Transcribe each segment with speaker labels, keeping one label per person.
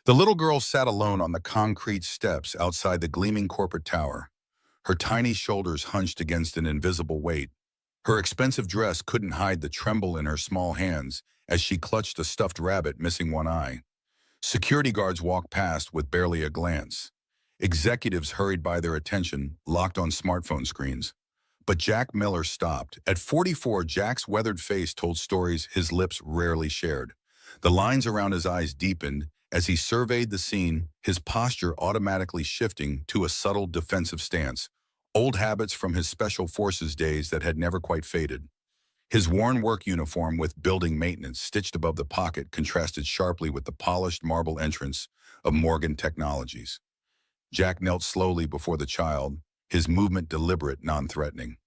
Speaker 1: The little girl sat alone on the concrete steps outside the gleaming corporate tower, her tiny shoulders hunched against an invisible weight. Her expensive dress couldn't hide the tremble in her small hands as she clutched a stuffed rabbit missing one eye. Security guards walked past with barely a glance. Executives hurried by their attention, locked on smartphone screens. But Jack Miller stopped. At 44, Jack's weathered face told stories his lips rarely shared. The lines around his eyes deepened as he surveyed the scene, his posture automatically shifting to a subtle defensive stance, old habits from his special forces days that had never quite faded. His worn work uniform with building maintenance stitched above the pocket contrasted sharply with the polished marble entrance of Morgan Technologies. Jack knelt slowly before the child, his movement deliberate, non-threatening.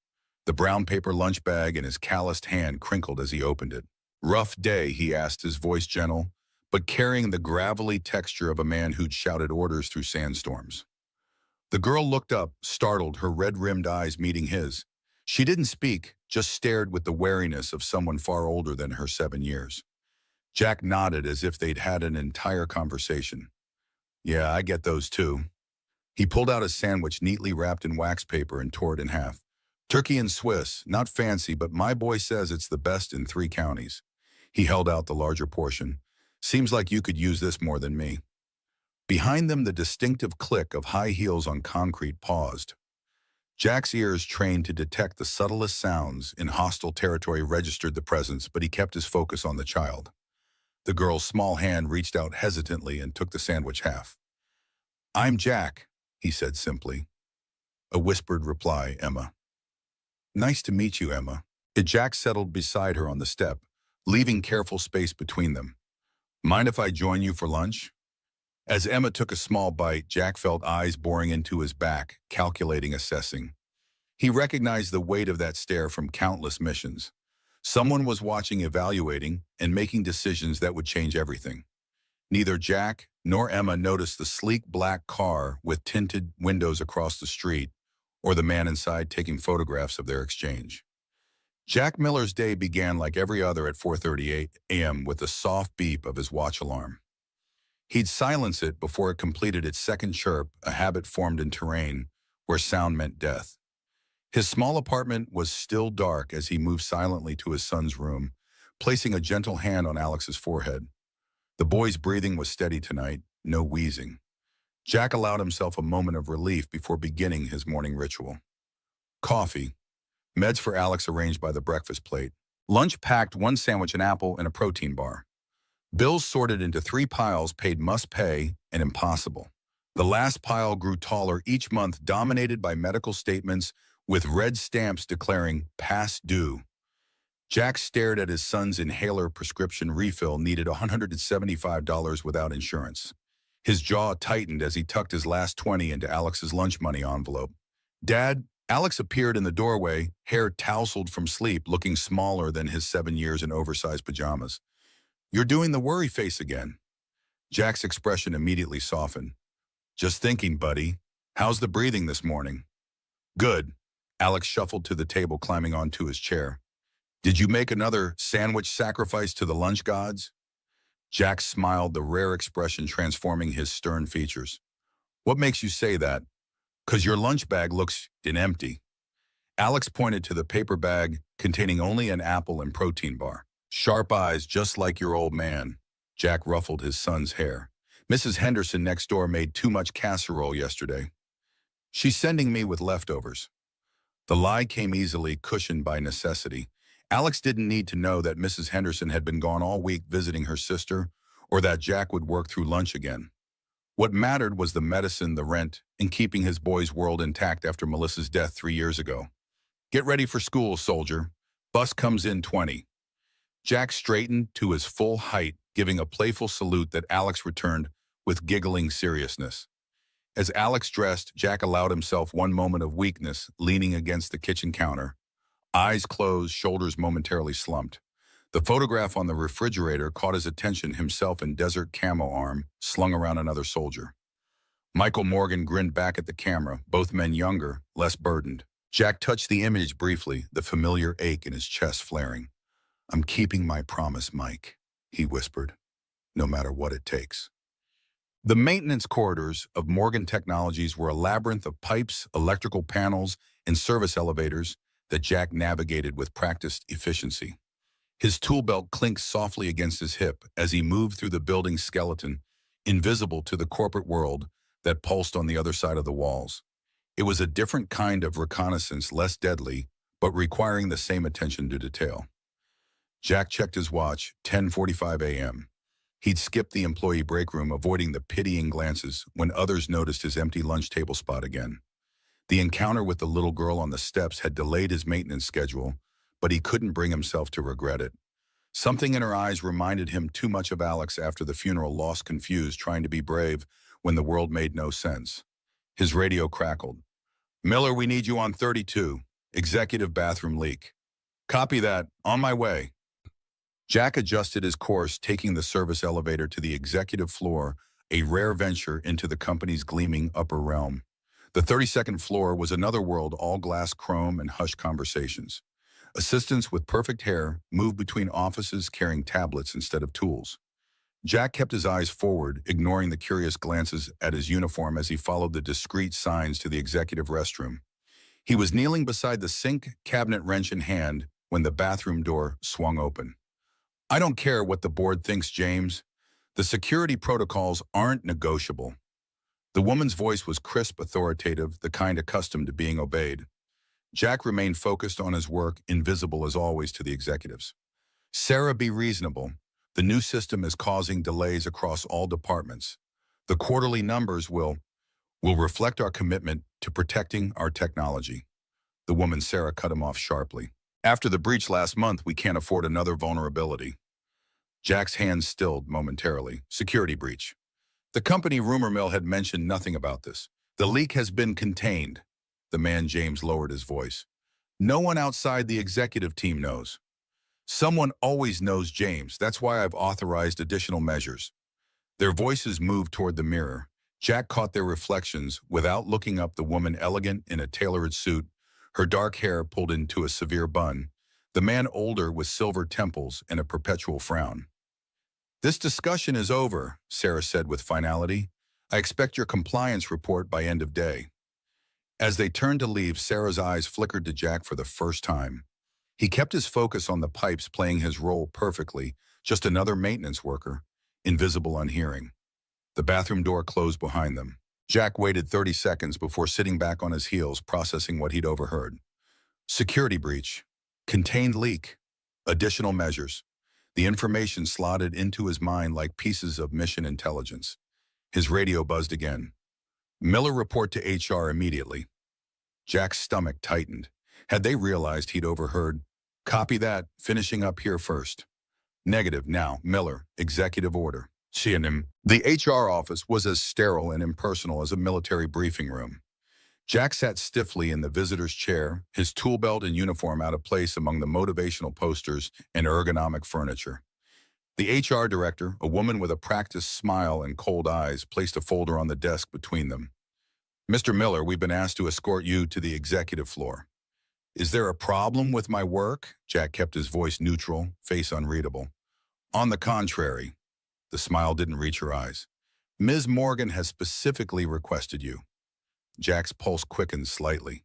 Speaker 1: The brown paper lunch bag in his calloused hand crinkled as he opened it. "Rough day," he asked, his voice gentle, but carrying the gravelly texture of a man who'd shouted orders through sandstorms. The girl looked up, startled, her red-rimmed eyes meeting his. She didn't speak, just stared with the wariness of someone far older than her 7 years. Jack nodded as if they'd had an entire conversation. "Yeah, I get those too." He pulled out a sandwich neatly wrapped in wax paper and tore it in half. "Turkey and Swiss, not fancy, but my boy says it's the best in 3 counties." He held out the larger portion. "Seems like you could use this more than me." Behind them, the distinctive click of high heels on concrete paused. Jack's ears, trained to detect the subtlest sounds in hostile territory, registered the presence, but he kept his focus on the child. The girl's small hand reached out hesitantly and took the sandwich half. "I'm Jack," he said simply. A whispered reply, "Emma." "Nice to meet you, Emma." Jack settled beside her on the step, leaving careful space between them. "Mind if I join you for lunch?" As Emma took a small bite, Jack felt eyes boring into his back, calculating, assessing. He recognized the weight of that stare from countless missions. Someone was watching, evaluating, and making decisions that would change everything. Neither Jack nor Emma noticed the sleek black car with tinted windows across the street, or the man inside taking photographs of their exchange. Jack Miller's day began like every other at 4:38 a.m. with the soft beep of his watch alarm. He'd silence it before it completed its second chirp, a habit formed in terrain where sound meant death. His small apartment was still dark as he moved silently to his son's room, placing a gentle hand on Alex's forehead. The boy's breathing was steady tonight, no wheezing. Jack allowed himself a moment of relief before beginning his morning ritual. Coffee, meds for Alex arranged by the breakfast plate, lunch packed, 1 sandwich, an apple, and a protein bar. Bills sorted into 3 piles, paid, must pay, and impossible. The last pile grew taller each month, dominated by medical statements with red stamps declaring past due. Jack stared at his son's inhaler prescription refill needed $175 without insurance. His jaw tightened as he tucked his last 20 into Alex's lunch money envelope. "Dad," Alex appeared in the doorway, hair tousled from sleep, looking smaller than his 7 years in oversized pajamas. "You're doing the worry face again." Jack's expression immediately softened. "Just thinking, buddy. How's the breathing this morning?" "Good." Alex shuffled to the table, climbing onto his chair. "Did you make another sandwich sacrifice to the lunch gods?" Jack smiled, the rare expression transforming his stern features. "What makes you say that?" "'Cause your lunch bag looks empty." Alex pointed to the paper bag containing only an apple and protein bar. "Sharp eyes, just like your old man." Jack ruffled his son's hair. "Mrs. Henderson next door made too much casserole yesterday. She's sending me with leftovers." The lie came easily, cushioned by necessity. Alex didn't need to know that Mrs. Henderson had been gone all week visiting her sister, or that Jack would work through lunch again. What mattered was the medicine, the rent, and keeping his boy's world intact after Melissa's death 3 years ago. "Get ready for school, soldier. Bus comes in 20. Jack straightened to his full height, giving a playful salute that Alex returned with giggling seriousness. As Alex dressed, Jack allowed himself one moment of weakness, leaning against the kitchen counter. Eyes closed, shoulders momentarily slumped. The photograph on the refrigerator caught his attention, himself in desert camo arm, slung around another soldier. Michael Morgan grinned back at the camera, both men younger, less burdened. Jack touched the image briefly, the familiar ache in his chest flaring. "I'm keeping my promise, Mike," he whispered, "no matter what it takes." The maintenance corridors of Morgan Technologies were a labyrinth of pipes, electrical panels, and service elevators that Jack navigated with practiced efficiency. His tool belt clinked softly against his hip as he moved through the building's skeleton, invisible to the corporate world that pulsed on the other side of the walls. It was a different kind of reconnaissance, less deadly, but requiring the same attention to detail. Jack checked his watch, 10:45 a.m. He'd skipped the employee break room, avoiding the pitying glances when others noticed his empty lunch table spot again. The encounter with the little girl on the steps had delayed his maintenance schedule, but he couldn't bring himself to regret it. Something in her eyes reminded him too much of Alex after the funeral, lost confused, trying to be brave when the world made no sense. His radio crackled. "Miller, we need you on 32. Executive bathroom leak." "Copy that. On my way." Jack adjusted his course, taking the service elevator to the executive floor, a rare venture into the company's gleaming upper realm. The 32nd floor was another world, all glass, chrome, and hushed conversations. Assistants with perfect hair moved between offices carrying tablets instead of tools. Jack kept his eyes forward, ignoring the curious glances at his uniform as he followed the discreet signs to the executive restroom. He was kneeling beside the sink, cabinet wrench in hand, when the bathroom door swung open. "I don't care what the board thinks, James. The security protocols aren't negotiable." The woman's voice was crisp, authoritative, the kind accustomed to being obeyed. Jack remained focused on his work, invisible as always to the executives. "Sarah, be reasonable. The new system is causing delays across all departments. The quarterly numbers will reflect our commitment to protecting our technology." The woman Sarah cut him off sharply. "After the breach last month, we can't afford another vulnerability." Jack's hands stilled momentarily. "Security breach." The company rumor mill had mentioned nothing about this. "The leak has been contained." The man James lowered his voice. "No one outside the executive team knows." "Someone always knows, James. That's why I've authorized additional measures." Their voices moved toward the mirror. Jack caught their reflections without looking up, the woman elegant in a tailored suit, her dark hair pulled into a severe bun, the man older with silver temples and a perpetual frown. "This discussion is over," Sarah said with finality. "I expect your compliance report by end of day." As they turned to leave, Sarah's eyes flickered to Jack for the first time. He kept his focus on the pipes, playing his role perfectly, just another maintenance worker, invisible, unhearing. The bathroom door closed behind them. Jack waited 30 seconds before sitting back on his heels, processing what he'd overheard. Security breach. Contained leak. Additional measures. The information slotted into his mind like pieces of mission intelligence. His radio buzzed again. "Miller, report to HR immediately." Jack's stomach tightened. Had they realized he'd overheard? "Copy that. Finishing up here first." "Negative. Now, Miller, executive order." The HR office was as sterile and impersonal as a military briefing room. Jack sat stiffly in the visitor's chair, his tool belt and uniform out of place among the motivational posters and ergonomic furniture. The HR director, a woman with a practiced smile and cold eyes, placed a folder on the desk between them. "Mr. Miller, we've been asked to escort you to the executive floor." "Is there a problem with my work?" Jack kept his voice neutral, face unreadable. "On the contrary." The smile didn't reach her eyes. "Ms. Morgan has specifically requested you." Jack's pulse quickened slightly.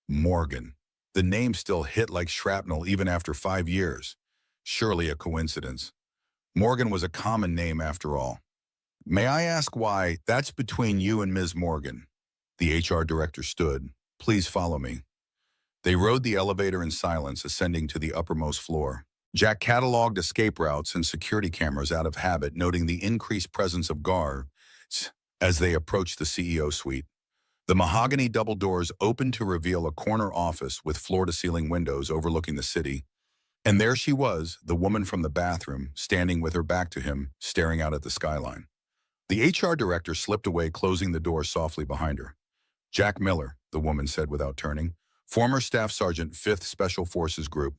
Speaker 1: Morgan. The name still hit like shrapnel even after 5 years. Surely a coincidence. Morgan was a common name after all. "May I ask why?" "That's between you and Ms. Morgan." The HR director stood. "Please follow me." They rode the elevator in silence, ascending to the uppermost floor. Jack cataloged escape routes and security cameras out of habit, noting the increased presence of guards as they approached the CEO suite. The mahogany double doors opened to reveal a corner office with floor-to-ceiling windows overlooking the city. And there she was, the woman from the bathroom, standing with her back to him, staring out at the skyline. The HR director slipped away, closing the door softly behind her. "Jack Miller," the woman said without turning, "former Staff Sergeant, 5th Special Forces Group,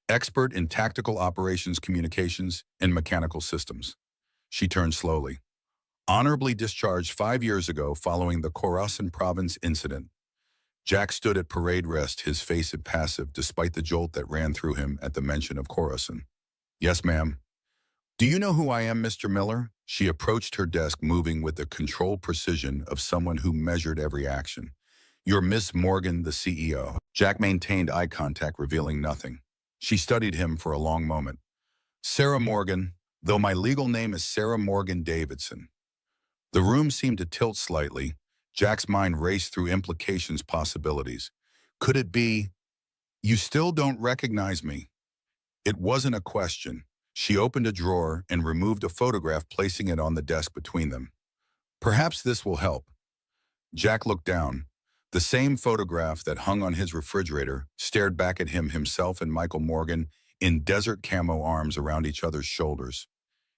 Speaker 1: expert in tactical operations, communications, and mechanical systems." She turned slowly. "Honorably discharged 5 years ago following the Khorasan province incident." Jack stood at parade rest, his face impassive despite the jolt that ran through him at the mention of Khorasan. "Yes, ma'am." Do you know who I am, Mr. Miller? She approached her desk, moving with the controlled precision of someone who measured every action. You're Miss Morgan, the CEO. Jack maintained eye contact, revealing nothing. She studied him for a long moment. Sarah Morgan, though my legal name is Sarah Morgan Davidson. The room seemed to tilt slightly. Jack's mind raced through implications, possibilities. Could it be, you still don't recognize me? It wasn't a question. She opened a drawer and removed a photograph, placing it on the desk between them. Perhaps this will help. Jack looked down. The same photograph that hung on his refrigerator stared back at him, himself and Michael Morgan, in desert camo, arms around each other's shoulders.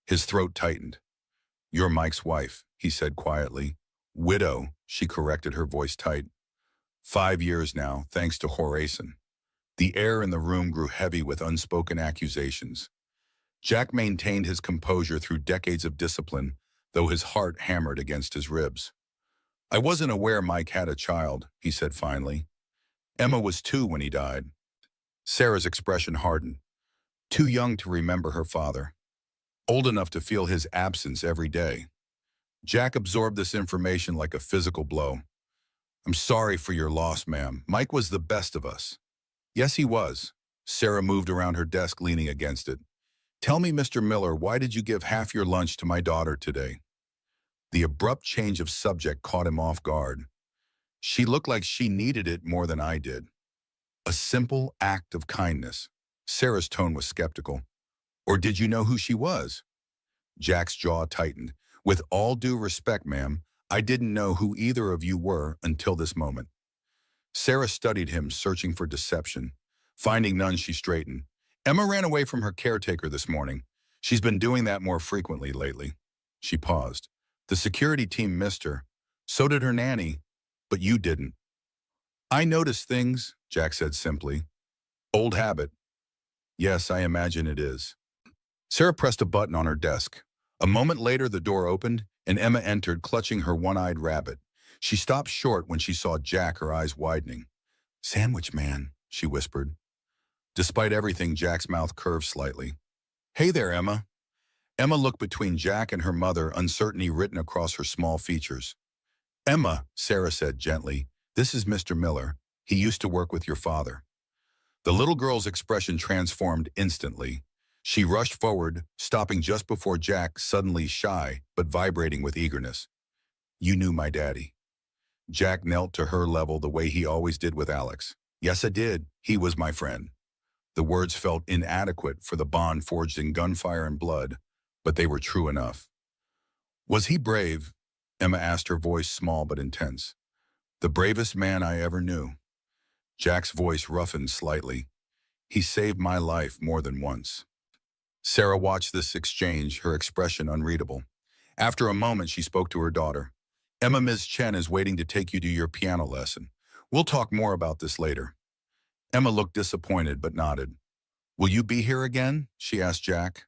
Speaker 1: His throat tightened. You're Mike's wife, he said quietly. Widow, she corrected, her voice tight. 5 years now, thanks to Horacen. The air in the room grew heavy with unspoken accusations. Jack maintained his composure through decades of discipline, though his heart hammered against his ribs. I wasn't aware Mike had a child, he said finally. Emma was 2 when he died. Sarah's expression hardened. Too young to remember her father. Old enough to feel his absence every day. Jack absorbed this information like a physical blow. I'm sorry for your loss, ma'am. Mike was the best of us. Yes, he was. Sarah moved around her desk, leaning against it. Tell me, Mr. Miller, why did you give half your lunch to my daughter today? The abrupt change of subject caught him off guard. She looked like she needed it more than I did. A simple act of kindness. Sarah's tone was skeptical. Or did you know who she was? Jack's jaw tightened. With all due respect, ma'am, I didn't know who either of you were until this moment. Sarah studied him, searching for deception. Finding none, she straightened. Emma ran away from her caretaker this morning. She's been doing that more frequently lately. She paused. The security team missed her. So did her nanny, but you didn't. I noticed things, Jack said simply. Old habit. Yes, I imagine it is. Sarah pressed a button on her desk. A moment later, the door opened, and Emma entered, clutching her one-eyed rabbit. She stopped short when she saw Jack, her eyes widening. Sandwich man, she whispered. Despite everything, Jack's mouth curved slightly. Hey there, Emma. Emma looked between Jack and her mother, uncertainty written across her small features. Emma, Sarah said gently, this is Mr. Miller. He used to work with your father. The little girl's expression transformed instantly. She rushed forward, stopping just before Jack, suddenly shy, but vibrating with eagerness. You knew my daddy. Jack knelt to her level the way he always did with Alex. Yes, I did. He was my friend. The words felt inadequate for the bond forged in gunfire and blood, but they were true enough. Was he brave? Emma asked, her voice small but intense. The bravest man I ever knew. Jack's voice roughened slightly. He saved my life more than once. Sarah watched this exchange, her expression unreadable. After a moment, she spoke to her daughter. Emma, Ms. Chen is waiting to take you to your piano lesson. We'll talk more about this later. Emma looked disappointed but nodded. Will you be here again? She asked Jack.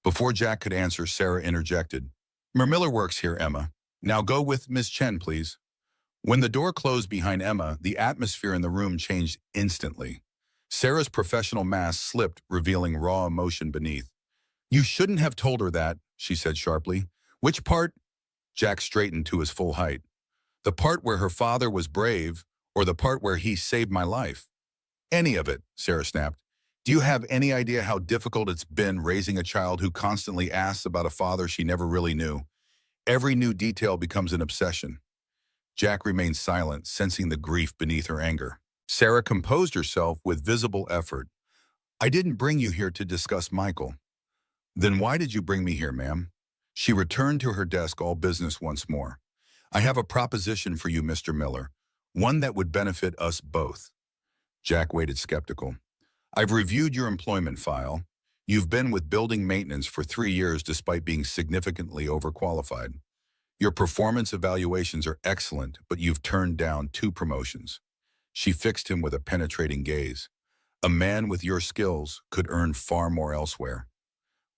Speaker 1: Before Jack could answer, Sarah interjected. Miller works here, Emma. Now go with Ms. Chen, please. When the door closed behind Emma, the atmosphere in the room changed instantly. Sarah's professional mask slipped, revealing raw emotion beneath. You shouldn't have told her that, she said sharply. Which part? Jack straightened to his full height. The part where her father was brave, or the part where he saved my life? Any of it, Sarah snapped. Do you have any idea how difficult it's been raising a child who constantly asks about a father she never really knew? Every new detail becomes an obsession. Jack remained silent, sensing the grief beneath her anger. Sarah composed herself with visible effort. I didn't bring you here to discuss Michael. Then why did you bring me here, ma'am? She returned to her desk, all business once more. I have a proposition for you, Mr. Miller, one that would benefit us both. Jack waited skeptical. I've reviewed your employment file. You've been with building maintenance for 3 years despite being significantly overqualified. Your performance evaluations are excellent, but you've turned down 2 promotions. She fixed him with a penetrating gaze. A man with your skills could earn far more elsewhere.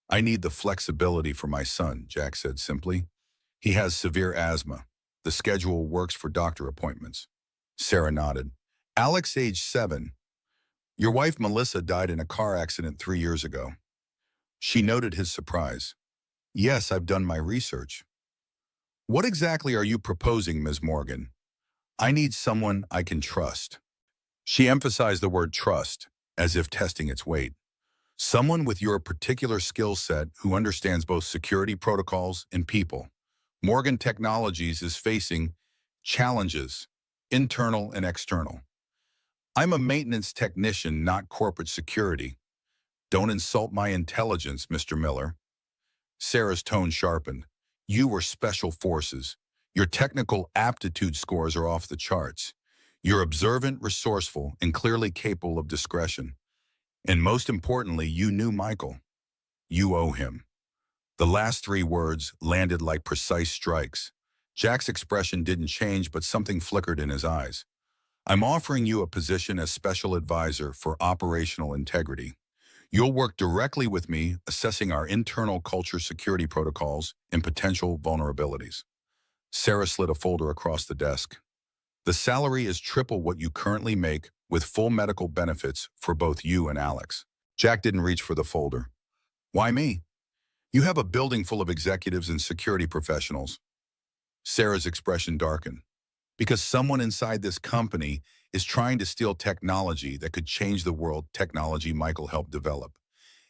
Speaker 1: I need the flexibility for my son, Jack said simply. He has severe asthma. The schedule works for doctor appointments. Sarah nodded. Alex, age 7. Your wife, Melissa, died in a car accident 3 years ago. She noted his surprise. Yes, I've done my research. What exactly are you proposing, Ms. Morgan? I need someone I can trust. She emphasized the word trust, as if testing its weight. Someone with your particular skill set who understands both security protocols and people. Morgan Technologies is facing challenges, internal and external. I'm a maintenance technician, not corporate security. Don't insult my intelligence, Mr. Miller. Sarah's tone sharpened. You were special forces. Your technical aptitude scores are off the charts. You're observant, resourceful, and clearly capable of discretion. And most importantly, you knew Michael. You owe him. The last three words landed like precise strikes. Jack's expression didn't change, but something flickered in his eyes. I'm offering you a position as special advisor for operational integrity. You'll work directly with me, assessing our internal culture security protocols and potential vulnerabilities. Sarah slid a folder across the desk. The salary is triple what you currently make, with full medical benefits for both you and Alex. Jack didn't reach for the folder. Why me? You have a building full of executives and security professionals. Sarah's expression darkened. Because someone inside this company is trying to steal technology that could change the world, technology Michael helped develop.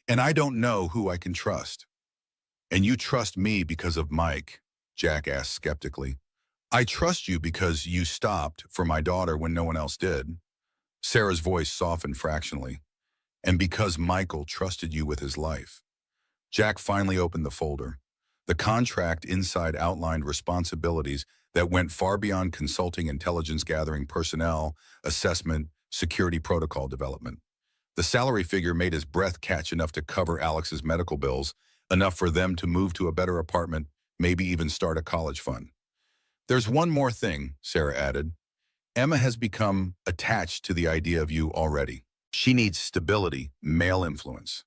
Speaker 1: And I don't know who I can trust. And you trust me because of Mike? Jack asked skeptically. I trust you because you stopped for my daughter when no one else did. Sarah's voice softened fractionally. And because Michael trusted you with his life. Jack finally opened the folder. The contract inside outlined responsibilities that went far beyond consulting, intelligence gathering, personnel, assessment, security protocol development. The salary figure made his breath catch, enough to cover Alex's medical bills, enough for them to move to a better apartment, maybe even start a college fund. There's one more thing, Sarah added. Emma has become attached to the idea of you already. She needs stability, male influence.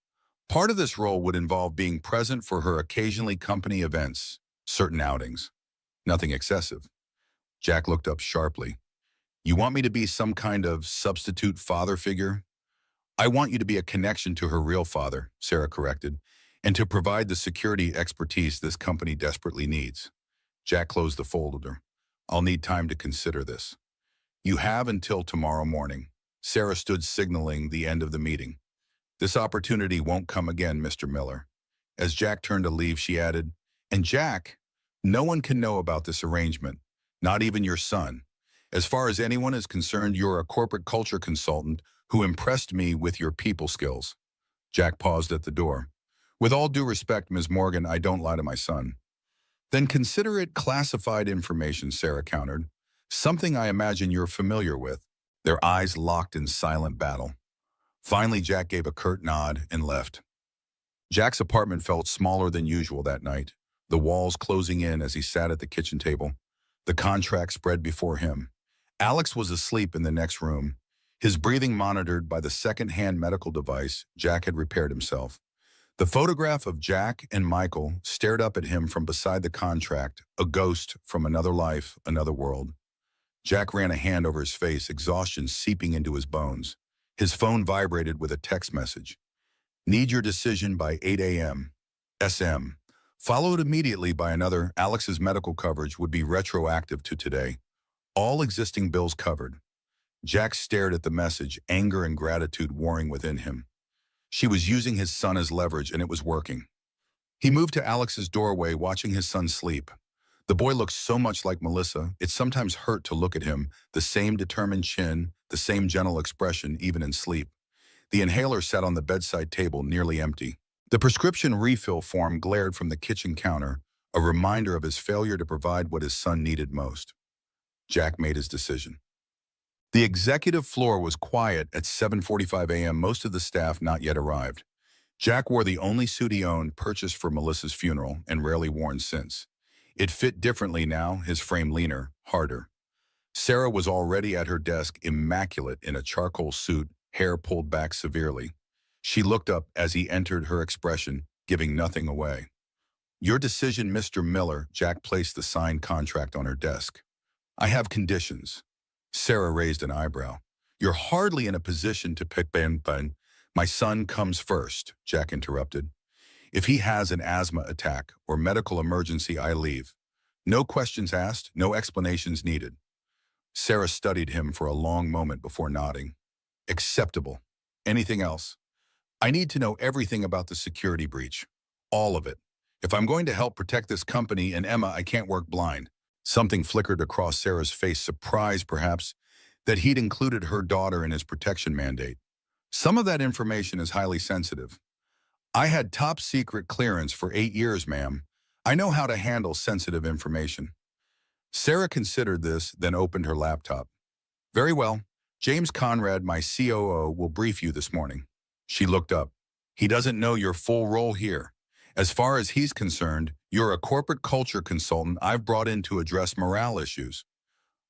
Speaker 1: Part of this role would involve being present for her occasionally company events, certain outings. Nothing excessive. Jack looked up sharply. You want me to be some kind of substitute father figure? I want you to be a connection to her real father, Sarah corrected, and to provide the security expertise this company desperately needs. Jack closed the folder. I'll need time to consider this. You have until tomorrow morning. Sarah stood, signaling the end of the meeting. This opportunity won't come again, Mr. Miller. As Jack turned to leave, she added, and Jack, no one can know about this arrangement, not even your son. As far as anyone is concerned, you're a corporate culture consultant who impressed me with your people skills. Jack paused at the door. With all due respect, Ms. Morgan, I don't lie to my son. Then consider it classified information, Sarah countered. Something I imagine you're familiar with. Their eyes locked in silent battle. Finally, Jack gave a curt nod and left. Jack's apartment felt smaller than usual that night, the walls closing in as he sat at the kitchen table. The contract spread before him. Alex was asleep in the next room, his breathing monitored by the second-hand medical device Jack had repaired himself. The photograph of Jack and Michael stared up at him from beside the contract, a ghost from another life, another world. Jack ran a hand over his face, exhaustion seeping into his bones. His phone vibrated with a text message. Need your decision by 8 a.m. SM. Followed immediately by another. Alex's medical coverage would be retroactive to today. All existing bills covered. Jack stared at the message, anger and gratitude warring within him. She was using his son as leverage, and it was working. He moved to Alex's doorway, watching his son sleep. The boy looked so much like Melissa, it sometimes hurt to look at him, the same determined chin, the same gentle expression even in sleep. The inhaler sat on the bedside table, nearly empty. The prescription refill form glared from the kitchen counter, a reminder of his failure to provide what his son needed most. Jack made his decision. The executive floor was quiet at 7:45 a.m., most of the staff not yet arrived. Jack wore the only suit he owned, purchased for Melissa's funeral and rarely worn since. It fit differently now, his frame leaner, harder. Sarah was already at her desk, immaculate in a charcoal suit, hair pulled back severely. She looked up as he entered, her expression giving nothing away. Your decision, Mr. Miller. Jack placed the signed contract on her desk. I have conditions. Sarah raised an eyebrow. You're hardly in a position to pick Ben. My son comes first, Jack interrupted. If he has an asthma attack or medical emergency, I leave. No questions asked, no explanations needed. Sarah studied him for a long moment before nodding. Acceptable. Anything else? I need to know everything about the security breach. All of it. If I'm going to help protect this company and Emma, I can't work blind. Something flickered across Sarah's face, surprise perhaps, that he'd included her daughter in his protection mandate. Some of that information is highly sensitive. I had top secret clearance for 8 years, ma'am. I know how to handle sensitive information. Sarah considered this, then opened her laptop. Very well. James Conrad, my COO, will brief you this morning. She looked up. He doesn't know your full role here. As far as he's concerned, you're a corporate culture consultant I've brought in to address morale issues.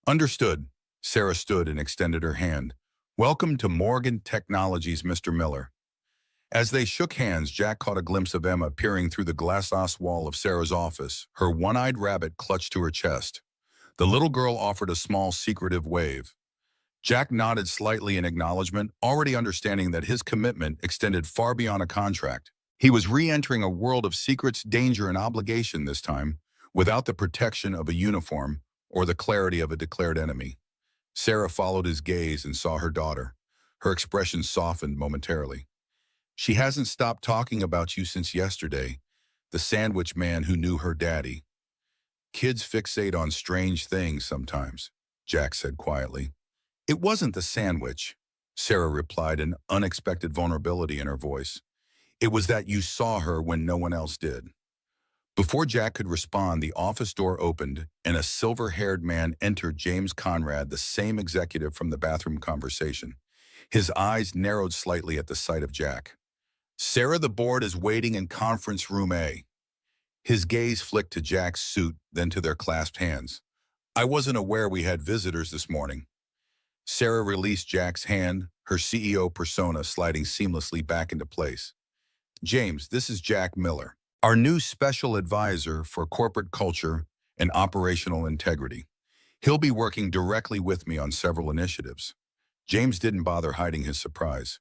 Speaker 1: Understood. Sarah stood and extended her hand. Welcome to Morgan Technologies, Mr. Miller. As they shook hands, Jack caught a glimpse of Emma peering through the glass wall of Sarah's office, her one-eyed rabbit clutched to her chest. The little girl offered a small, secretive wave. Jack nodded slightly in acknowledgement, already understanding that his commitment extended far beyond a contract. He was re-entering a world of secrets, danger, and obligation this time, without the protection of a uniform or the clarity of a declared enemy. Sarah followed his gaze and saw her daughter. Her expression softened momentarily. She hasn't stopped talking about you since yesterday, the sandwich man who knew her daddy. Kids fixate on strange things sometimes, Jack said quietly. It wasn't the sandwich, Sarah replied, an unexpected vulnerability in her voice. It was that you saw her when no one else did. Before Jack could respond, the office door opened and a silver-haired man entered. James Conrad, the same executive from the bathroom conversation. His eyes narrowed slightly at the sight of Jack. Sarah, the board is waiting in conference room A. His gaze flicked to Jack's suit, then to their clasped hands. I wasn't aware we had visitors this morning. Sarah released Jack's hand, her CEO persona sliding seamlessly back into place. James, this is Jack Miller, our new special advisor for corporate culture and operational integrity. He'll be working directly with me on several initiatives. James didn't bother hiding his surprise.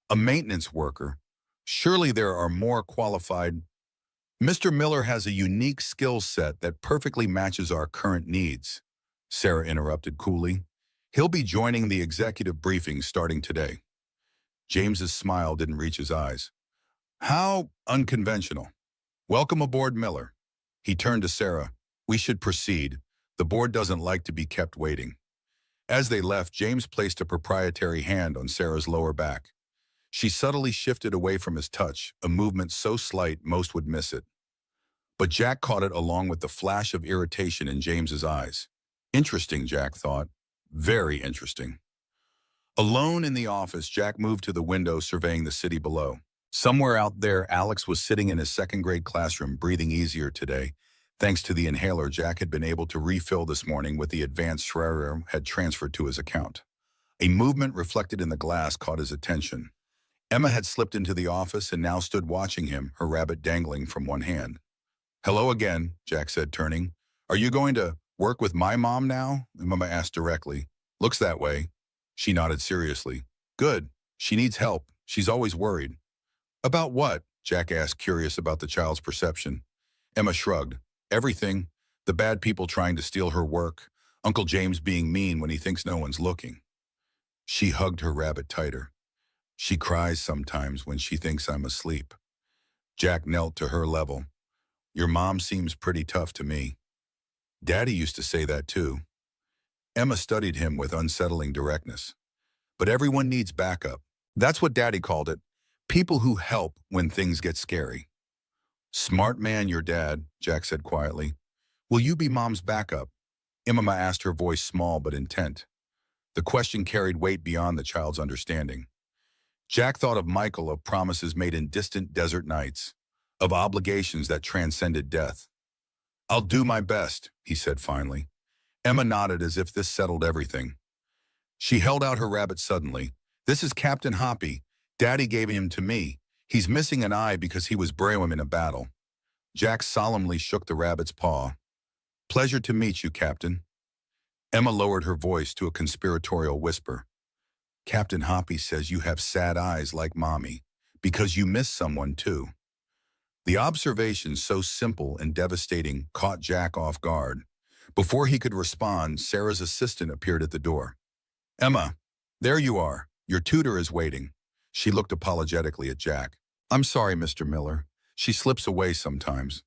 Speaker 1: A maintenance worker? Surely there are more qualified. Mr. Miller has a unique skill set that perfectly matches our current needs, Sarah interrupted coolly. He'll be joining the executive briefing starting today. James's smile didn't reach his eyes. How unconventional. Welcome aboard, Miller. He turned to Sarah. We should proceed. The board doesn't like to be kept waiting. As they left, James placed a proprietary hand on Sarah's lower back. She subtly shifted away from his touch, a movement so slight most would miss it. But Jack caught it along with the flash of irritation in James's eyes. Interesting, Jack thought. Very interesting. Alone in the office, Jack moved to the window surveying the city below. Somewhere out there, Alex was sitting in his second-grade classroom, breathing easier today, thanks to the inhaler Jack had been able to refill this morning with the advanced Schreier had transferred to his account. A movement reflected in the glass caught his attention. Emma had slipped into the office and now stood watching him, her rabbit dangling from one hand. Hello again, Jack said, turning. Are you going to work with my mom now? Emma asked directly. Looks that way. She nodded seriously. Good. She needs help. She's always worried. About what? Jack asked, curious about the child's perception. Emma shrugged. Everything. The bad people trying to steal her work. Uncle James being mean when he thinks no one's looking. She hugged her rabbit tighter. She cries sometimes when she thinks I'm asleep. Jack knelt to her level. Your mom seems pretty tough to me. Daddy used to say that too. Emma studied him with unsettling directness. But everyone needs backup. That's what Daddy called it. People who help when things get scary. Smart man, your dad, Jack said quietly. Will you be Mom's backup? Emma asked, her voice small but intent. The question carried weight beyond the child's understanding. Jack thought of Michael, of promises made in distant desert nights, of obligations that transcended death. I'll do my best, he said finally. Emma nodded as if this settled everything. She held out her rabbit suddenly. This is Captain Hoppy. Daddy gave him to me. He's missing an eye because he was brave in a battle. Jack solemnly shook the rabbit's paw. Pleasure to meet you, Captain. Emma lowered her voice to a conspiratorial whisper. Captain Hoppy says you have sad eyes like Mommy, because you miss someone too. The observation, so simple and devastating, caught Jack off guard. Before he could respond, Sarah's assistant appeared at the door. "Emma, there you are. Your tutor is waiting." She looked apologetically at Jack. "I'm sorry, Mr. Miller. She slips away sometimes."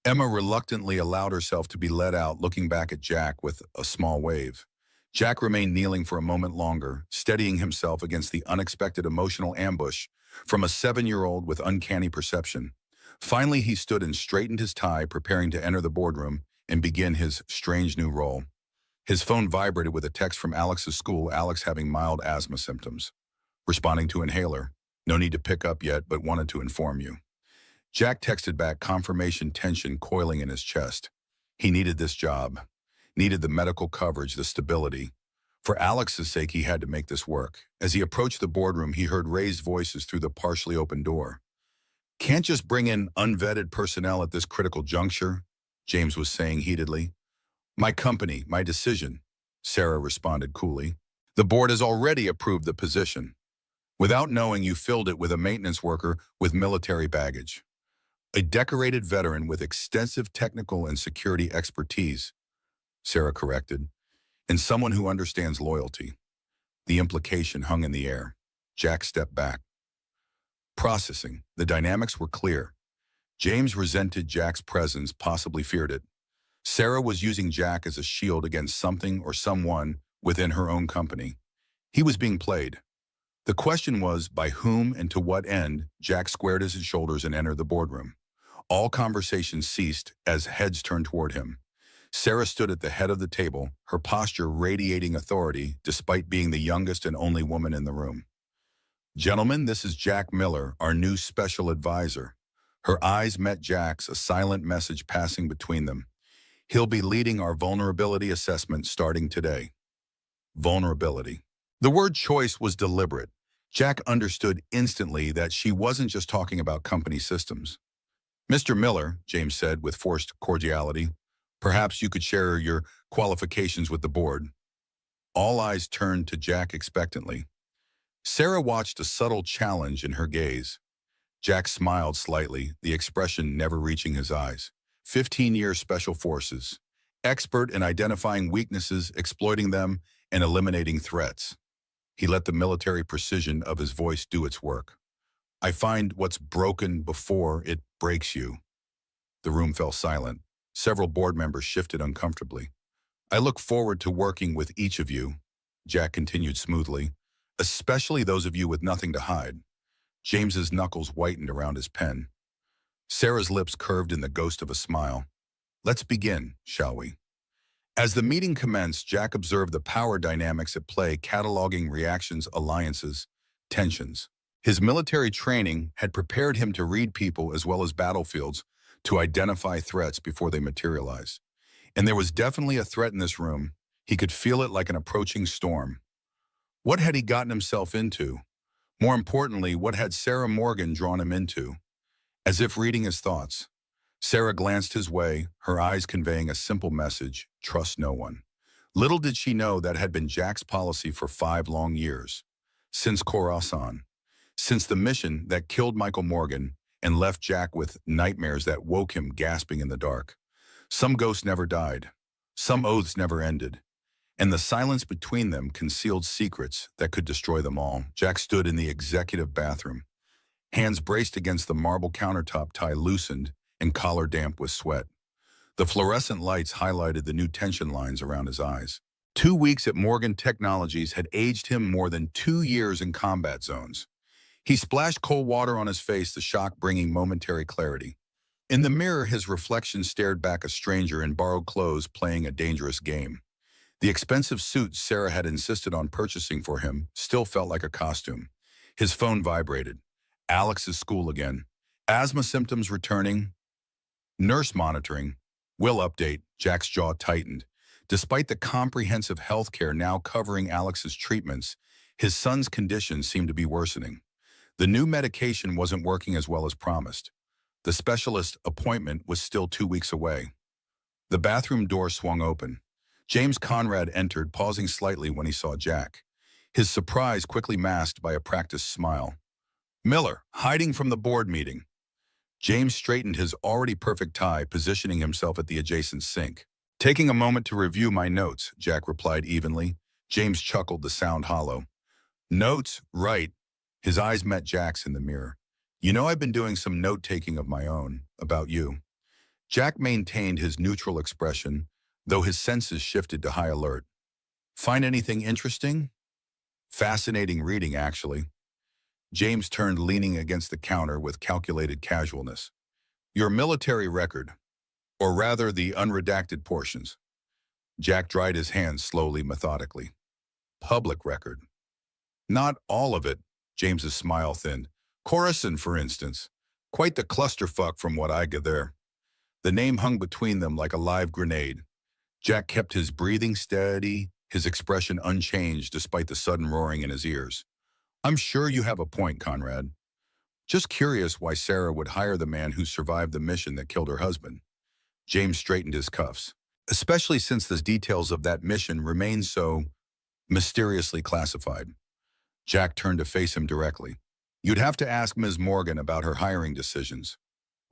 Speaker 1: Emma reluctantly allowed herself to be led out, looking back at Jack with a small wave. Jack remained kneeling for a moment longer, steadying himself against the unexpected emotional ambush from a 7-year-old with uncanny perception. Finally, he stood and straightened his tie, preparing to enter the boardroom and begin his strange new role. His phone vibrated with a text from Alex's school, Alex having mild asthma symptoms. Responding to inhaler. No need to pick up yet, but wanted to inform you. Jack texted back, confirmation tension coiling in his chest. He needed this job. Needed the medical coverage, the stability. For Alex's sake, he had to make this work. As he approached the boardroom, he heard raised voices through the partially open door. "Can't just bring in unvetted personnel at this critical juncture," James was saying heatedly. "My company, my decision," Sarah responded coolly. "The board has already approved the position. Without knowing, you filled it with a maintenance worker with military baggage. A decorated veteran with extensive technical and security expertise," Sarah corrected, "and someone who understands loyalty." The implication hung in the air. Jack stepped back. Processing. The dynamics were clear. James resented Jack's presence, possibly feared it. Sarah was using Jack as a shield against something or someone within her own company. He was being played. The question was, by whom and to what end? Jack squared his shoulders and entered the boardroom. All conversation ceased as heads turned toward him. Sarah stood at the head of the table, her posture radiating authority despite being the youngest and only woman in the room. "Gentlemen, this is Jack Miller, our new special advisor." Her eyes met Jack's, a silent message passing between them. "He'll be leading our vulnerability assessment starting today." Vulnerability. The word choice was deliberate. Jack understood instantly that she wasn't just talking about company systems. "Mr. Miller," James said with forced cordiality, "perhaps you could share your qualifications with the board." All eyes turned to Jack expectantly. Sarah watched a subtle challenge in her gaze. Jack smiled slightly, the expression never reaching his eyes. 15-year Special Forces. Expert in identifying weaknesses, exploiting them, and eliminating threats. He let the military precision of his voice do its work. "I find what's broken before it breaks you." The room fell silent. Several board members shifted uncomfortably. "I look forward to working with each of you," Jack continued smoothly, "especially those of you with nothing to hide." James's knuckles whitened around his pen. Sarah's lips curved in the ghost of a smile. "Let's begin, shall we?" As the meeting commenced, Jack observed the power dynamics at play, cataloging reactions, alliances, tensions. His military training had prepared him to read people as well as battlefields, to identify threats before they materialize. And there was definitely a threat in this room. He could feel it like an approaching storm. What had he gotten himself into? More importantly, what had Sarah Morgan drawn him into? As if reading his thoughts, Sarah glanced his way, her eyes conveying a simple message: trust no one. Little did she know that had been Jack's policy for 5 long years. Since Khorasan. Since the mission that killed Michael Morgan and left Jack with nightmares that woke him gasping in the dark. Some ghosts never died. Some oaths never ended. And the silence between them concealed secrets that could destroy them all. Jack stood in the executive bathroom, hands braced against the marble countertop, tie loosened and collar damp with sweat. The fluorescent lights highlighted the new tension lines around his eyes. 2 weeks at Morgan Technologies had aged him more than 2 years in combat zones. He splashed cold water on his face, the shock bringing momentary clarity. In the mirror, his reflection stared back, a stranger in borrowed clothes playing a dangerous game. The expensive suit Sarah had insisted on purchasing for him still felt like a costume. His phone vibrated. Alex's school again. Asthma symptoms returning. Nurse monitoring. Will update. Jack's jaw tightened. Despite the comprehensive health care now covering Alex's treatments, his son's condition seemed to be worsening. The new medication wasn't working as well as promised. The specialist appointment was still 2 weeks away. The bathroom door swung open. James Conrad entered, pausing slightly when he saw Jack. His surprise quickly masked by a practiced smile. "Miller, hiding from the board meeting." James straightened his already perfect tie, positioning himself at the adjacent sink. Taking a moment to review my notes, Jack replied evenly. James chuckled, the sound hollow. Notes? Right. His eyes met Jack's in the mirror. You know, I've been doing some note-taking of my own, about you. Jack maintained his neutral expression, though his senses shifted to high alert. Find anything interesting? Fascinating reading, actually. James turned, leaning against the counter with calculated casualness. Your military record, or rather the unredacted portions. Jack dried his hands slowly, methodically. Public record. Not all of it, James's smile thinned. Coruscant, for instance. Quite the clusterfuck from what I gather. The name hung between them like a live grenade. Jack kept his breathing steady, his expression unchanged despite the sudden roaring in his ears. I'm sure you have a point, Conrad. Just curious why Sarah would hire the man who survived the mission that killed her husband. James straightened his cuffs, especially since the details of that mission remain so mysteriously classified. Jack turned to face him directly. You'd have to ask Ms. Morgan about her hiring decisions.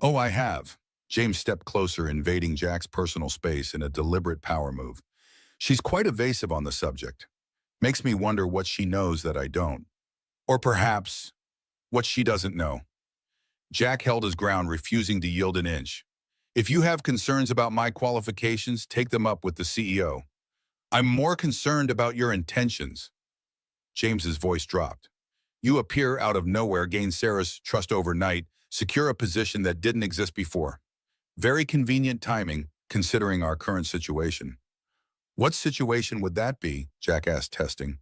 Speaker 1: Oh, I have. James stepped closer, invading Jack's personal space in a deliberate power move. She's quite evasive on the subject. Makes me wonder what she knows that I don't. Or perhaps, what she doesn't know. Jack held his ground, refusing to yield an inch. If you have concerns about my qualifications, take them up with the CEO. I'm more concerned about your intentions. James's voice dropped. You appear out of nowhere, gain Sarah's trust overnight, secure a position that didn't exist before. Very convenient timing, considering our current situation. What situation would that be? Jack asked, testing.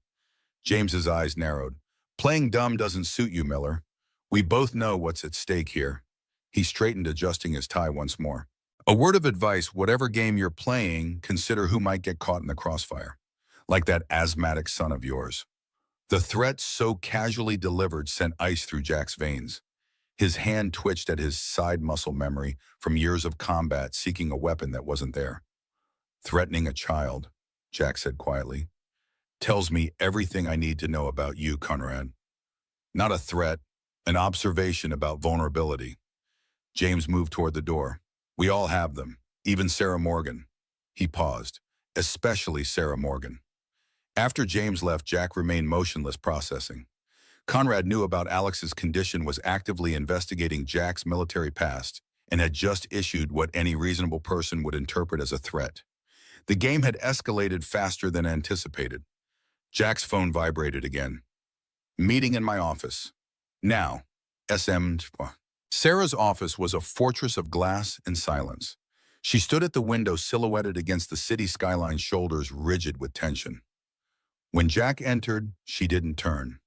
Speaker 1: James's eyes narrowed. Playing dumb doesn't suit you, Miller. We both know what's at stake here. He straightened, adjusting his tie once more. A word of advice, whatever game you're playing, consider who might get caught in the crossfire. Like that asthmatic son of yours. The threat so casually delivered sent ice through Jack's veins. His hand twitched at his side muscle memory from years of combat seeking a weapon that wasn't there. Threatening a child, Jack said quietly, tells me everything I need to know about you, Conrad. Not a threat, an observation about vulnerability. James moved toward the door. We all have them, even Sarah Morgan. He paused, especially Sarah Morgan. After James left, Jack remained motionless, processing. Conrad knew about Alex's condition, was actively investigating Jack's military past, and had just issued what any reasonable person would interpret as a threat. The game had escalated faster than anticipated. Jack's phone vibrated again. Meeting in my office. Now. SM. Sarah's office was a fortress of glass and silence. She stood at the window, silhouetted against the city skyline, shoulders rigid with tension. When Jack entered, she didn't turn.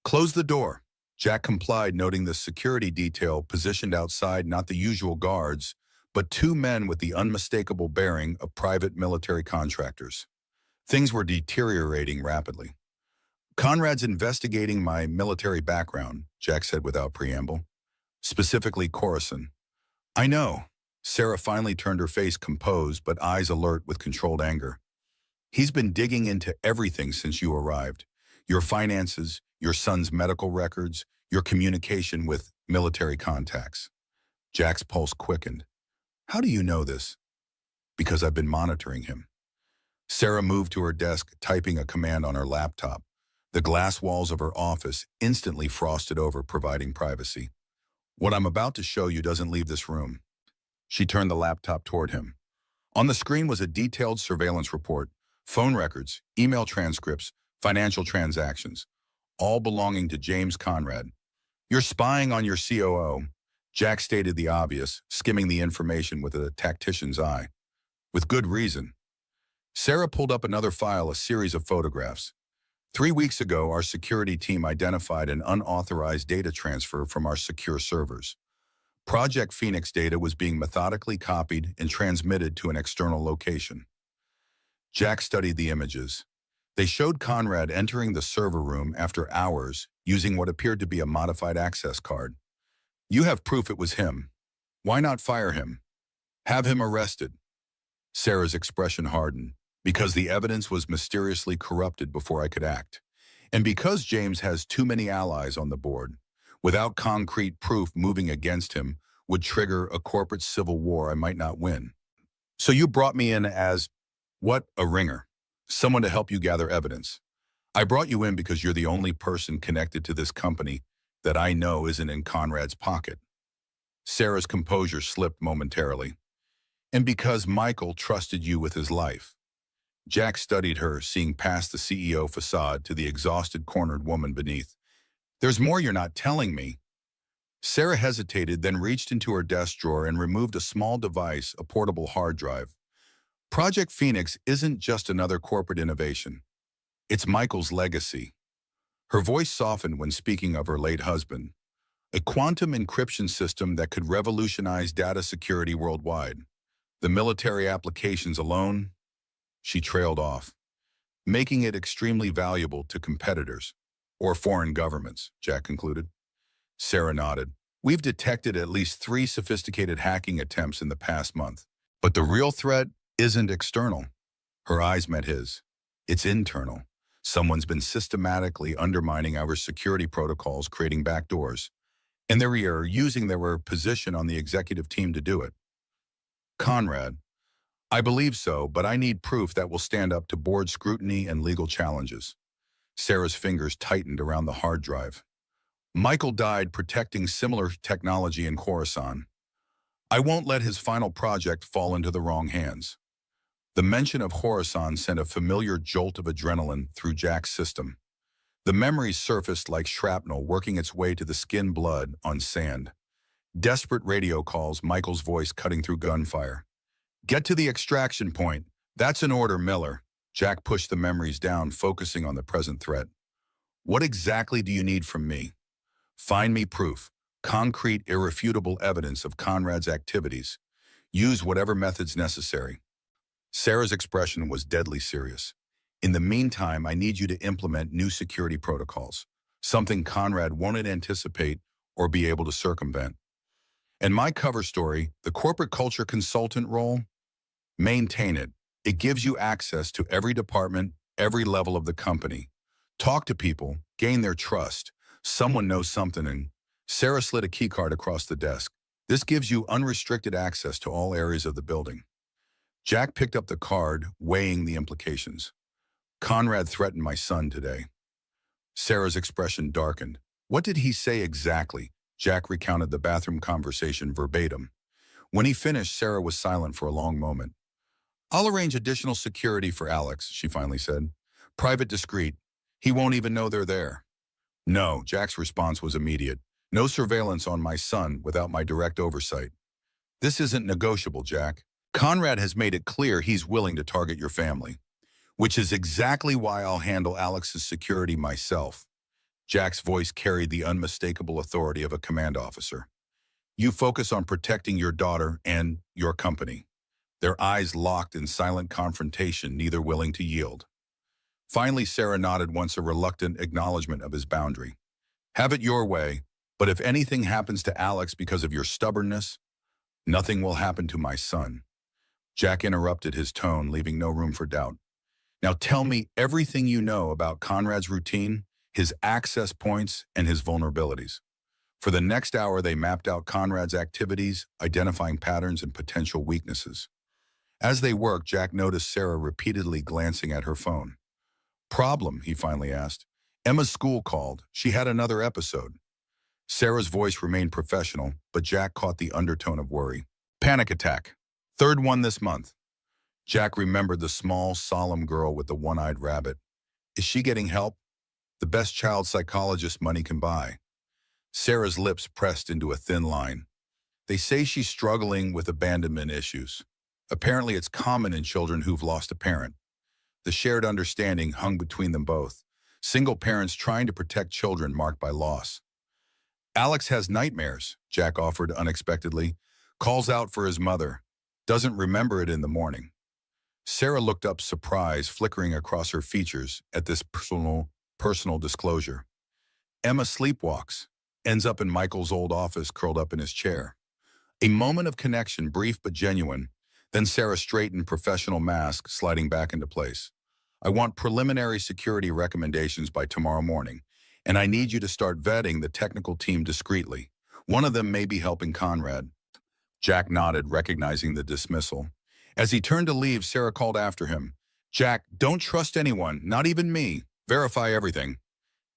Speaker 1: Close the door. Jack complied, noting the security detail positioned outside, not the usual guards, but two men with the unmistakable bearing of private military contractors. Things were deteriorating rapidly. Conrad's investigating my military background, Jack said without preamble. Specifically Coruscant. I know. Sarah finally turned, her face composed but eyes alert with controlled anger. He's been digging into everything since you arrived. Your finances, your son's medical records, your communication with military contacts. Jack's pulse quickened. How do you know this? Because I've been monitoring him. Sarah moved to her desk, typing a command on her laptop. The glass walls of her office instantly frosted over, providing privacy. What I'm about to show you doesn't leave this room. She turned the laptop toward him. On the screen was a detailed surveillance report, phone records, email transcripts, financial transactions, all belonging to James Conrad. You're spying on your COO. Jack stated the obvious, skimming the information with a tactician's eye. With good reason. Sarah pulled up another file, a series of photographs. 3 weeks ago, our security team identified an unauthorized data transfer from our secure servers. Project Phoenix data was being methodically copied and transmitted to an external location. Jack studied the images. They showed Conrad entering the server room after hours using what appeared to be a modified access card. You have proof it was him. Why not fire him? Have him arrested. Sarah's expression hardened. Because the evidence was mysteriously corrupted before I could act. And because James has too many allies on the board. without concrete proof moving against him would trigger a corporate civil war I might not win. So you brought me in as, what, a ringer, someone to help you gather evidence. I brought you in because you're the only person connected to this company that I know isn't in Conrad's pocket. Sarah's composure slipped momentarily. And because Michael trusted you with his life. Jack studied her, seeing past the CEO facade to the exhausted, cornered woman beneath. There's more you're not telling me. Sarah hesitated, then reached into her desk drawer and removed a small device, a portable hard drive. Project Phoenix isn't just another corporate innovation. It's Michael's legacy. Her voice softened when speaking of her late husband. A quantum encryption system that could revolutionize data security worldwide. The military applications alone, she trailed off, making it extremely valuable to competitors or foreign governments, Jack concluded. Sarah nodded. We've detected at least 3 sophisticated hacking attempts in the past month. But the real threat isn't external. Her eyes met his. It's internal. Someone's been systematically undermining our security protocols, creating backdoors. And they're using their position on the executive team to do it. Conrad, I believe so, but I need proof that will stand up to board scrutiny and legal challenges. Sarah's fingers tightened around the hard drive. Michael died protecting similar technology in Khorasan. I won't let his final project fall into the wrong hands. The mention of Khorasan sent a familiar jolt of adrenaline through Jack's system. The memories surfaced like shrapnel working its way to the skin, blood on sand. Desperate radio calls, Michael's voice cutting through gunfire. Get to the extraction point. That's an order, Miller. Jack pushed the memories down, focusing on the present threat. What exactly do you need from me? Find me proof, concrete, irrefutable evidence of Conrad's activities. Use whatever methods necessary. Sarah's expression was deadly serious. In the meantime, I need you to implement new security protocols, something Conrad won't anticipate or be able to circumvent. And my cover story, the corporate culture consultant role, maintain it. It gives you access to every department, every level of the company. Talk to people, gain their trust. Someone knows something, and Sarah slid a keycard across the desk. This gives you unrestricted access to all areas of the building. Jack picked up the card, weighing the implications. Conrad threatened my son today. Sarah's expression darkened. What did he say exactly? Jack recounted the bathroom conversation verbatim. When he finished, Sarah was silent for a long moment. I'll arrange additional security for Alex, she finally said. Private, discreet. He won't even know they're there. No, Jack's response was immediate. No surveillance on my son without my direct oversight. This isn't negotiable, Jack. Conrad has made it clear he's willing to target your family, which is exactly why I'll handle Alex's security myself. Jack's voice carried the unmistakable authority of a command officer. You focus on protecting your daughter and your company. Their eyes locked in silent confrontation, neither willing to yield. Finally, Sarah nodded once, a reluctant acknowledgement of his boundary. Have it your way, but if anything happens to Alex because of your stubbornness, nothing will happen to my son. Jack interrupted, his tone leaving no room for doubt. Now tell me everything you know about Conrad's routine, his access points, and his vulnerabilities. For the next hour, they mapped out Conrad's activities, identifying patterns and potential weaknesses. As they worked, Jack noticed Sarah repeatedly glancing at her phone. Problem, he finally asked. Emma's school called. She had another episode. Sarah's voice remained professional, but Jack caught the undertone of worry. Panic attack. 3rd one this month. Jack remembered the small, solemn girl with the one-eyed rabbit. Is she getting help? The best child psychologist money can buy. Sarah's lips pressed into a thin line. They say she's struggling with abandonment issues. Apparently it's common in children who've lost a parent. The shared understanding hung between them both. Single parents trying to protect children marked by loss. Alex has nightmares, Jack offered unexpectedly. Calls out for his mother. Doesn't remember it in the morning. Sarah looked up, surprise flickering across her features at this personal disclosure. Emma sleepwalks, ends up in Michael's old office curled up in his chair. A moment of connection, brief but genuine. Then Sarah straightened, professional mask sliding back into place. I want preliminary security recommendations by tomorrow morning. and I need you to start vetting the technical team discreetly. One of them may be helping Conrad." Jack nodded, recognizing the dismissal. As he turned to leave, Sarah called after him. "Jack, don't trust anyone, not even me. Verify everything."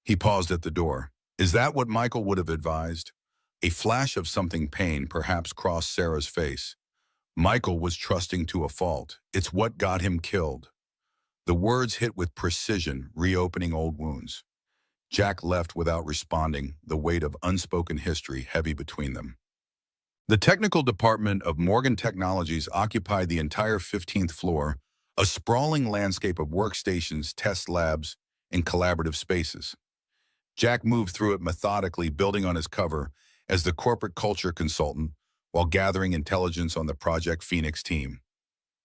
Speaker 1: He paused at the door. Is that what Michael would have advised? A flash of something pain perhaps crossed Sarah's face. Michael was trusting to a fault. It's what got him killed. The words hit with precision, reopening old wounds. Jack left without responding, the weight of unspoken history heavy between them. The technical department of Morgan Technologies occupied the entire 15th floor, a sprawling landscape of workstations, test labs, and collaborative spaces. Jack moved through it methodically, building on his cover as the corporate culture consultant while gathering intelligence on the Project Phoenix team.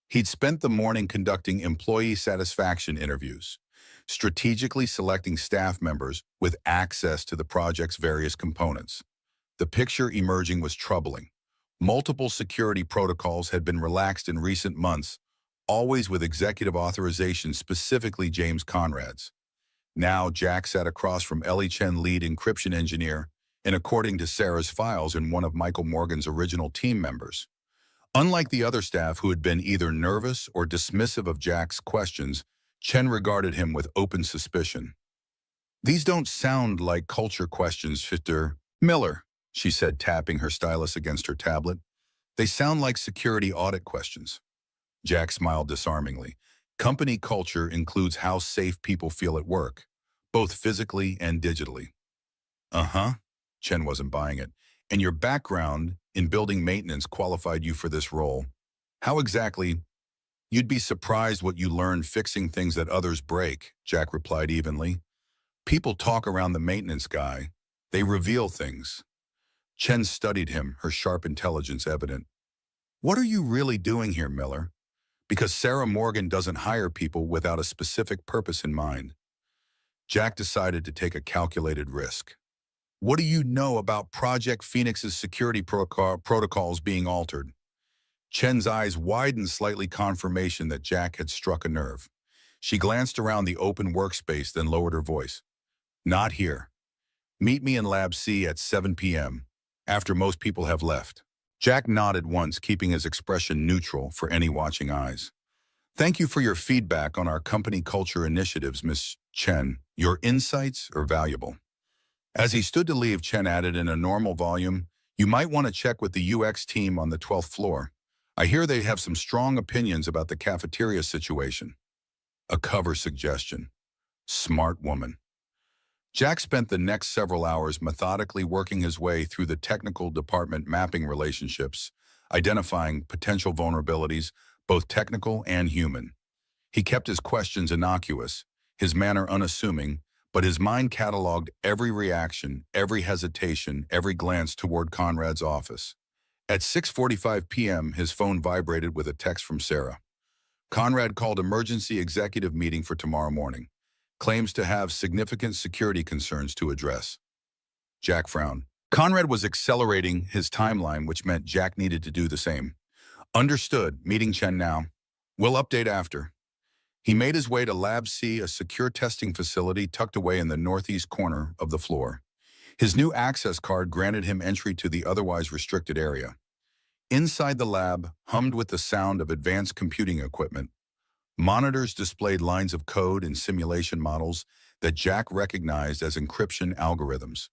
Speaker 1: He'd spent the morning conducting employee satisfaction interviews, strategically selecting staff members with access to the project's various components. The picture emerging was troubling. Multiple security protocols had been relaxed in recent months, always with executive authorization, specifically James Conrad's. Now, Jack sat across from Ellie Chen, lead encryption engineer, and according to Sarah's files, in one of Michael Morgan's original team members. Unlike the other staff who had been either nervous or dismissive of Jack's questions, Chen regarded him with open suspicion. "These don't sound like culture questions, Mr. Miller," she said, tapping her stylus against her tablet. "They sound like security audit questions." Jack smiled disarmingly. Company culture includes how safe people feel at work, both physically and digitally. Uh-huh. Chen wasn't buying it. "And your background in building maintenance qualified you for this role. How exactly?" "You'd be surprised what you learn fixing things that others break," Jack replied evenly. "People talk around the maintenance guy. They reveal things." Chen studied him, her sharp intelligence evident. "What are you really doing here, Miller? Because Sarah Morgan doesn't hire people without a specific purpose in mind." Jack decided to take a calculated risk. "What do you know about Project Phoenix's security protocols being altered?" Chen's eyes widened slightly, confirmation that Jack had struck a nerve. She glanced around the open workspace, then lowered her voice. "Not here. Meet me in Lab C at 7 p.m., after most people have left." Jack nodded once, keeping his expression neutral for any watching eyes. "Thank you for your feedback on our company culture initiatives, Miss Chen. Your insights are valuable." As he stood to leave, Chen added in a normal volume, "You might want to check with the UX team on the 12th floor. I hear they have some strong opinions about the cafeteria situation." A cover suggestion. Smart woman. Jack spent the next several hours methodically working his way through the technical department, mapping relationships, identifying potential vulnerabilities, both technical and human. He kept his questions innocuous, his manner unassuming, but his mind cataloged every reaction, every hesitation, every glance toward Conrad's office. At 6:45 p.m., his phone vibrated with a text from Sarah. "Conrad called emergency executive meeting for tomorrow morning. Claims to have significant security concerns to address." Jack frowned. Conrad was accelerating his timeline, which meant Jack needed to do the same. "Understood. Meeting Chen now. We'll update after." He made his way to Lab C, a secure testing facility tucked away in the northeast corner of the floor. His new access card granted him entry to the otherwise restricted area. Inside the lab hummed with the sound of advanced computing equipment. Monitors displayed lines of code and simulation models that Jack recognized as encryption algorithms.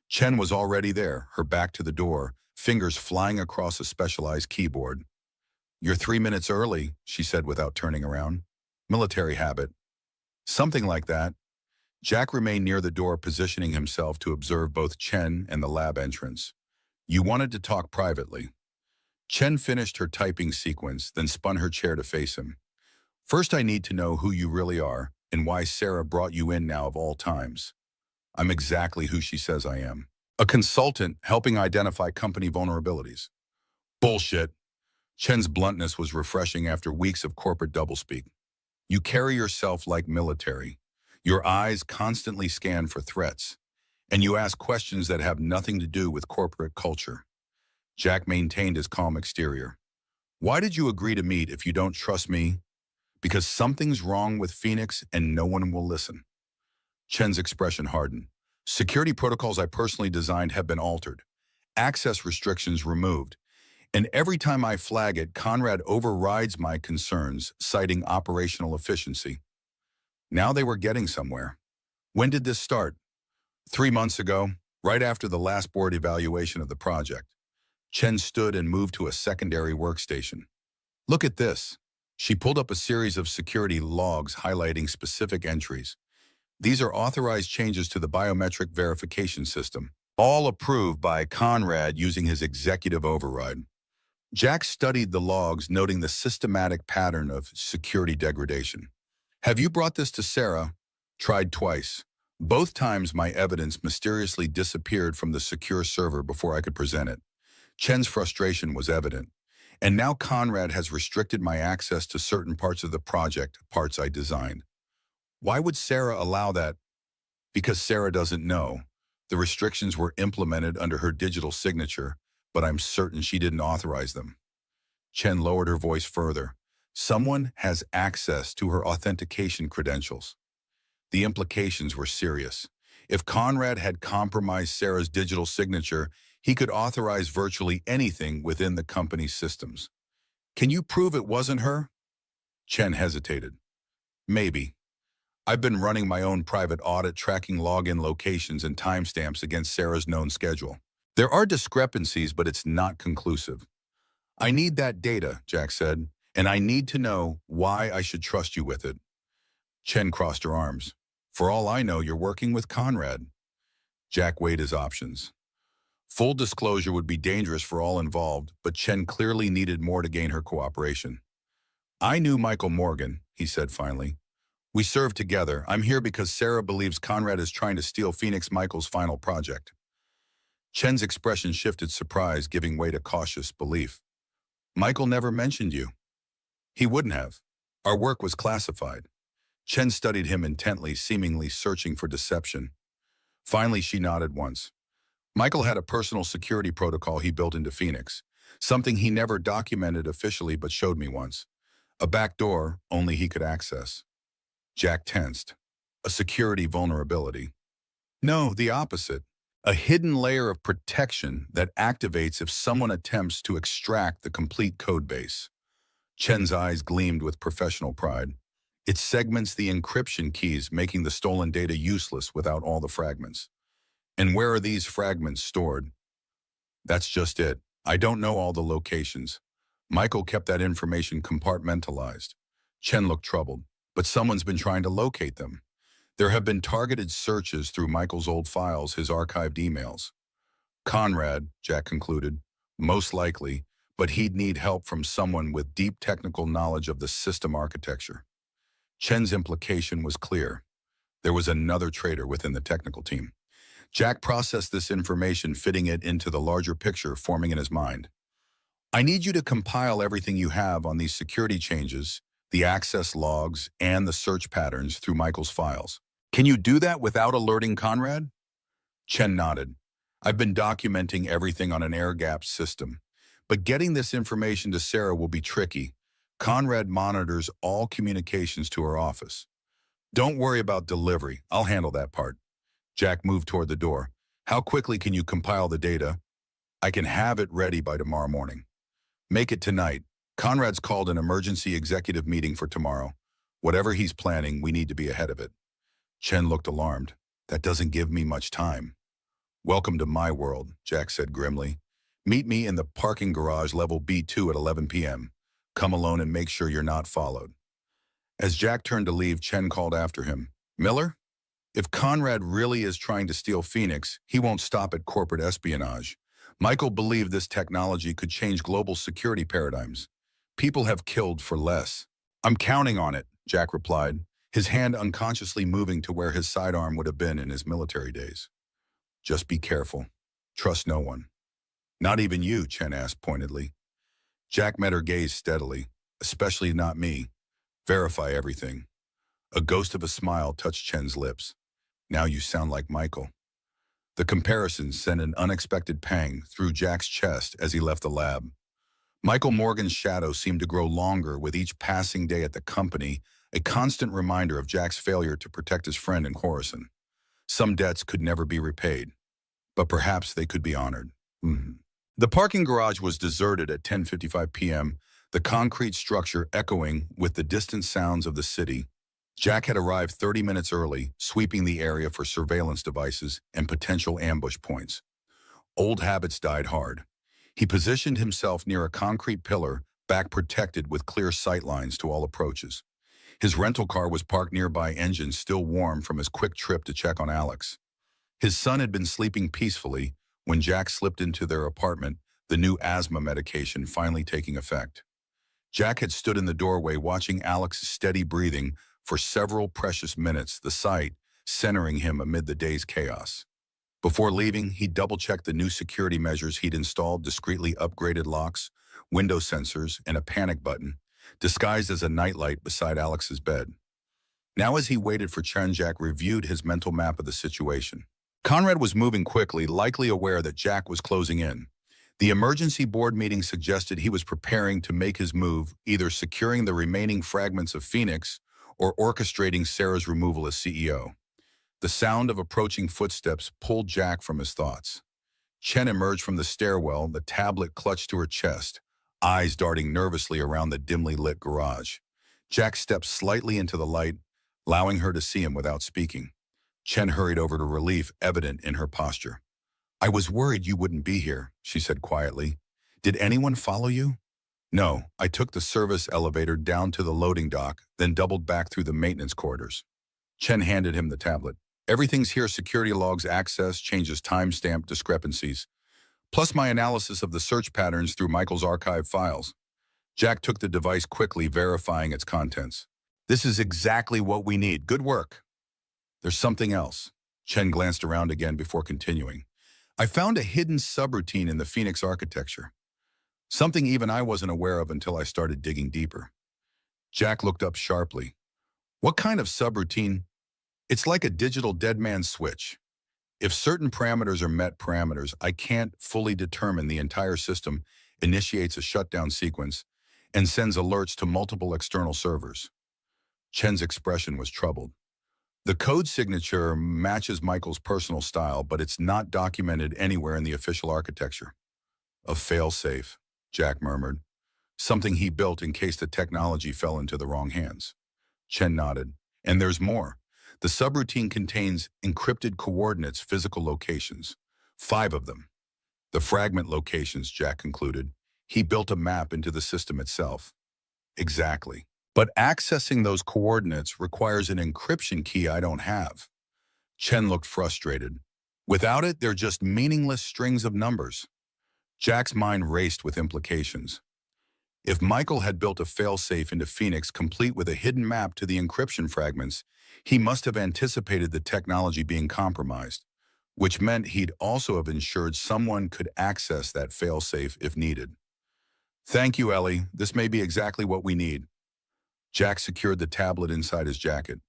Speaker 1: Chen was already there, her back to the door, fingers flying across a specialized keyboard. "You're 3 minutes early," she said without turning around. "Military habit." "Something like that." Jack remained near the door, positioning himself to observe both Chen and the lab entrance. "You wanted to talk privately." Chen finished her typing sequence, then spun her chair to face him. "First, I need to know who you really are and why Sarah brought you in now of all times." "I'm exactly who she says I am. A consultant helping identify company vulnerabilities." "Bullshit." Chen's bluntness was refreshing after weeks of corporate doublespeak. "You carry yourself like military. Your eyes constantly scan for threats, and you ask questions that have nothing to do with corporate culture." Jack maintained his calm exterior. "Why did you agree to meet if you don't trust me?" "Because something's wrong with Phoenix and no one will listen." Chen's expression hardened. Security protocols I personally designed have been altered, access restrictions removed, and every time I flag it, Conrad overrides my concerns, citing operational efficiency. Now they were getting somewhere. When did this start? 3 months ago, right after the last board evaluation of the project. Chen stood and moved to a secondary workstation. Look at this. She pulled up a series of security logs highlighting specific entries. These are authorized changes to the biometric verification system, all approved by Conrad using his executive override. Jack studied the logs, noting the systematic pattern of security degradation. Have you brought this to Sarah? Tried twice. Both times my evidence mysteriously disappeared from the secure server before I could present it. Chen's frustration was evident. And now Conrad has restricted my access to certain parts of the project, parts I designed. Why would Sarah allow that? Because Sarah doesn't know. The restrictions were implemented under her digital signature, but I'm certain she didn't authorize them. Chen lowered her voice further. Someone has access to her authentication credentials. The implications were serious. If Conrad had compromised Sarah's digital signature, he could authorize virtually anything within the company's systems. Can you prove it wasn't her? Chen hesitated. Maybe. I've been running my own private audit tracking login locations and timestamps against Sarah's known schedule. There are discrepancies, but it's not conclusive. I need that data, Jack said, and I need to know why I should trust you with it. Chen crossed her arms. For all I know, you're working with Conrad. Jack weighed his options. Full disclosure would be dangerous for all involved, but Chen clearly needed more to gain her cooperation. I knew Michael Morgan, he said finally. We served together. I'm here because Sarah believes Conrad is trying to steal Phoenix Michael's final project. Chen's expression shifted surprise, giving way to cautious belief. Michael never mentioned you. He wouldn't have. Our work was classified. Chen studied him intently, seemingly searching for deception. Finally, she nodded once. Michael had a personal security protocol he built into Phoenix, something he never documented officially but showed me once. A back door only he could access. Jack tensed. A security vulnerability. No, the opposite. A hidden layer of protection that activates if someone attempts to extract the complete code base. Chen's eyes gleamed with professional pride. It segments the encryption keys, making the stolen data useless without all the fragments. And where are these fragments stored? That's just it. I don't know all the locations. Michael kept that information compartmentalized. Chen looked troubled, but someone's been trying to locate them. There have been targeted searches through Michael's old files, his archived emails. Conrad, Jack concluded, most likely, but he'd need help from someone with deep technical knowledge of the system architecture. Chen's implication was clear. There was another traitor within the technical team. Jack processed this information, fitting it into the larger picture forming in his mind. I need you to compile everything you have on these security changes, the access logs, and the search patterns through Michael's files. Can you do that without alerting Conrad? Chen nodded. I've been documenting everything on an air-gapped system, but getting this information to Sarah will be tricky. Conrad monitors all communications to her office. Don't worry about delivery. I'll handle that part. Jack moved toward the door. How quickly can you compile the data? I can have it ready by tomorrow morning. Make it tonight. Conrad's called an emergency executive meeting for tomorrow. Whatever he's planning, we need to be ahead of it. Chen looked alarmed. That doesn't give me much time. Welcome to my world, Jack said grimly. Meet me in the parking garage level B2 at 11 p.m. Come alone and make sure you're not followed. As Jack turned to leave, Chen called after him. Miller? If Conrad really is trying to steal Phoenix, he won't stop at corporate espionage. Michael believed this technology could change global security paradigms. People have killed for less. I'm counting on it, Jack replied, his hand unconsciously moving to where his sidearm would have been in his military days. Just be careful. Trust no one. Not even you, Chen asked pointedly. Jack met her gaze steadily. Especially not me. Verify everything. A ghost of a smile touched Chen's lips. Now you sound like Michael. The comparison sent an unexpected pang through Jack's chest as he left the lab. Michael Morgan's shadow seemed to grow longer with each passing day at the company, a constant reminder of Jack's failure to protect his friend in Coruscant. Some debts could never be repaid, but perhaps they could be honored. Mhm. The parking garage was deserted at 10:55 p.m., the concrete structure echoing with the distant sounds of the city. Jack had arrived 30 minutes early, sweeping the area for surveillance devices and potential ambush points. Old habits died hard. He positioned himself near a concrete pillar, back protected with clear sight lines to all approaches. His rental car was parked nearby, engine still warm from his quick trip to check on Alex. His son had been sleeping peacefully when Jack slipped into their apartment, the new asthma medication finally taking effect. Jack had stood in the doorway watching Alex's steady breathing for several precious minutes, the sight centering him amid the day's chaos. Before leaving, he double-checked the new security measures he'd installed, discreetly upgraded locks, window sensors, and a panic button, disguised as a nightlight beside Alex's bed. Now as he waited for Chen, Jack reviewed his mental map of the situation. Conrad was moving quickly, likely aware that Jack was closing in. The emergency board meeting suggested he was preparing to make his move, either securing the remaining fragments of Phoenix or orchestrating Sarah's removal as CEO. The sound of approaching footsteps pulled Jack from his thoughts. Chen emerged from the stairwell, the tablet clutched to her chest, eyes darting nervously around the dimly lit garage. Jack stepped slightly into the light, allowing her to see him without speaking. Chen hurried over to relief evident in her posture. "I was worried you wouldn't be here," she said quietly. "Did anyone follow you?" "No, I took the service elevator down to the loading dock, then doubled back through the maintenance corridors." Chen handed him the tablet. "Everything's here: security logs, access, changes, timestamp, discrepancies, plus my analysis of the search patterns through Michael's archive files." Jack took the device quickly, verifying its contents. "This is exactly what we need. Good work." "There's something else." Chen glanced around again before continuing. "I found a hidden subroutine in the Phoenix architecture. Something even I wasn't aware of until I started digging deeper." Jack looked up sharply. "What kind of subroutine?" "It's like a digital dead man switch. If certain parameters are met, I can't fully determine, the entire system initiates a shutdown sequence and sends alerts to multiple external servers." Chen's expression was troubled. "The code signature matches Michael's personal style, but it's not documented anywhere in the official architecture." "A failsafe," Jack murmured. "Something he built in case the technology fell into the wrong hands." Chen nodded. "And there's more. The subroutine contains encrypted coordinates, physical locations. 5 of them. The fragment locations," Jack concluded. "He built a map into the system itself." "Exactly. But accessing those coordinates requires an encryption key I don't have." Chen looked frustrated. "Without it, they're just meaningless strings of numbers." Jack's mind raced with implications. If Michael had built a failsafe into Phoenix complete with a hidden map to the encryption fragments, he must have anticipated the technology being compromised, which meant he'd also have ensured someone could access that failsafe if needed. "Thank you, Ellie. This may be exactly what we need." Jack secured the tablet inside his jacket.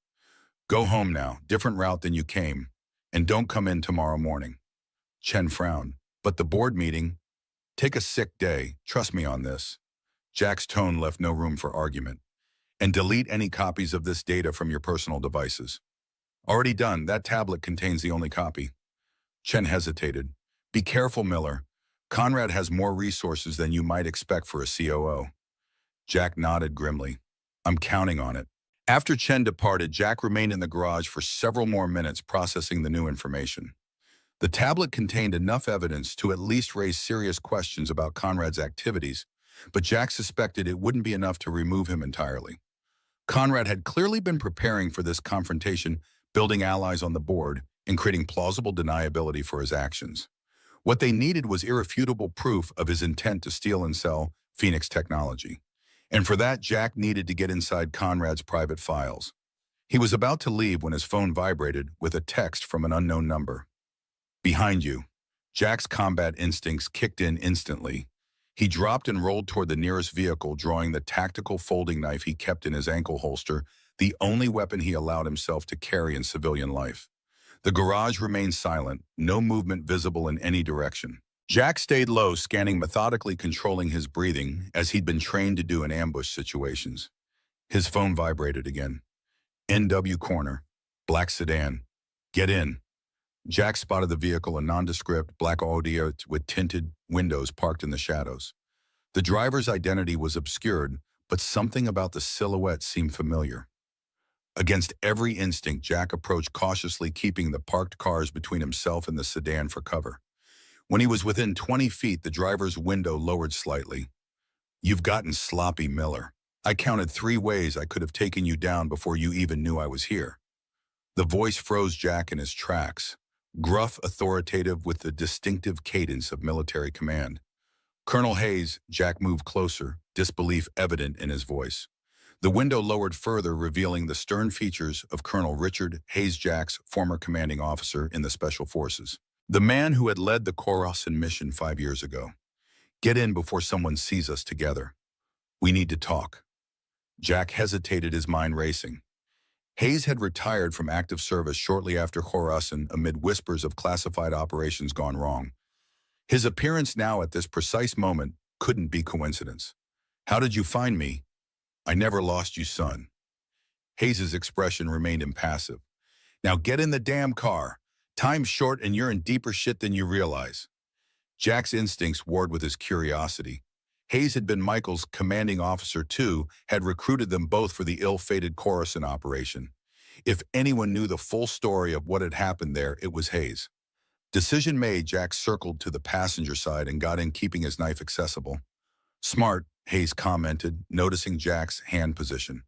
Speaker 1: "Go home now, different route than you came, and don't come in tomorrow morning." Chen frowned. "But the board meeting?" "Take a sick day, trust me on this." Jack's tone left no room for argument. "And delete any copies of this data from your personal devices." "Already done. That tablet contains the only copy." Chen hesitated. "Be careful, Miller. Conrad has more resources than you might expect for a COO." Jack nodded grimly. "I'm counting on it." After Chen departed, Jack remained in the garage for several more minutes processing the new information. The tablet contained enough evidence to at least raise serious questions about Conrad's activities, but Jack suspected it wouldn't be enough to remove him entirely. Conrad had clearly been preparing for this confrontation, building allies on the board and creating plausible deniability for his actions. What they needed was irrefutable proof of his intent to steal and sell Phoenix technology. And for that, Jack needed to get inside Conrad's private files. He was about to leave when his phone vibrated with a text from an unknown number. "Behind you." Jack's combat instincts kicked in instantly. He dropped and rolled toward the nearest vehicle, drawing the tactical folding knife he kept in his ankle holster, the only weapon he allowed himself to carry in civilian life. The garage remained silent, no movement visible in any direction. Jack stayed low, scanning methodically, controlling his breathing, as he'd been trained to do in ambush situations. His phone vibrated again. "NW corner. Black sedan. Get in." Jack spotted the vehicle, a nondescript black Audi with tinted windows parked in the shadows. The driver's identity was obscured, but something about the silhouette seemed familiar. Against every instinct, Jack approached cautiously, keeping the parked cars between himself and the sedan for cover. When he was within 20 feet, the driver's window lowered slightly. "You've gotten sloppy, Miller. I counted 3 ways I could have taken you down before you even knew I was here." The voice froze Jack in his tracks, gruff, authoritative, with the distinctive cadence of military command. "Colonel Hayes," Jack moved closer, disbelief evident in his voice. The window lowered further, revealing the stern features of Colonel Richard Hayes, Jack's former commanding officer in the Special Forces. The man who had led the Khorasan mission 5 years ago. "Get in before someone sees us together. We need to talk." Jack hesitated, his mind racing. Hayes had retired from active service shortly after Khorasan amid whispers of classified operations gone wrong. His appearance now at this precise moment couldn't be coincidence. "How did you find me?" "I never lost you, son." Hayes's expression remained impassive. "Now get in the damn car. Time's short and you're in deeper shit than you realize." Jack's instincts warred with his curiosity. Hayes had been Michael's commanding officer too, had recruited them both for the ill-fated Khorasan operation. If anyone knew the full story of what had happened there, it was Hayes. Decision made, Jack circled to the passenger side and got in, keeping his knife accessible. "Smart," Hayes commented, noticing Jack's hand position.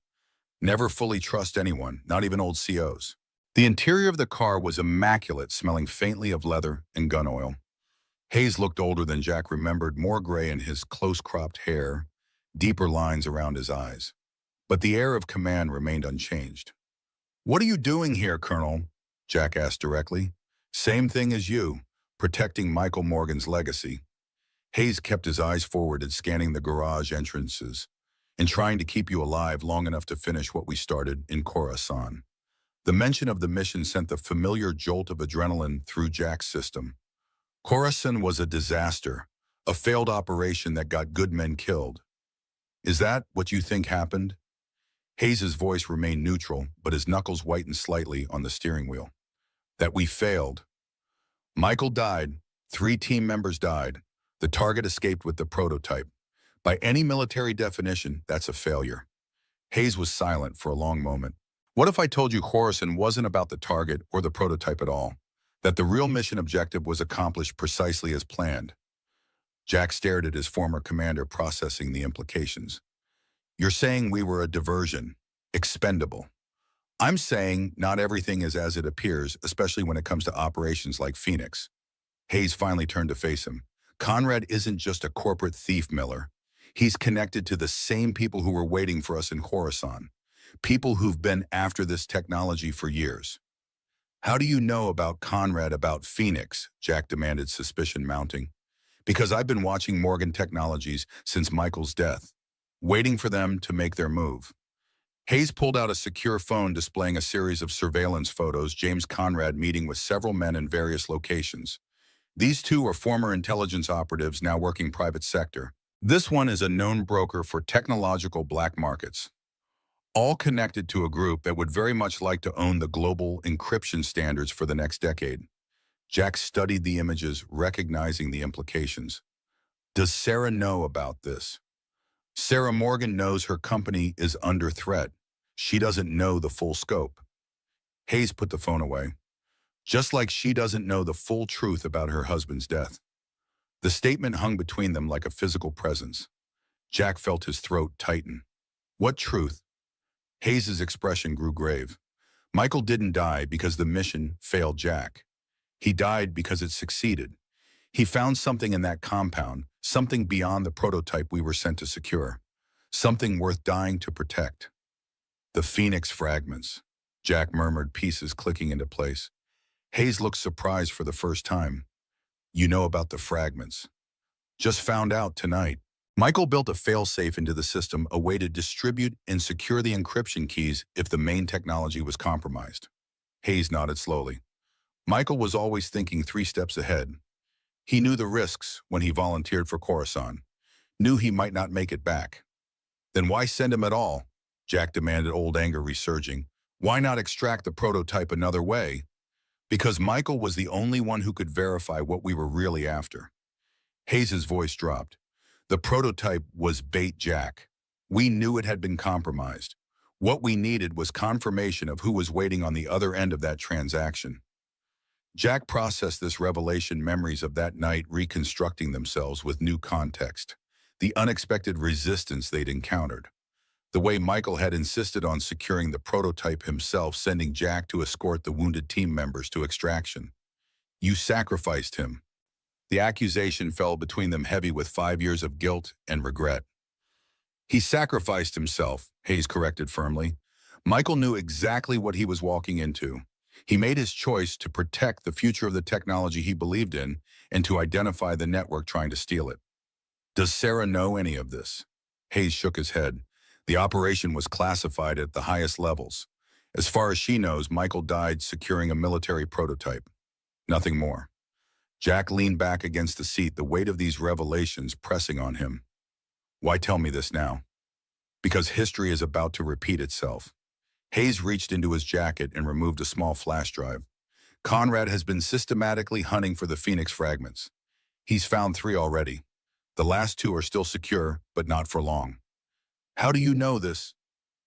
Speaker 1: "Never fully trust anyone, not even old COs." The interior of the car was immaculate, smelling faintly of leather and gun oil. Hayes looked older than Jack remembered, more gray in his close-cropped hair, deeper lines around his eyes. But the air of command remained unchanged. "What are you doing here, Colonel?" Jack asked directly. "Same thing as you, protecting Michael Morgan's legacy." Hayes kept his eyes forwarded, scanning the garage entrances, and trying to keep you alive long enough to finish what we started in Khorasan. The mention of the mission sent the familiar jolt of adrenaline through Jack's system. Khorasan was a disaster, a failed operation that got good men killed. "Is that what you think happened?" Hayes's voice remained neutral, but his knuckles whitened slightly on the steering wheel. "That we failed. Michael died, 3 team members died. The target escaped with the prototype. By any military definition, that's a failure." Hayes was silent for a long moment. "What if I told you Khorasan wasn't about the target or the prototype at all? That the real mission objective was accomplished precisely as planned?" Jack stared at his former commander, processing the implications. "You're saying we were a diversion, expendable. I'm saying not everything is as it appears, especially when it comes to operations like Phoenix." Hayes finally turned to face him. "Conrad isn't just a corporate thief, Miller. He's connected to the same people who were waiting for us in Khorasan, people who've been after this technology for years." "How do you know about Conrad, about Phoenix?" Jack demanded, suspicion mounting. "Because I've been watching Morgan Technologies since Michael's death, waiting for them to make their move." Hayes pulled out a secure phone displaying a series of surveillance photos, James Conrad meeting with several men in various locations. These 2 are former intelligence operatives now working private sector. This one is a known broker for technological black markets, all connected to a group that would very much like to own the global encryption standards for the next decade. Jack studied the images, recognizing the implications. "Does Sarah know about this?" "Sarah Morgan knows her company is under threat. She doesn't know the full scope." Hayes put the phone away. "Just like she doesn't know the full truth about her husband's death." The statement hung between them like a physical presence. Jack felt his throat tighten. "What truth?" Hayes's expression grew grave. "Michael didn't die because the mission failed Jack. He died because it succeeded. He found something in that compound, something beyond the prototype we were sent to secure, something worth dying to protect." "The Phoenix fragments," Jack murmured, pieces clicking into place. Hayes looked surprised for the first time. "You know about the fragments?" "Just found out tonight. Michael built a failsafe into the system, a way to distribute and secure the encryption keys if the main technology was compromised." Hayes nodded slowly. "Michael was always thinking 3 steps ahead. He knew the risks when he volunteered for Khorasan, knew he might not make it back." "Then why send him at all?" Jack demanded, old anger resurging. "Why not extract the prototype another way?" Because Michael was the only one who could verify what we were really after. Hayes's voice dropped. The prototype was bait, Jack. We knew it had been compromised. What we needed was confirmation of who was waiting on the other end of that transaction. Jack processed this revelation, memories of that night reconstructing themselves with new context. The unexpected resistance they'd encountered. The way Michael had insisted on securing the prototype himself, sending Jack to escort the wounded team members to extraction. You sacrificed him. The accusation fell between them heavy with 5 years of guilt and regret. He sacrificed himself, Hayes corrected firmly. Michael knew exactly what he was walking into. He made his choice to protect the future of the technology he believed in and to identify the network trying to steal it. Does Sarah know any of this? Hayes shook his head. The operation was classified at the highest levels. As far as she knows, Michael died securing a military prototype. Nothing more. Jack leaned back against the seat, the weight of these revelations pressing on him. Why tell me this now? Because history is about to repeat itself. Hayes reached into his jacket and removed a small flash drive. Conrad has been systematically hunting for the Phoenix fragments. He's found 3 already. The last 2 are still secure, but not for long. How do you know this?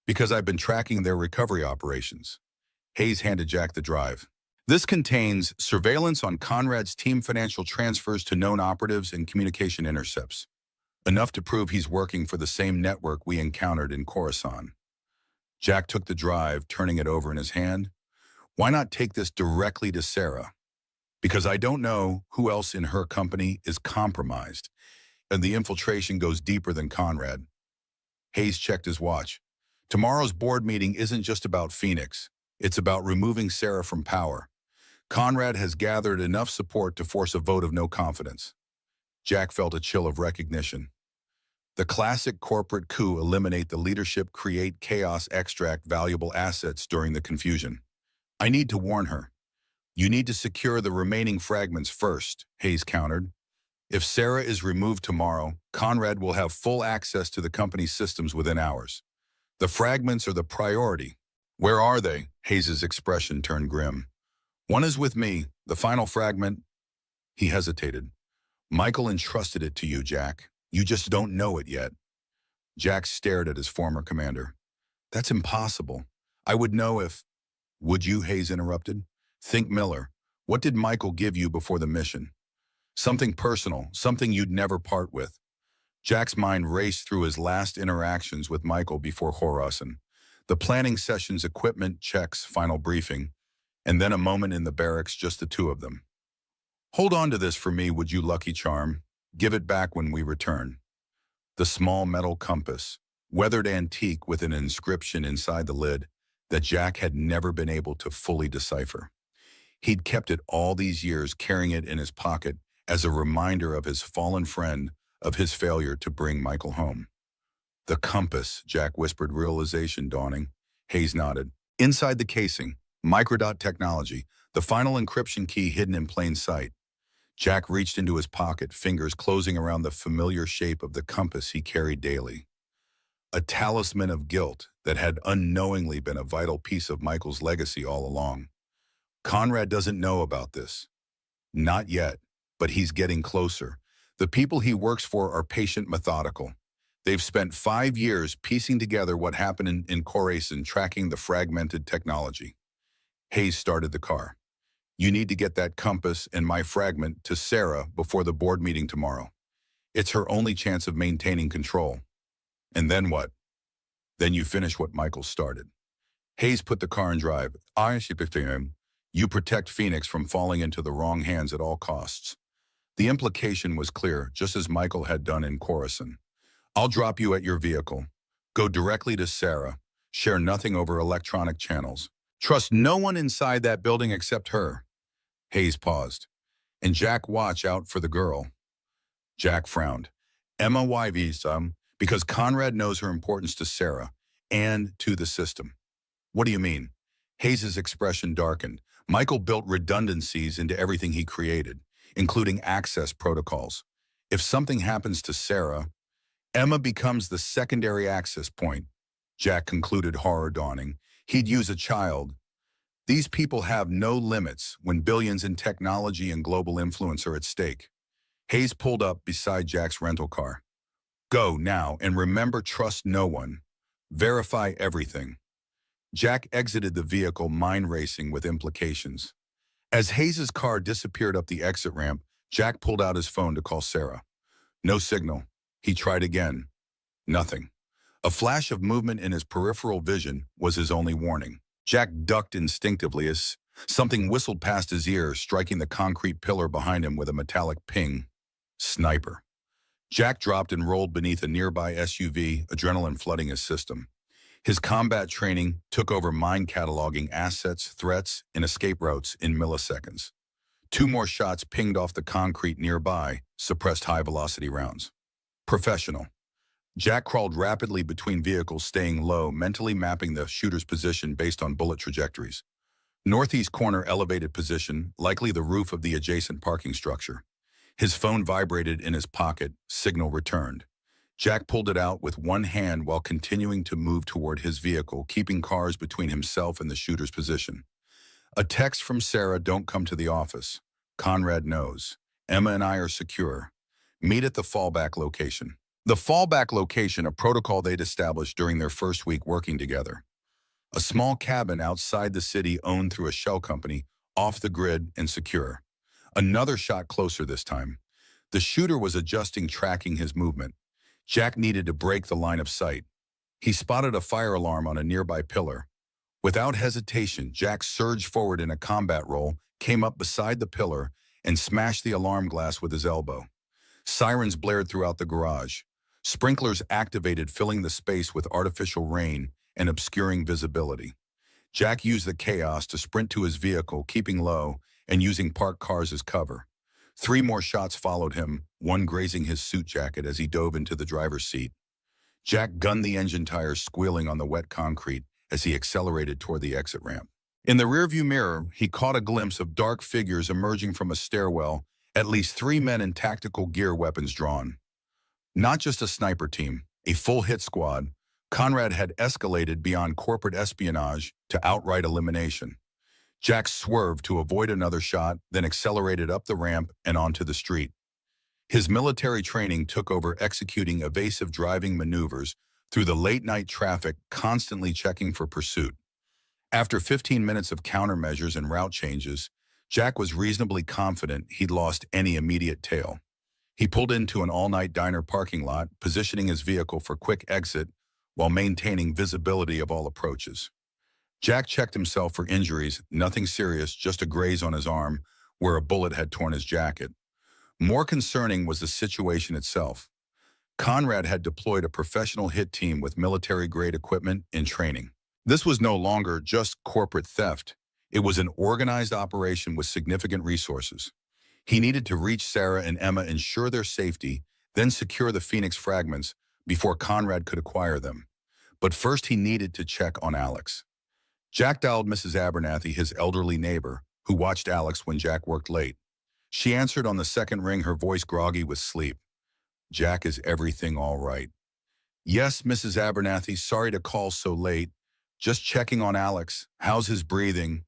Speaker 1: Because I've been tracking their recovery operations. Hayes handed Jack the drive. This contains surveillance on Conrad's team, financial transfers to known operatives, and communication intercepts. Enough to prove he's working for the same network we encountered in Coruscant. Jack took the drive, turning it over in his hand. Why not take this directly to Sarah? Because I don't know who else in her company is compromised, and the infiltration goes deeper than Conrad. Hayes checked his watch. Tomorrow's board meeting isn't just about Phoenix. It's about removing Sarah from power. Conrad has gathered enough support to force a vote of no confidence. Jack felt a chill of recognition. The classic corporate coup: eliminate the leadership, create chaos, extract valuable assets during the confusion. I need to warn her. You need to secure the remaining fragments first, Hayes countered. If Sarah is removed tomorrow, Conrad will have full access to the company's systems within hours. The fragments are the priority. Where are they? Hayes's expression turned grim. One is with me, the final fragment. He hesitated. Michael entrusted it to you, Jack. You just don't know it yet. Jack stared at his former commander. That's impossible. I would know if... Would you? Hayes interrupted. Think Miller. What did Michael give you before the mission? Something personal, something you'd never part with. Jack's mind raced through his last interactions with Michael before Coruscant. The planning sessions, equipment checks, final briefing, and then a moment in the barracks, just the 2 of them. Hold on to this for me, would you, Lucky Charm? Give it back when we return. The small metal compass, weathered antique with an inscription inside the lid that Jack had never been able to fully decipher. He'd kept it all these years, carrying it in his pocket as a reminder of his fallen friend, of his failure to bring Michael home. The compass, Jack whispered, realization dawning. Hayes nodded. Inside the casing, microdot technology, the final encryption key hidden in plain sight. Jack reached into his pocket, fingers closing around the familiar shape of the compass he carried daily. A talisman of guilt that had unknowingly been a vital piece of Michael's legacy all along. Conrad doesn't know about this. Not yet, but he's getting closer. The people he works for are patient, methodical. They've spent 5 years piecing together what happened in Coruscant, tracking the fragmented technology. Hayes started the car. You need to get that compass and my fragment to Sarah before the board meeting tomorrow. It's her only chance of maintaining control. And then what? Then you finish what Michael started. Hayes put the car in drive. You protect Phoenix from falling into the wrong hands at all costs. The implication was clear, just as Michael had done in Coruscant. I'll drop you at your vehicle. Go directly to Sarah. Share nothing over electronic channels. Trust no one inside that building except her. Hayes paused. And Jack, watch out for the girl. Jack frowned. Emma Yvie, because Conrad knows her importance to Sarah and to the system. What do you mean? Hayes's expression darkened. Michael built redundancies into everything he created, including access protocols. If something happens to Sarah, Emma becomes the secondary access point. Jack concluded, horror dawning. He'd use a child. These people have no limits when billions in technology and global influence are at stake. Hayes pulled up beside Jack's rental car. Go now and remember, trust no one. Verify everything. Jack exited the vehicle, mind racing with implications. As Hayes's car disappeared up the exit ramp, Jack pulled out his phone to call Sarah. No signal. He tried again. Nothing. A flash of movement in his peripheral vision was his only warning. Jack ducked instinctively as something whistled past his ear, striking the concrete pillar behind him with a metallic ping. Sniper. Jack dropped and rolled beneath a nearby SUV, adrenaline flooding his system. His combat training took over mind cataloging assets, threats, and escape routes in milliseconds. Two more shots pinged off the concrete nearby, suppressed high-velocity rounds. Professional. Jack crawled rapidly between vehicles, staying low, mentally mapping the shooter's position based on bullet trajectories. Northeast corner elevated position, likely the roof of the adjacent parking structure. His phone vibrated in his pocket, signal returned. Jack pulled it out with one hand while continuing to move toward his vehicle, keeping cars between himself and the shooter's position. A text from Sarah: don't come to the office. Conrad knows. Emma and I are secure. Meet at the fallback location. The fallback location, a protocol they'd established during their first week working together. A small cabin outside the city owned through a shell company, off the grid and secure. Another shot closer this time. The shooter was adjusting, tracking his movement. Jack needed to break the line of sight. He spotted a fire alarm on a nearby pillar. Without hesitation, Jack surged forward in a combat roll, came up beside the pillar, and smashed the alarm glass with his elbow. Sirens blared throughout the garage. Sprinklers activated, filling the space with artificial rain and obscuring visibility. Jack used the chaos to sprint to his vehicle, keeping low and using parked cars as cover. Three more shots followed him, one grazing his suit jacket as he dove into the driver's seat. Jack gunned the engine tires, squealing on the wet concrete as he accelerated toward the exit ramp. In the rearview mirror, he caught a glimpse of dark figures emerging from a stairwell, at least 3 men in tactical gear, weapons drawn. Not just a sniper team, a full hit squad. Conrad had escalated beyond corporate espionage to outright elimination. Jack swerved to avoid another shot, then accelerated up the ramp and onto the street. His military training took over, executing evasive driving maneuvers through the late-night traffic, constantly checking for pursuit. After 15 minutes of countermeasures and route changes, Jack was reasonably confident he'd lost any immediate tail. He pulled into an all-night diner parking lot, positioning his vehicle for quick exit while maintaining visibility of all approaches. Jack checked himself for injuries, nothing serious, just a graze on his arm where a bullet had torn his jacket. More concerning was the situation itself. Conrad had deployed a professional hit team with military-grade equipment and training. This was no longer just corporate theft. It was an organized operation with significant resources. He needed to reach Sarah and Emma, ensure their safety, then secure the Phoenix fragments before Conrad could acquire them. But first he needed to check on Alex. Jack dialed Mrs. Abernathy, his elderly neighbor, who watched Alex when Jack worked late. She answered on the second ring, her voice groggy with sleep. Jack, is everything all right? Yes, Mrs. Abernathy, sorry to call so late. Just checking on Alex. How's his breathing?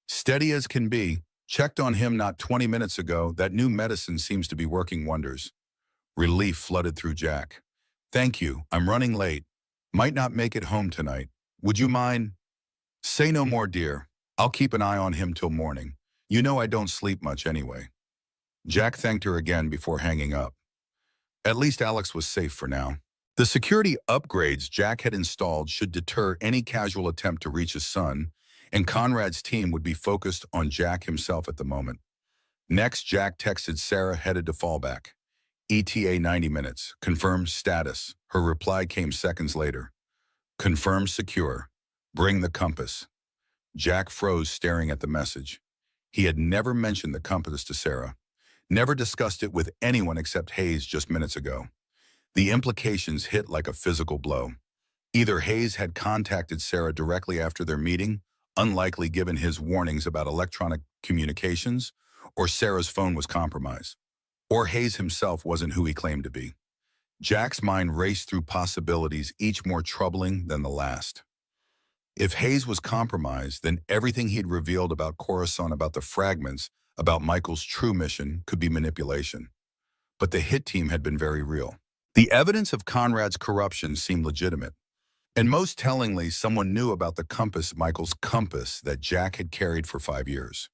Speaker 1: Steady as can be. Checked on him not 20 minutes ago. That new medicine seems to be working wonders. Relief flooded through Jack. Thank you. I'm running late. Might not make it home tonight. Would you mind? Say no more, dear. I'll keep an eye on him till morning. You know I don't sleep much anyway. Jack thanked her again before hanging up. At least Alex was safe for now. The security upgrades Jack had installed should deter any casual attempt to reach his son, and Conrad's team would be focused on Jack himself at the moment. Next, Jack texted Sarah, headed to fallback. ETA 90 minutes. Confirmed status. Her reply came seconds later. Confirmed secure. Bring the compass. Jack froze, staring at the message. He had never mentioned the compass to Sarah. Never discussed it with anyone except Hayes just minutes ago. The implications hit like a physical blow. Either Hayes had contacted Sarah directly after their meeting, unlikely given his warnings about electronic communications, or Sarah's phone was compromised. Or Hayes himself wasn't who he claimed to be. Jack's mind raced through possibilities, each more troubling than the last. If Hayes was compromised, then everything he'd revealed about Coruscant, about the fragments, about Michael's true mission could be manipulation. But the hit team had been very real. The evidence of Conrad's corruption seemed legitimate. And most tellingly, someone knew about the compass, Michael's compass, that Jack had carried for 5 years.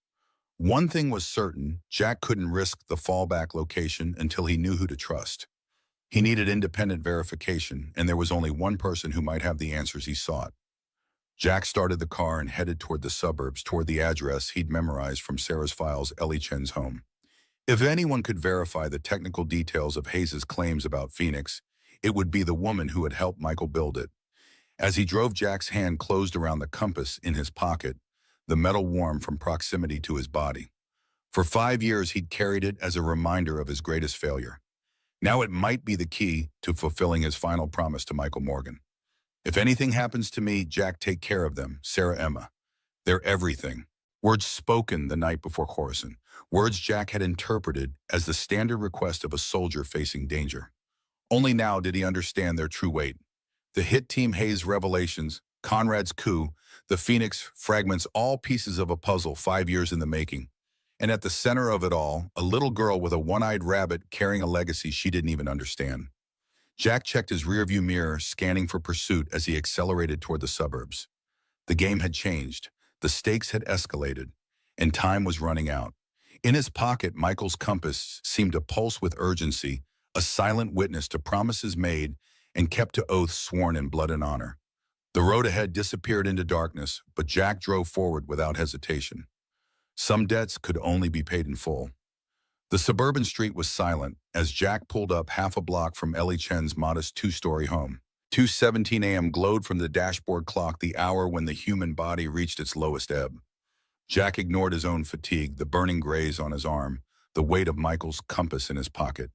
Speaker 1: One thing was certain, Jack couldn't risk the fallback location until he knew who to trust. He needed independent verification, and there was only one person who might have the answers he sought. Jack started the car and headed toward the suburbs, toward the address he'd memorized from Sarah's files, Ellie Chen's home. If anyone could verify the technical details of Hayes' claims about Phoenix, it would be the woman who had helped Michael build it. As he drove, Jack's hand closed around the compass in his pocket, the metal warm from proximity to his body. For 5 years, he'd carried it as a reminder of his greatest failure. Now it might be the key to fulfilling his final promise to Michael Morgan. If anything happens to me, Jack, take care of them, Sarah, Emma. They're everything. Words spoken the night before Coruscant. Words Jack had interpreted as the standard request of a soldier facing danger. Only now did he understand their true weight. The hit team Hayes revelations, Conrad's coup, the Phoenix fragments, all pieces of a puzzle 5 years in the making. And at the center of it all, a little girl with a one-eyed rabbit carrying a legacy she didn't even understand. Jack checked his rearview mirror, scanning for pursuit as he accelerated toward the suburbs. The game had changed, the stakes had escalated, and time was running out. In his pocket, Michael's compass seemed to pulse with urgency, a silent witness to promises made and kept to oaths sworn in blood and honor. The road ahead disappeared into darkness, but Jack drove forward without hesitation. Some debts could only be paid in full. The suburban street was silent as Jack pulled up half a block from Ellie Chen's modest two-story home. 2:17 a.m. glowed from the dashboard clock, the hour when the human body reached its lowest ebb. Jack ignored his own fatigue, the burning graze on his arm, the weight of Michael's compass in his pocket.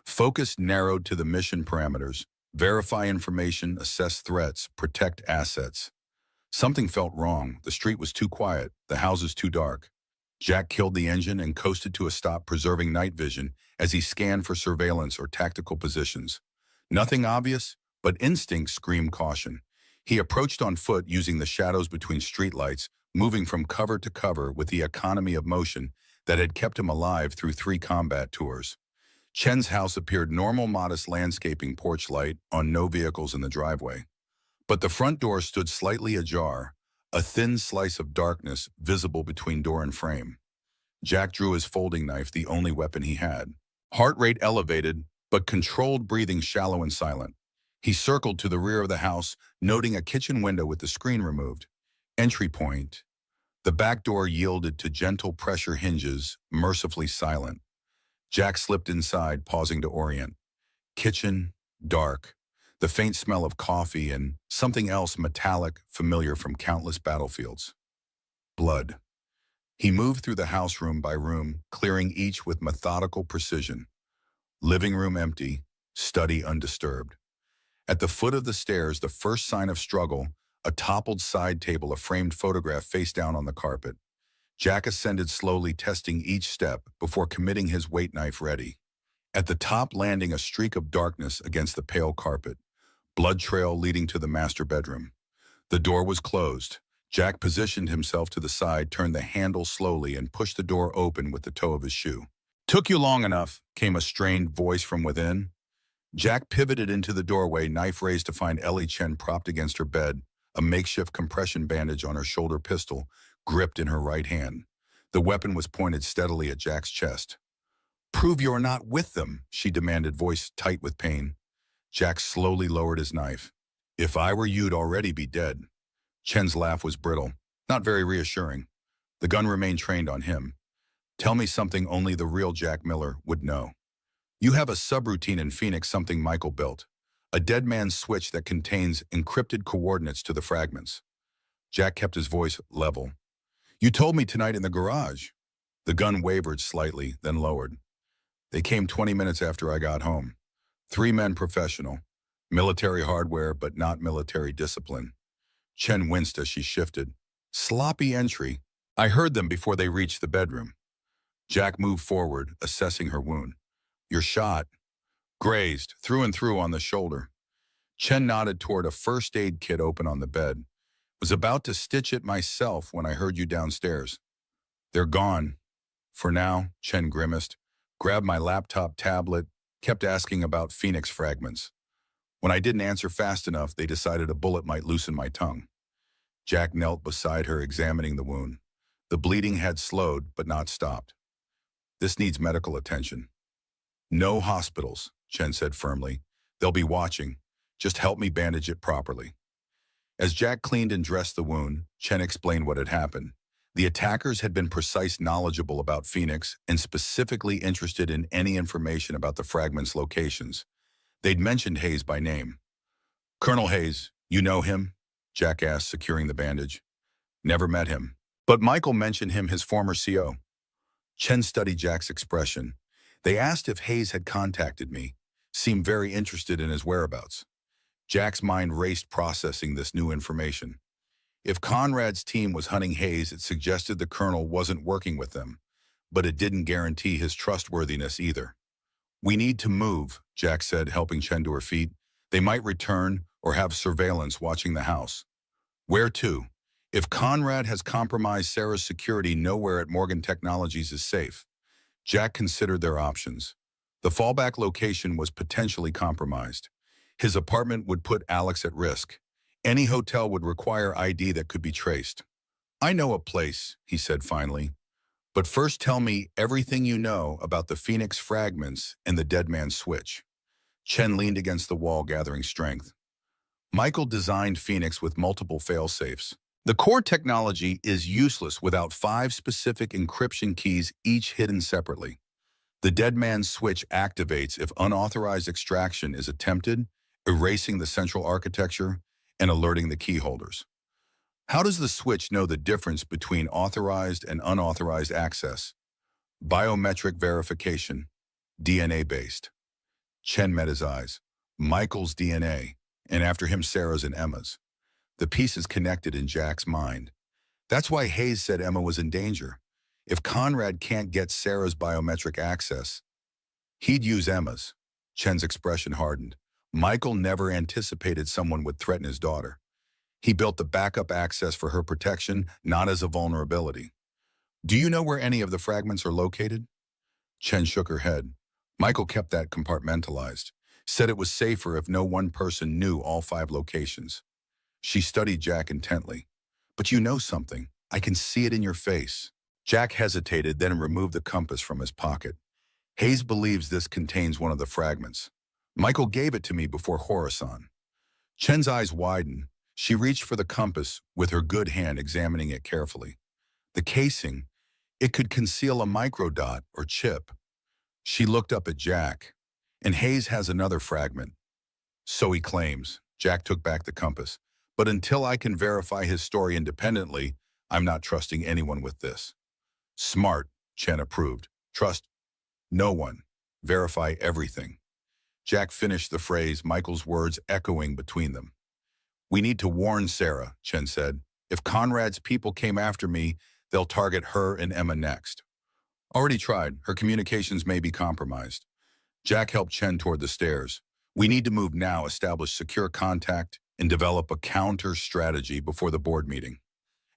Speaker 1: Focus narrowed to the mission parameters: verify information, assess threats, protect assets. Something felt wrong. The street was too quiet, the houses too dark. Jack killed the engine and coasted to a stop, preserving night vision as he scanned for surveillance or tactical positions. Nothing obvious, but instinct screamed caution. He approached on foot, using the shadows between streetlights, moving from cover to cover with the economy of motion that had kept him alive through 3 combat tours. Chen's house appeared normal, modest landscaping, porch light on, no vehicles in the driveway. But the front door stood slightly ajar, a thin slice of darkness visible between door and frame. Jack drew his folding knife, the only weapon he had. Heart rate elevated, but controlled, breathing shallow and silent. He circled to the rear of the house, noting a kitchen window with the screen removed. Entry point. The back door yielded to gentle pressure hinges, mercifully silent. Jack slipped inside, pausing to orient. Kitchen, dark. The faint smell of coffee and something else metallic, familiar from countless battlefields. Blood. He moved through the house room by room, clearing each with methodical precision. Living room empty, study undisturbed. At the foot of the stairs, the first sign of struggle, a toppled side table, a framed photograph face down on the carpet. Jack ascended slowly, testing each step before committing his weight knife ready. At the top landing, a streak of darkness against the pale carpet. Blood trail leading to the master bedroom. The door was closed. Jack positioned himself to the side, turned the handle slowly, and pushed the door open with the toe of his shoe. "Took you long enough," came a strained voice from within. Jack pivoted into the doorway, knife raised, to find Ellie Chen propped against her bed, a makeshift compression bandage on her shoulder, pistol gripped in her right hand. The weapon was pointed steadily at Jack's chest. "Prove you're not with them," she demanded, voice tight with pain. Jack slowly lowered his knife. "If I were you'd already be dead." Chen's laugh was brittle, not very reassuring. The gun remained trained on him. "Tell me something only the real Jack Miller would know. You have a subroutine in Phoenix, something Michael built. A dead man's switch that contains encrypted coordinates to the fragments." Jack kept his voice level. "You told me tonight in the garage." The gun wavered slightly, then lowered. "They came 20 minutes after I got home. 3 men, professional. Military hardware, but not military discipline." Chen winced as she shifted. "Sloppy entry. I heard them before they reached the bedroom." Jack moved forward, assessing her wound. "You're shot. Grazed, through and through on the shoulder." Chen nodded toward a first aid kit open on the bed. Was about to stitch it myself when I heard you downstairs. They're gone. For now, Chen grimaced, grabbed my laptop tablet, kept asking about Phoenix fragments. When I didn't answer fast enough, they decided a bullet might loosen my tongue. Jack knelt beside her, examining the wound. The bleeding had slowed, but not stopped. This needs medical attention. No hospitals, Chen said firmly. They'll be watching. Just help me bandage it properly. As Jack cleaned and dressed the wound, Chen explained what had happened. The attackers had been precise, knowledgeable about Phoenix, and specifically interested in any information about the fragments' locations. They'd mentioned Hayes by name. Colonel Hayes, you know him? Jack asked, securing the bandage. Never met him. But Michael mentioned him, his former CO. Chen studied Jack's expression. They asked if Hayes had contacted me, seemed very interested in his whereabouts. Jack's mind raced, processing this new information. If Conrad's team was hunting Hayes, it suggested the colonel wasn't working with them, but it didn't guarantee his trustworthiness either. We need to move, Jack said, helping Chen to her feet. They might return or have surveillance watching the house. Where to? If Conrad has compromised Sarah's security, nowhere at Morgan Technologies is safe. Jack considered their options. The fallback location was potentially compromised. His apartment would put Alex at risk. Any hotel would require ID that could be traced. I know a place, he said finally. But first tell me everything you know about the Phoenix fragments and the dead man's switch. Chen leaned against the wall, gathering strength. Michael designed Phoenix with multiple fail-safes. The core technology is useless without 5 specific encryption keys, each hidden separately. The dead man's switch activates if unauthorized extraction is attempted, erasing the central architecture and alerting the key holders. How does the switch know the difference between authorized and unauthorized access? Biometric verification, DNA-based. Chen met his eyes. Michael's DNA, and after him Sarah's and Emma's. The pieces connected in Jack's mind. That's why Hayes said Emma was in danger. If Conrad can't get Sarah's biometric access, he'd use Emma's. Chen's expression hardened. Michael never anticipated someone would threaten his daughter. He built the backup access for her protection, not as a vulnerability. Do you know where any of the fragments are located? Chen shook her head. Michael kept that compartmentalized, said it was safer if no one person knew all 5 locations. She studied Jack intently. But you know something. I can see it in your face. Jack hesitated, then removed the compass from his pocket. Hayes believes this contains one of the fragments. Michael gave it to me before Horasan. Chen's eyes widened. She reached for the compass, with her good hand examining it carefully. The casing, it could conceal a microdot or chip. She looked up at Jack. And Hayes has another fragment. So he claims. Jack took back the compass. But until I can verify his story independently, I'm not trusting anyone with this. Smart, Chen approved. Trust no one. Verify everything. Jack finished the phrase, Michael's words echoing between them. We need to warn Sarah, Chen said. If Conrad's people came after me, they'll target her and Emma next. Already tried. Her communications may be compromised. Jack helped Chen toward the stairs. We need to move now, establish secure contact, and develop a counter strategy before the board meeting.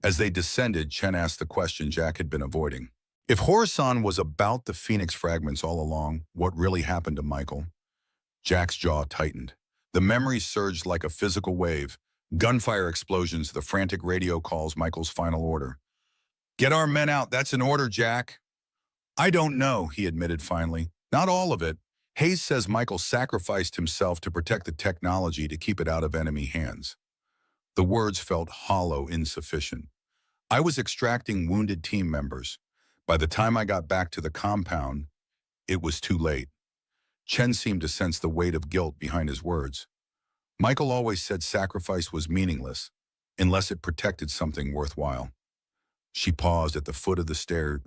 Speaker 1: As they descended, Chen asked the question Jack had been avoiding. If Horasan was about the Phoenix fragments all along, what really happened to Michael? Jack's jaw tightened. The memories surged like a physical wave. Gunfire explosions, the frantic radio calls, Michael's final order. Get our men out, that's an order, Jack. I don't know, he admitted finally. Not all of it. Hayes says Michael sacrificed himself to protect the technology to keep it out of enemy hands. The words felt hollow, insufficient. I was extracting wounded team members. By the time I got back to the compound, it was too late. Chen seemed to sense the weight of guilt behind his words. Michael always said sacrifice was meaningless, unless it protected something worthwhile. She paused at the foot of the stair,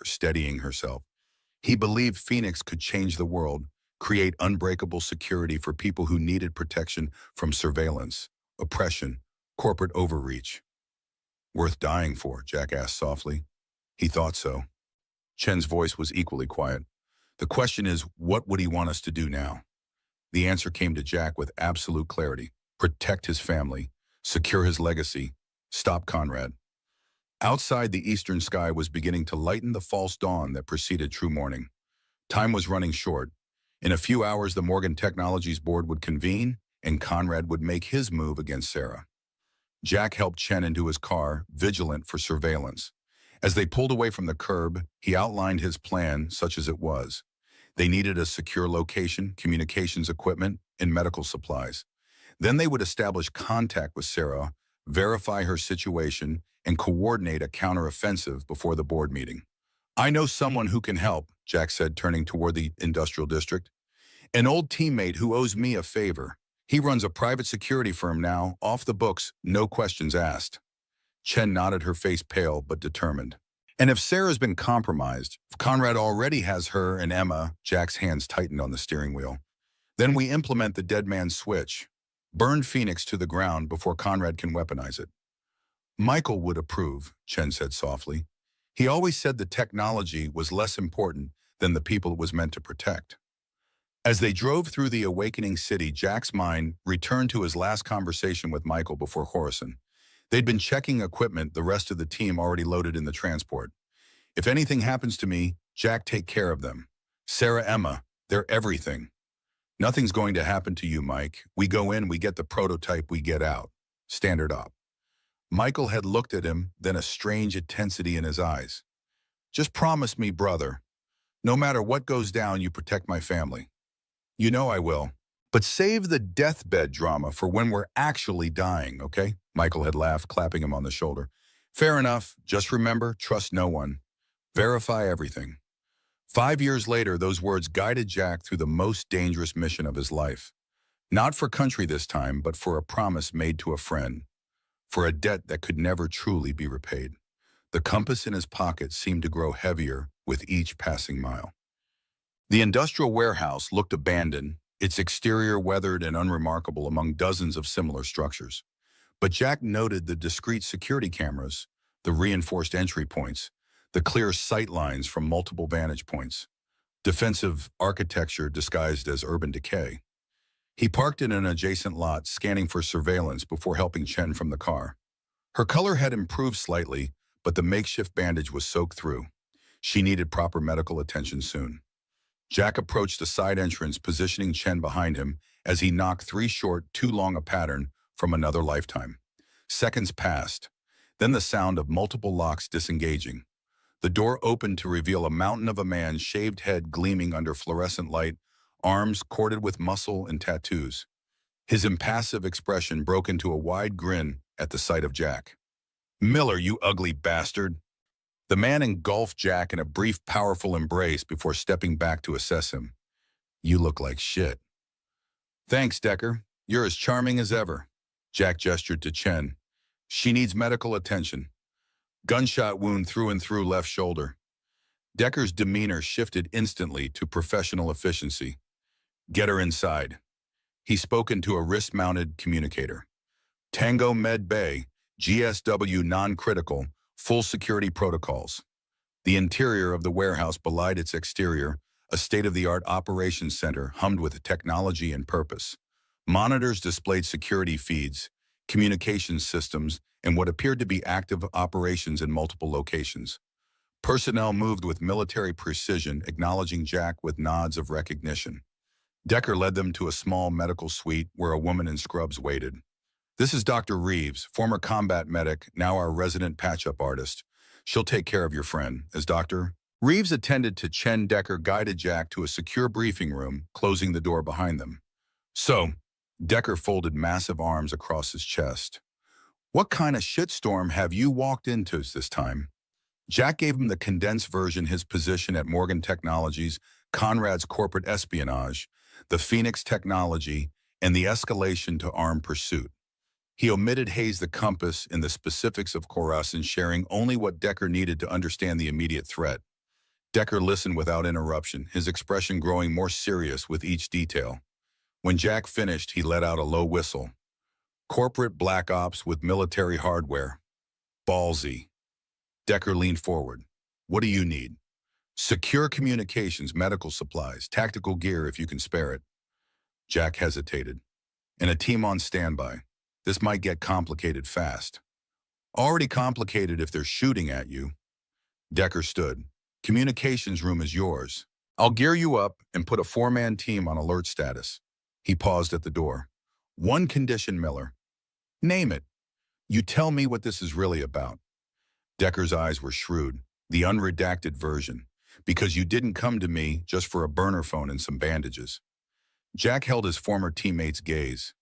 Speaker 1: steadying herself. He believed Phoenix could change the world, create unbreakable security for people who needed protection from surveillance, oppression, corporate overreach. Worth dying for, Jack asked softly. He thought so. Chen's voice was equally quiet. The question is, what would he want us to do now? The answer came to Jack with absolute clarity. Protect his family. Secure his legacy. Stop Conrad. Outside, the eastern sky was beginning to lighten the false dawn that preceded true morning. Time was running short. In a few hours, the Morgan Technologies board would convene, and Conrad would make his move against Sarah. Jack helped Chen into his car, vigilant for surveillance. As they pulled away from the curb, he outlined his plan, such as it was. They needed a secure location, communications equipment, and medical supplies. Then they would establish contact with Sarah, verify her situation, and coordinate a counteroffensive before the board meeting. I know someone who can help, Jack said, turning toward the industrial district. An old teammate who owes me a favor. He runs a private security firm now, off the books, no questions asked. Chen nodded, her face pale but determined. And if Sarah's been compromised, if Conrad already has her and Emma, Jack's hands tightened on the steering wheel, then we implement the dead man's switch. Burn Phoenix to the ground before Conrad can weaponize it. Michael would approve, Chen said softly. He always said the technology was less important than the people it was meant to protect. As they drove through the awakening city, Jack's mind returned to his last conversation with Michael before Horizon. They'd been checking equipment the rest of the team already loaded in the transport. If anything happens to me, Jack, take care of them. Sarah, Emma, they're everything. Nothing's going to happen to you, Mike. We go in, we get the prototype, we get out. Standard op. Michael had looked at him, then a strange intensity in his eyes. Just promise me, brother. No matter what goes down, you protect my family. You know I will. But save the deathbed drama for when we're actually dying, okay? Michael had laughed, clapping him on the shoulder. Fair enough. Just remember, trust no one. Verify everything. 5 years later, those words guided Jack through the most dangerous mission of his life. Not for country this time, but for a promise made to a friend. For a debt that could never truly be repaid. The compass in his pocket seemed to grow heavier with each passing mile. The industrial warehouse looked abandoned, its exterior weathered and unremarkable among dozens of similar structures. But Jack noted the discreet security cameras, the reinforced entry points, the clear sight lines from multiple vantage points, defensive architecture disguised as urban decay. He parked in an adjacent lot, scanning for surveillance before helping Chen from the car. Her color had improved slightly, but the makeshift bandage was soaked through. She needed proper medical attention soon. Jack approached the side entrance, positioning Chen behind him as he knocked 3 short, too long a pattern from another lifetime. Seconds passed, then the sound of multiple locks disengaging. The door opened to reveal a mountain of a man's shaved head gleaming under fluorescent light, arms corded with muscle and tattoos. His impassive expression broke into a wide grin at the sight of Jack. Miller, you ugly bastard. The man engulfed Jack in a brief, powerful embrace before stepping back to assess him. You look like shit. Thanks, Decker. You're as charming as ever. Jack gestured to Chen. She needs medical attention. Gunshot wound through and through left shoulder. Decker's demeanor shifted instantly to professional efficiency. Get her inside. He spoke into a wrist-mounted communicator. Tango Med Bay, GSW non-critical, full security protocols. The interior of the warehouse belied its exterior, a state-of-the-art operations center hummed with technology and purpose. Monitors displayed security feeds, communications systems, and what appeared to be active operations in multiple locations. Personnel moved with military precision, acknowledging Jack with nods of recognition. Decker led them to a small medical suite where a woman in scrubs waited. This is Dr. Reeves, former combat medic, now our resident patch-up artist. She'll take care of your friend. As Dr. Reeves attended to Chen, Decker guided Jack to a secure briefing room, closing the door behind them. So, Decker folded massive arms across his chest. What kind of shitstorm have you walked into this time? Jack gave him the condensed version, his position at Morgan Technologies, Conrad's corporate espionage, the Phoenix technology, and the escalation to armed pursuit. He omitted Hayes the compass and the specifics of Khorasan, sharing only what Decker needed to understand the immediate threat. Decker listened without interruption, his expression growing more serious with each detail. When Jack finished, he let out a low whistle. Corporate black ops with military hardware. Ballsy. Decker leaned forward. What do you need? Secure communications, medical supplies, tactical gear if you can spare it. Jack hesitated. And a team on standby. This might get complicated fast. Already complicated if they're shooting at you. Decker stood. Communications room is yours. I'll gear you up and put a four-man team on alert status. He paused at the door. One condition, Miller. Name it. You tell me what this is really about. Decker's eyes were shrewd. The unredacted version. Because you didn't come to me just for a burner phone and some bandages. Jack held his former teammate's gaze.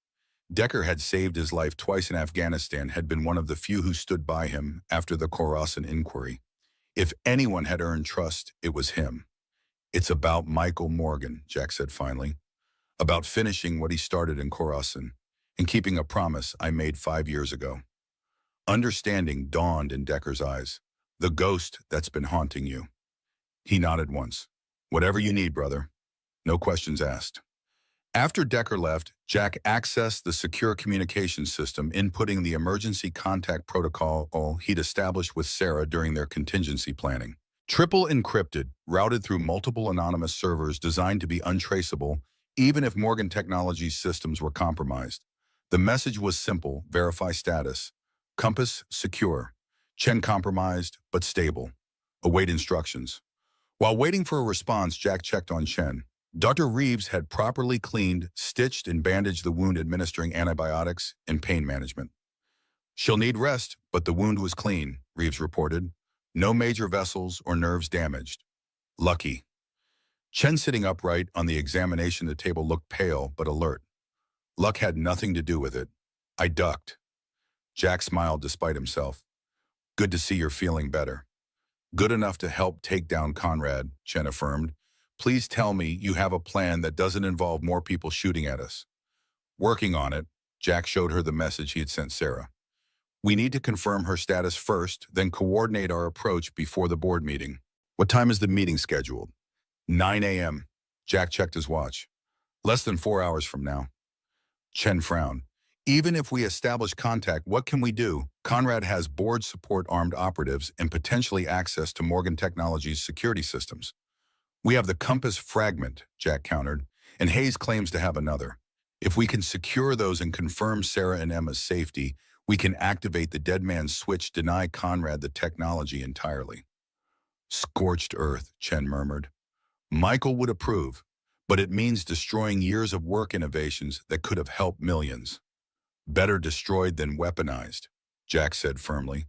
Speaker 1: Decker had saved his life twice in Afghanistan, had been one of the few who stood by him after the Khorasan inquiry. If anyone had earned trust, it was him. It's about Michael Morgan, Jack said finally. About finishing what he started in Khorasan and keeping a promise I made 5 years ago. Understanding dawned in Decker's eyes. The ghost that's been haunting you. He nodded once. Whatever you need, brother. No questions asked. After Decker left, Jack accessed the secure communications system, inputting the emergency contact protocol he'd established with Sarah during their contingency planning. Triple encrypted, routed through multiple anonymous servers designed to be untraceable, even if Morgan Technologies' systems were compromised. The message was simple: verify status. Compass secure. Chen compromised, but stable. Await instructions. While waiting for a response, Jack checked on Chen. Dr. Reeves had properly cleaned, stitched, and bandaged the wound, administering antibiotics and pain management. She'll need rest, but the wound was clean, Reeves reported. No major vessels or nerves damaged. Lucky. Chen, sitting upright on the examination table, looked pale but alert. Luck had nothing to do with it. I ducked. Jack smiled despite himself. Good to see you're feeling better. Good enough to help take down Conrad, Chen affirmed. Please tell me you have a plan that doesn't involve more people shooting at us. Working on it, Jack showed her the message he had sent Sarah. We need to confirm her status first, then coordinate our approach before the board meeting. What time is the meeting scheduled? 9 a.m. Jack checked his watch. Less than 4 hours from now. Chen frowned. Even if we establish contact, what can we do? Conrad has board support armed operatives and potentially access to Morgan Technologies' security systems. We have the Compass fragment, Jack countered, and Hayes claims to have another. If we can secure those and confirm Sarah and Emma's safety, we can activate the dead man's switch, deny Conrad the technology entirely. Scorched earth, Chen murmured. Michael would approve, but it means destroying years of work innovations that could have helped millions. Better destroyed than weaponized, Jack said firmly.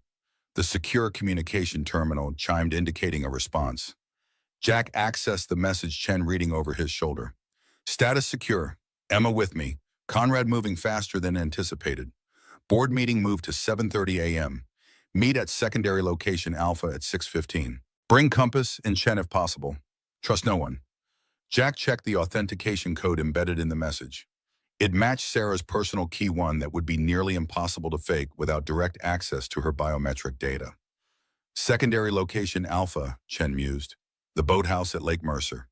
Speaker 1: The secure communication terminal chimed, indicating a response. Jack accessed the message, Chen reading over his shoulder. Status secure. Emma with me. Conrad moving faster than anticipated. Board meeting moved to 7:30 a.m. Meet at secondary location Alpha at 6:15. Bring Compass and Chen if possible. Trust no one. Jack checked the authentication code embedded in the message. It matched Sarah's personal key, one that would be nearly impossible to fake without direct access to her biometric data. Secondary location Alpha, Chen mused. The boathouse at Lake Mercer.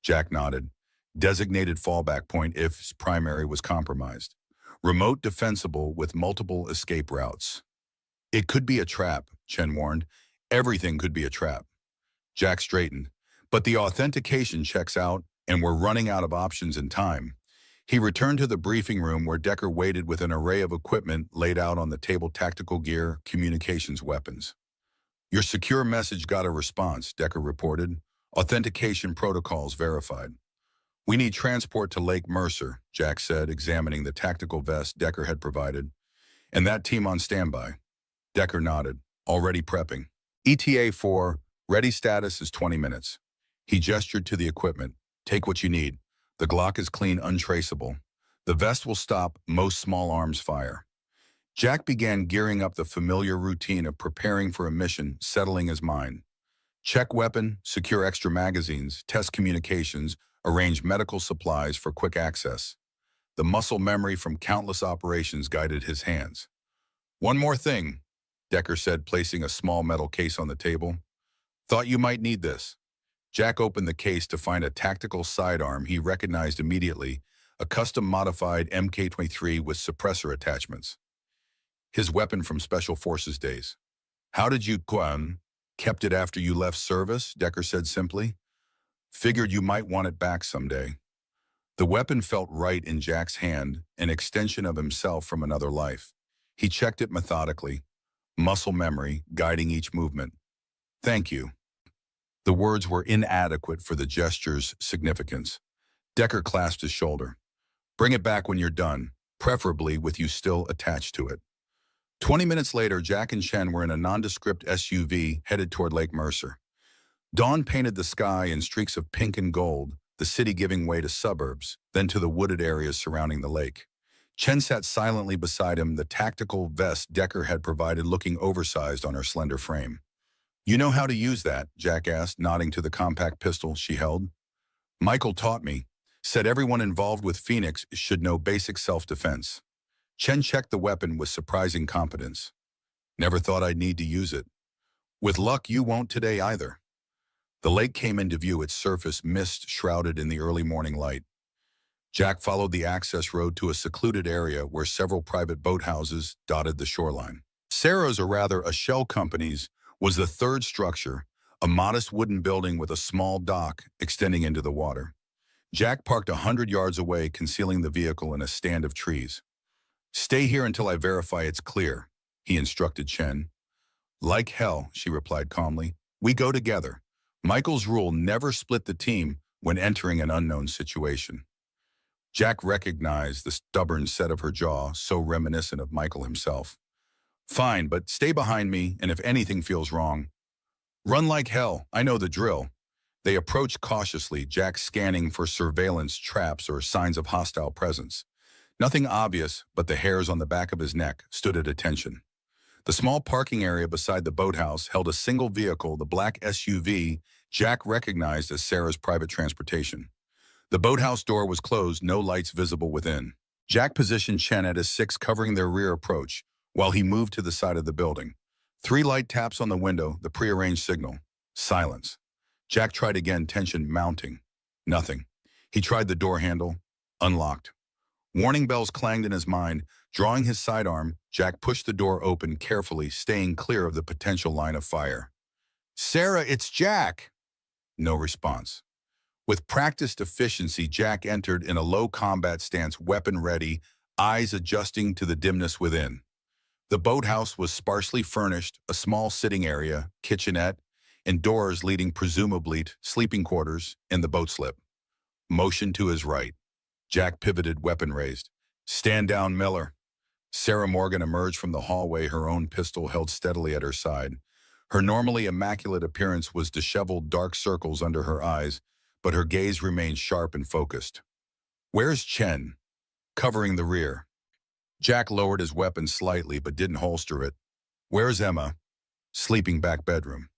Speaker 1: Jack nodded. Designated fallback point if primary was compromised. Remote defensible with multiple escape routes. It could be a trap, Chen warned. Everything could be a trap. Jack straightened. But the authentication checks out, and we're running out of options and time. He returned to the briefing room where Decker waited with an array of equipment laid out on the table: tactical gear, communications, weapons. Your secure message got a response, Decker reported. Authentication protocols verified. We need transport to Lake Mercer, Jack said, examining the tactical vest Decker had provided. And that team on standby. Decker nodded. Already prepping. ETA 4, ready status is 20 minutes. He gestured to the equipment. Take what you need. The Glock is clean, untraceable. The vest will stop most small arms fire. Jack began gearing up, the familiar routine of preparing for a mission settling his mind. Check weapon, secure extra magazines, test communications, arrange medical supplies for quick access. The muscle memory from countless operations guided his hands. One more thing, Decker said, placing a small metal case on the table. Thought you might need this. Jack opened the case to find a tactical sidearm he recognized immediately, a custom-modified MK-23 with suppressor attachments. His weapon from Special Forces days. How did you kept it after you left service? Decker said simply. Figured you might want it back someday. The weapon felt right in Jack's hand, an extension of himself from another life. He checked it methodically, muscle memory guiding each movement. "Thank you." The words were inadequate for the gesture's significance. Decker clasped his shoulder. "Bring it back when you're done, preferably with you still attached to it." 20 minutes later, Jack and Chen were in a nondescript SUV headed toward Lake Mercer. Dawn painted the sky in streaks of pink and gold, the city giving way to suburbs, then to the wooded areas surrounding the lake. Chen sat silently beside him, the tactical vest Decker had provided looking oversized on her slender frame. "You know how to use that?" Jack asked, nodding to the compact pistol she held. "Michael taught me. Said everyone involved with Phoenix should know basic self-defense." Chen checked the weapon with surprising competence. "Never thought I'd need to use it. With luck, you won't today either." The lake came into view, its surface mist shrouded in the early morning light. Jack followed the access road to a secluded area where several private boathouses dotted the shoreline. Sarah's, or rather a shell company's, was the third structure, a modest wooden building with a small dock extending into the water. Jack parked 100 yards away, concealing the vehicle in a stand of trees. "Stay here until I verify it's clear," he instructed Chen. "Like hell," she replied calmly. "We go together. Michael's rule: never split the team when entering an unknown situation." Jack recognized the stubborn set of her jaw, so reminiscent of Michael himself. "Fine, but stay behind me, and if anything feels wrong, run like hell. I know the drill." They approached cautiously, Jack scanning for surveillance traps or signs of hostile presence. Nothing obvious, but the hairs on the back of his neck stood at attention. The small parking area beside the boathouse held a single vehicle, the black SUV Jack recognized as Sarah's private transportation. The boathouse door was closed, no lights visible within. Jack positioned Chen at his six, covering their rear approach, while he moved to the side of the building. 3 light taps on the window, the prearranged signal. Silence. Jack tried again, tension mounting. Nothing. He tried the door handle. Unlocked. Warning bells clanged in his mind. Drawing his sidearm, Jack pushed the door open carefully, staying clear of the potential line of fire. "Sarah, it's Jack!" No response. With practiced efficiency, Jack entered in a low combat stance, weapon ready, eyes adjusting to the dimness within. The boathouse was sparsely furnished, a small sitting area, kitchenette, and doors leading presumably to sleeping quarters in the boat slip. Motion to his right. Jack pivoted, weapon raised. "Stand down, Miller." Sarah Morgan emerged from the hallway, her own pistol held steadily at her side. Her normally immaculate appearance was disheveled, dark circles under her eyes, but her gaze remained sharp and focused. "Where's Chen?" "Covering the rear." Jack lowered his weapon slightly but didn't holster it. "Where's Emma?" "Sleeping back bedroom."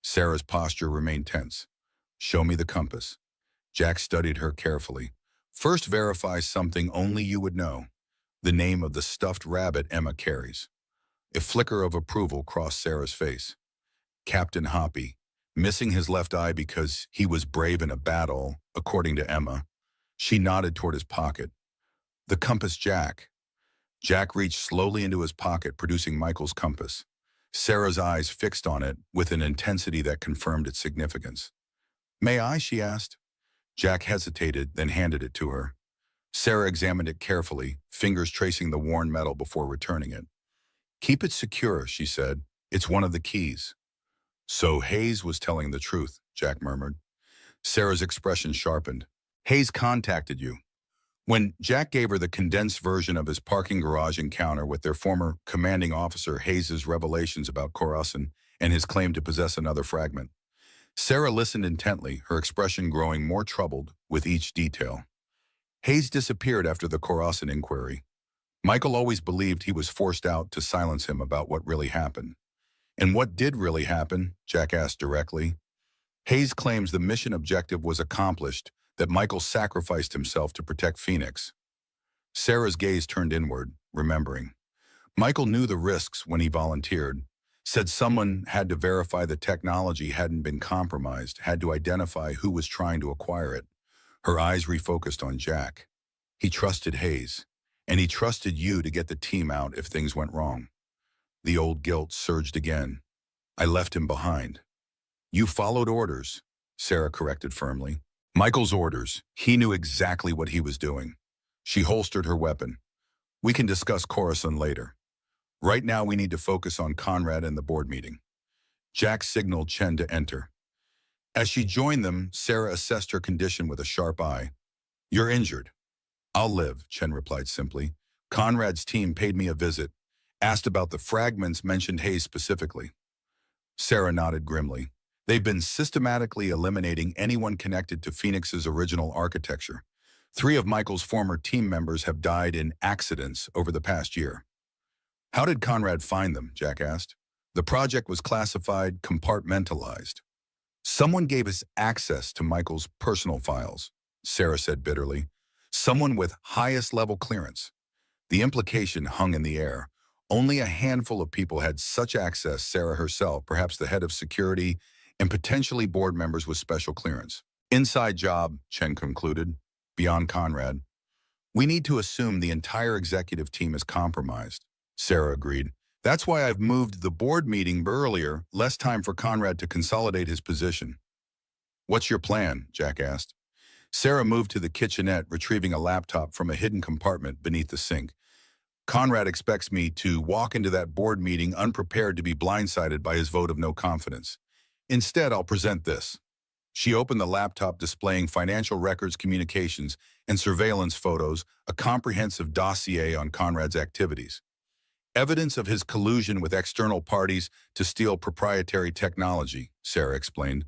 Speaker 1: Sarah's posture remained tense. "Show me the compass." Jack studied her carefully. "First verify something only you would know. The name of the stuffed rabbit Emma carries." A flicker of approval crossed Sarah's face. "Captain Hoppy, missing his left eye because he was brave in a battle, according to Emma." She nodded toward his pocket. "The compass, Jack." Jack reached slowly into his pocket, producing Michael's compass. Sarah's eyes fixed on it with an intensity that confirmed its significance. "May I?" she asked. Jack hesitated, then handed it to her. Sarah examined it carefully, fingers tracing the worn metal before returning it. "Keep it secure," she said. "It's one of the keys." "So Hayes was telling the truth," Jack murmured. Sarah's expression sharpened. "Hayes contacted you." When Jack gave her the condensed version of his parking garage encounter with their former commanding officer, Hayes's revelations about Khorasan and his claim to possess another fragment, Sarah listened intently, her expression growing more troubled with each detail. "Hayes disappeared after the Khorasan inquiry. Michael always believed he was forced out to silence him about what really happened." "And what did really happen?" Jack asked directly. "Hayes claims the mission objective was accomplished, that Michael sacrificed himself to protect Phoenix." Sarah's gaze turned inward, remembering. Michael knew the risks when he volunteered, said someone had to verify the technology hadn't been compromised, had to identify who was trying to acquire it. Her eyes refocused on Jack. "He trusted Hayes, and he trusted you to get the team out if things went wrong." The old guilt surged again. "I left him behind." "You followed orders," Sarah corrected firmly. Michael's orders. He knew exactly what he was doing. She holstered her weapon. We can discuss Coruscant later. Right now we need to focus on Conrad and the board meeting. Jack signaled Chen to enter. As she joined them, Sarah assessed her condition with a sharp eye. You're injured. I'll live, Chen replied simply. Conrad's team paid me a visit, asked about the fragments, mentioned Hayes specifically. Sarah nodded grimly. They've been systematically eliminating anyone connected to Phoenix's original architecture. 3 of Michael's former team members have died in accidents over the past year. How did Conrad find them? Jack asked. The project was classified, compartmentalized. Someone gave us access to Michael's personal files, Sarah said bitterly. Someone with highest level clearance. The implication hung in the air. Only a handful of people had such access, Sarah herself, perhaps the head of security, and potentially board members with special clearance. Inside job, Chen concluded, beyond Conrad. We need to assume the entire executive team is compromised, Sarah agreed. That's why I've moved the board meeting earlier, less time for Conrad to consolidate his position. What's your plan? Jack asked. Sarah moved to the kitchenette, retrieving a laptop from a hidden compartment beneath the sink. Conrad expects me to walk into that board meeting unprepared to be blindsided by his vote of no confidence. Instead, I'll present this. She opened the laptop displaying financial records, communications, and surveillance photos, a comprehensive dossier on Conrad's activities. Evidence of his collusion with external parties to steal proprietary technology, Sarah explained.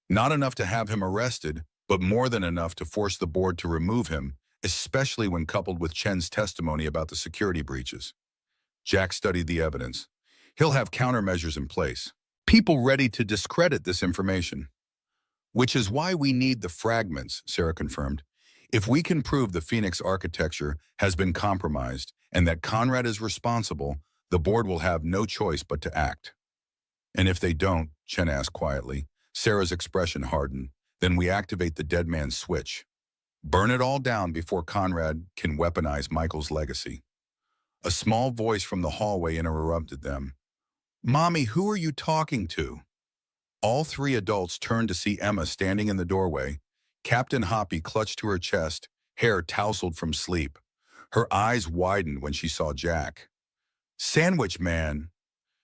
Speaker 1: Not enough to have him arrested, but more than enough to force the board to remove him, especially when coupled with Chen's testimony about the security breaches. Jack studied the evidence. He'll have countermeasures in place. People ready to discredit this information. Which is why we need the fragments, Sarah confirmed. If we can prove the Phoenix architecture has been compromised and that Conrad is responsible, the board will have no choice but to act. And if they don't, Chen asked quietly. Sarah's expression hardened. Then we activate the dead man's switch. Burn it all down before Conrad can weaponize Michael's legacy. A small voice from the hallway interrupted them. Mommy, who are you talking to? All 3 adults turned to see Emma standing in the doorway. Captain Hoppy clutched to her chest, hair tousled from sleep. Her eyes widened when she saw Jack. Sandwich man!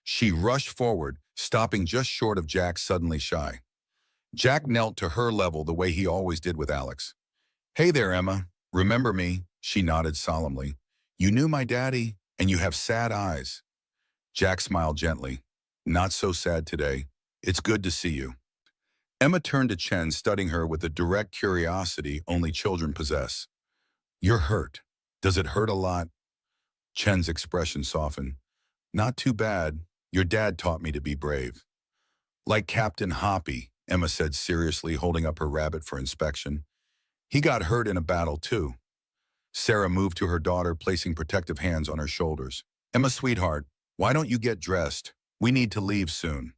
Speaker 1: She rushed forward, stopping just short of Jack, suddenly shy. Jack knelt to her level the way he always did with Alex. Hey there, Emma. Remember me? She nodded solemnly. You knew my daddy, and you have sad eyes. Jack smiled gently. Not so sad today. It's good to see you. Emma turned to Chen, studying her with the direct curiosity only children possess. You're hurt. Does it hurt a lot? Chen's expression softened. Not too bad. Your dad taught me to be brave. Like Captain Hoppy, Emma said seriously, holding up her rabbit for inspection. He got hurt in a battle too. Sarah moved to her daughter, placing protective hands on her shoulders. Emma, sweetheart, why don't you get dressed? We need to leave soon.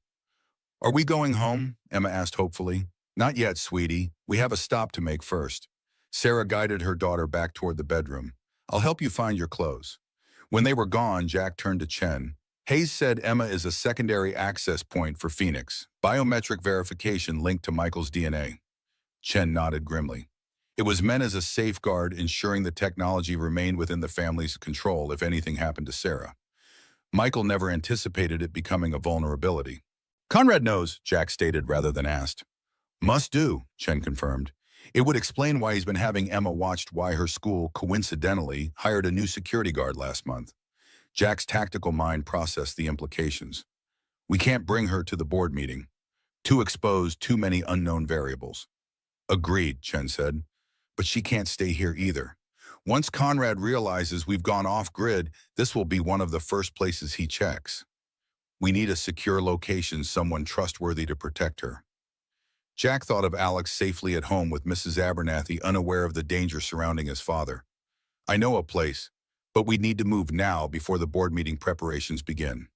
Speaker 1: Are we going home? Emma asked hopefully. Not yet, sweetie. We have a stop to make first. Sarah guided her daughter back toward the bedroom. I'll help you find your clothes. When they were gone, Jack turned to Chen. Hayes said Emma is a secondary access point for Phoenix. Biometric verification linked to Michael's DNA. Chen nodded grimly. It was meant as a safeguard, ensuring the technology remained within the family's control if anything happened to Sarah. Michael never anticipated it becoming a vulnerability. Conrad knows, Jack stated rather than asked. Must do, Chen confirmed. It would explain why he's been having Emma watched, why her school, coincidentally, hired a new security guard last month. Jack's tactical mind processed the implications. We can't bring her to the board meeting. Too exposed, too many unknown variables. Agreed, Chen said. But she can't stay here either. Once Conrad realizes we've gone off-grid, this will be one of the first places he checks. We need a secure location, someone trustworthy to protect her. Jack thought of Alex safely at home with Mrs. Abernathy, unaware of the danger surrounding his father. I know a place, but we need to move now before the board meeting preparations begin.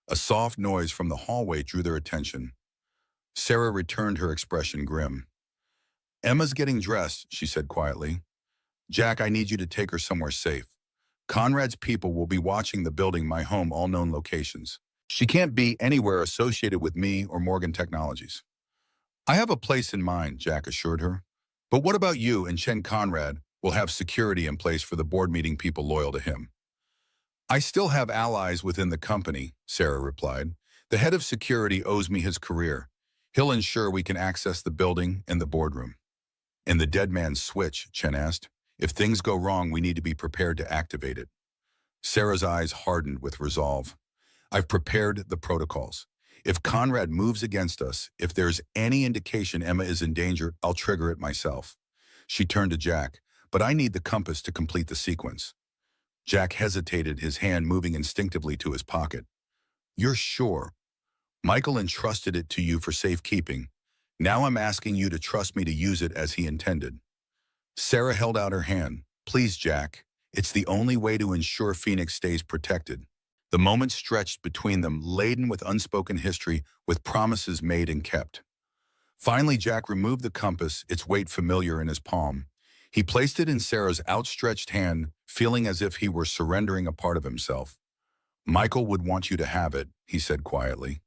Speaker 1: A soft noise from the hallway drew their attention. Sarah returned, her expression grim. Emma's getting dressed, she said quietly. Jack, I need you to take her somewhere safe. Conrad's people will be watching the building, my home, all known locations. She can't be anywhere associated with me or Morgan Technologies. I have a place in mind, Jack assured her. But what about you and Chen Conrad will have security in place for the board meeting people loyal to him? I still have allies within the company, Sarah replied. The head of security owes me his career. He'll ensure we can access the building and the boardroom. And the dead man's switch, Chen asked. If things go wrong, we need to be prepared to activate it. Sarah's eyes hardened with resolve. I've prepared the protocols. If Conrad moves against us, if there's any indication Emma is in danger, I'll trigger it myself. She turned to Jack, but I need the compass to complete the sequence. Jack hesitated, his hand moving instinctively to his pocket. You're sure? Michael entrusted it to you for safekeeping. Now I'm asking you to trust me to use it as he intended. Sarah held out her hand. Please, Jack. It's the only way to ensure Phoenix stays protected. The moment stretched between them, laden with unspoken history, with promises made and kept. Finally, Jack removed the compass, its weight familiar in his palm. He placed it in Sarah's outstretched hand, feeling as if he were surrendering a part of himself. Michael would want you to have it, he said quietly.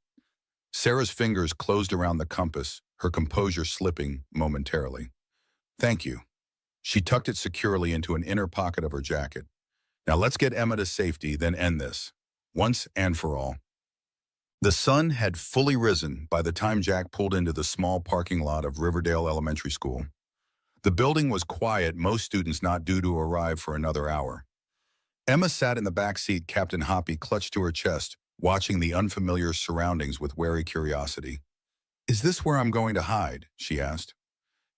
Speaker 1: Sarah's fingers closed around the compass, her composure slipping momentarily. Thank you. She tucked it securely into an inner pocket of her jacket. Now let's get Emma to safety, then end this, once and for all. The sun had fully risen by the time Jack pulled into the small parking lot of Riverdale Elementary School. The building was quiet, most students not due to arrive for another hour. Emma sat in the back seat, Captain Hoppy clutched to her chest, watching the unfamiliar surroundings with wary curiosity. Is this where I'm going to hide? She asked.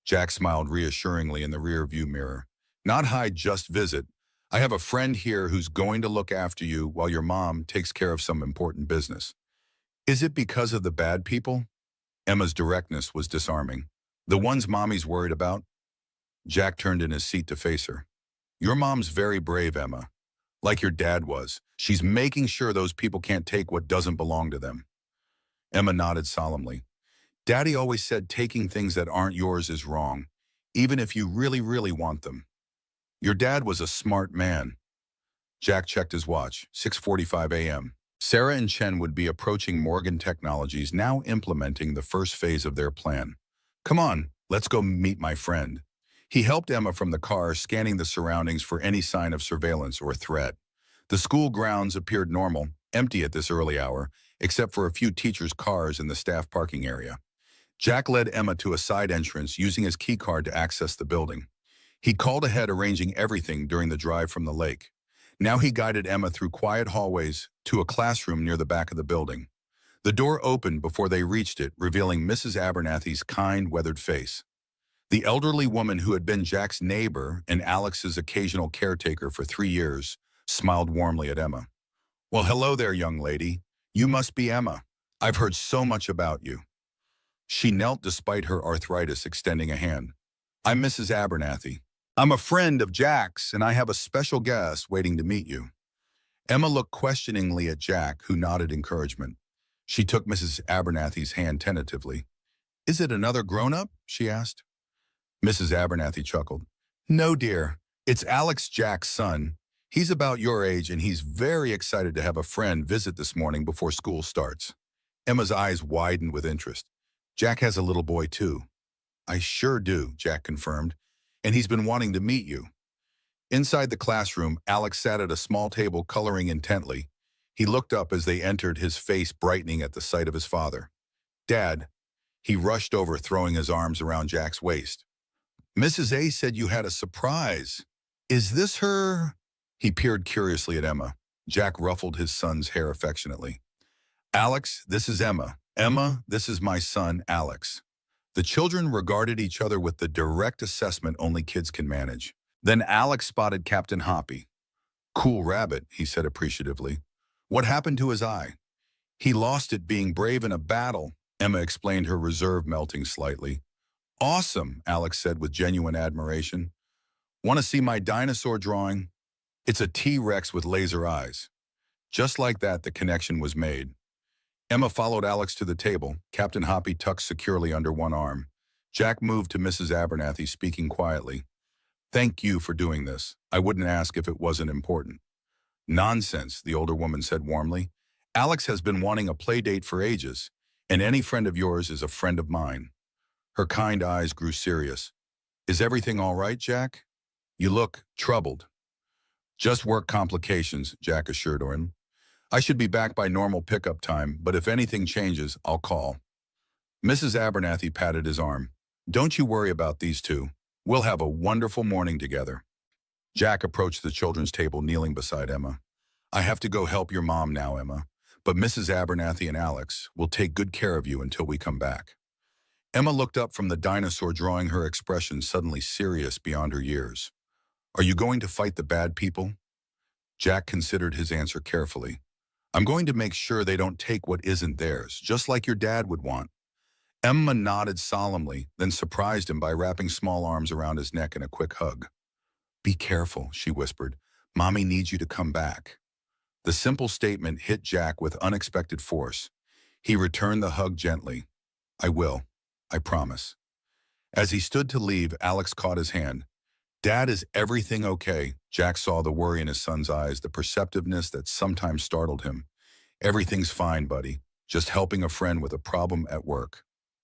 Speaker 1: Jack smiled reassuringly in the rear-view mirror. Not hide, just visit. I have a friend here who's going to look after you while your mom takes care of some important business. Is it because of the bad people? Emma's directness was disarming. The ones Mommy's worried about? Jack turned in his seat to face her. Your mom's very brave, Emma. Like your dad was. She's making sure those people can't take what doesn't belong to them. Emma nodded solemnly. Daddy always said taking things that aren't yours is wrong, even if you really, really want them. Your dad was a smart man. Jack checked his watch, 6:45 a.m. Sarah and Chen would be approaching Morgan Technologies, now implementing the first phase of their plan. Come on, let's go meet my friend. He helped Emma from the car, scanning the surroundings for any sign of surveillance or threat. The school grounds appeared normal, empty at this early hour, except for a few teachers' cars in the staff parking area. Jack led Emma to a side entrance, using his keycard to access the building. He called ahead, arranging everything during the drive from the lake. Now he guided Emma through quiet hallways to a classroom near the back of the building. The door opened before they reached it, revealing Mrs. Abernathy's kind, weathered face. The elderly woman who had been Jack's neighbor and Alex's occasional caretaker for 3 years smiled warmly at Emma. Well, hello there, young lady. You must be Emma. I've heard so much about you. She knelt despite her arthritis, extending a hand. I'm Mrs. Abernathy. I'm a friend of Jack's, and I have a special guest waiting to meet you. Emma looked questioningly at Jack, who nodded encouragement. She took Mrs. Abernathy's hand tentatively. Is it another grown-up? She asked. Mrs. Abernathy chuckled. No, dear. It's Alex, Jack's son. He's about your age, and he's very excited to have a friend visit this morning before school starts. Emma's eyes widened with interest. Jack has a little boy, too. I sure do, Jack confirmed, and he's been wanting to meet you. Inside the classroom, Alex sat at a small table coloring intently. He looked up as they entered, his face brightening at the sight of his father. Dad. He rushed over, throwing his arms around Jack's waist. Mrs. A said you had a surprise. Is this her? He peered curiously at Emma. Jack ruffled his son's hair affectionately. Alex, this is Emma. Emma, this is my son, Alex. The children regarded each other with the direct assessment only kids can manage. Then Alex spotted Captain Hoppy. Cool rabbit, he said appreciatively. What happened to his eye? He lost it being brave in a battle, Emma explained, her reserve melting slightly. Awesome, Alex said with genuine admiration. Want to see my dinosaur drawing? It's a T-Rex with laser eyes. Just like that, the connection was made. Emma followed Alex to the table, Captain Hoppy tucked securely under one arm. Jack moved to Mrs. Abernathy, speaking quietly. Thank you for doing this. I wouldn't ask if it wasn't important. Nonsense, the older woman said warmly. Alex has been wanting a play date for ages, and any friend of yours is a friend of mine. Her kind eyes grew serious. Is everything all right, Jack? You look troubled. Just work complications, Jack assured him. I should be back by normal pickup time, but if anything changes, I'll call. Mrs. Abernathy patted his arm. Don't you worry about these two. We'll have a wonderful morning together. Jack approached the children's table, kneeling beside Emma. I have to go help your mom now, Emma, but Mrs. Abernathy and Alex will take good care of you until we come back. Emma looked up from the dinosaur drawing, her expression suddenly serious beyond her years. Are you going to fight the bad people? Jack considered his answer carefully. I'm going to make sure they don't take what isn't theirs, just like your dad would want. Emma nodded solemnly, then surprised him by wrapping small arms around his neck in a quick hug. Be careful, she whispered. Mommy needs you to come back. The simple statement hit Jack with unexpected force. He returned the hug gently. I will. I promise. As he stood to leave, Alex caught his hand. Dad, is everything okay? Jack saw the worry in his son's eyes, the perceptiveness that sometimes startled him. Everything's fine, buddy. Just helping a friend with a problem at work.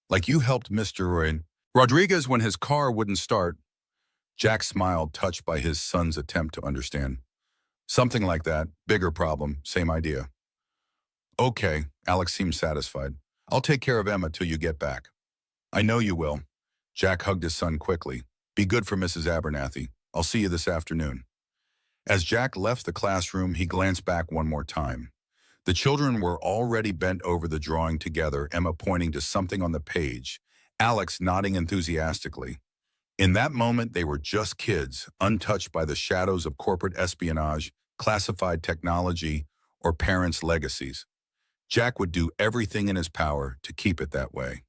Speaker 1: Like you helped Mr. Rodriguez when his car wouldn't start. Jack smiled, touched by his son's attempt to understand. Something like that. Bigger problem. Same idea. Okay, Alex seemed satisfied. I'll take care of Emma till you get back. I know you will. Jack hugged his son quickly. Be good for Mrs. Abernathy. I'll see you this afternoon. As Jack left the classroom, he glanced back one more time. The children were already bent over the drawing together, Emma pointing to something on the page, Alex nodding enthusiastically. In that moment, they were just kids, untouched by the shadows of corporate espionage, classified technology, or parents' legacies. Jack would do everything in his power to keep it that way.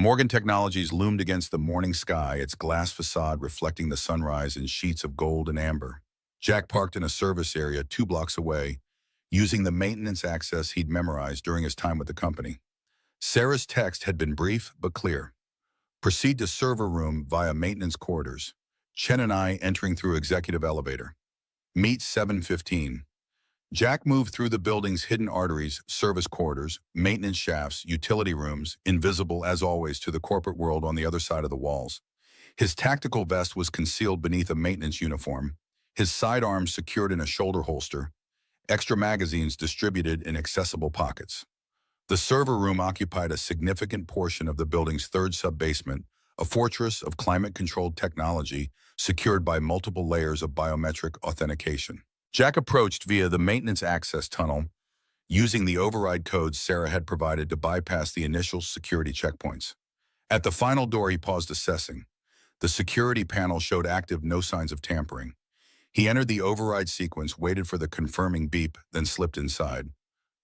Speaker 1: Morgan Technologies loomed against the morning sky, its glass facade reflecting the sunrise in sheets of gold and amber. Jack parked in a service area 2 blocks away, using the maintenance access he'd memorized during his time with the company. Sarah's text had been brief but clear. Proceed to server room via maintenance quarters. Chen and I entering through executive elevator. Meet 7:15. Jack moved through the building's hidden arteries, service quarters, maintenance shafts, utility rooms, invisible as always to the corporate world on the other side of the walls. His tactical vest was concealed beneath a maintenance uniform, his sidearms secured in a shoulder holster, extra magazines distributed in accessible pockets. The server room occupied a significant portion of the building's 3rd sub-basement, a fortress of climate-controlled technology secured by multiple layers of biometric authentication. Jack approached via the maintenance access tunnel, using the override codes Sarah had provided to bypass the initial security checkpoints. At the final door, he paused, assessing. The security panel showed active, no signs of tampering. He entered the override sequence, waited for the confirming beep, then slipped inside.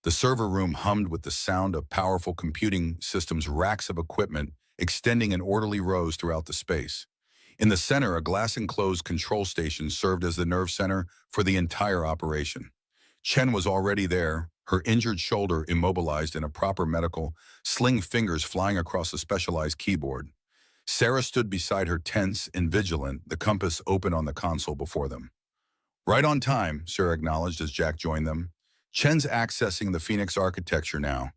Speaker 1: The server room hummed with the sound of powerful computing systems, racks of equipment extending in orderly rows throughout the space. In the center, a glass-enclosed control station served as the nerve center for the entire operation. Chen was already there, her injured shoulder immobilized in a proper medical, sling fingers flying across a specialized keyboard. Sarah stood beside her, tense and vigilant, the compass open on the console before them. Right on time, Sarah acknowledged as Jack joined them. Chen's accessing the Phoenix architecture now.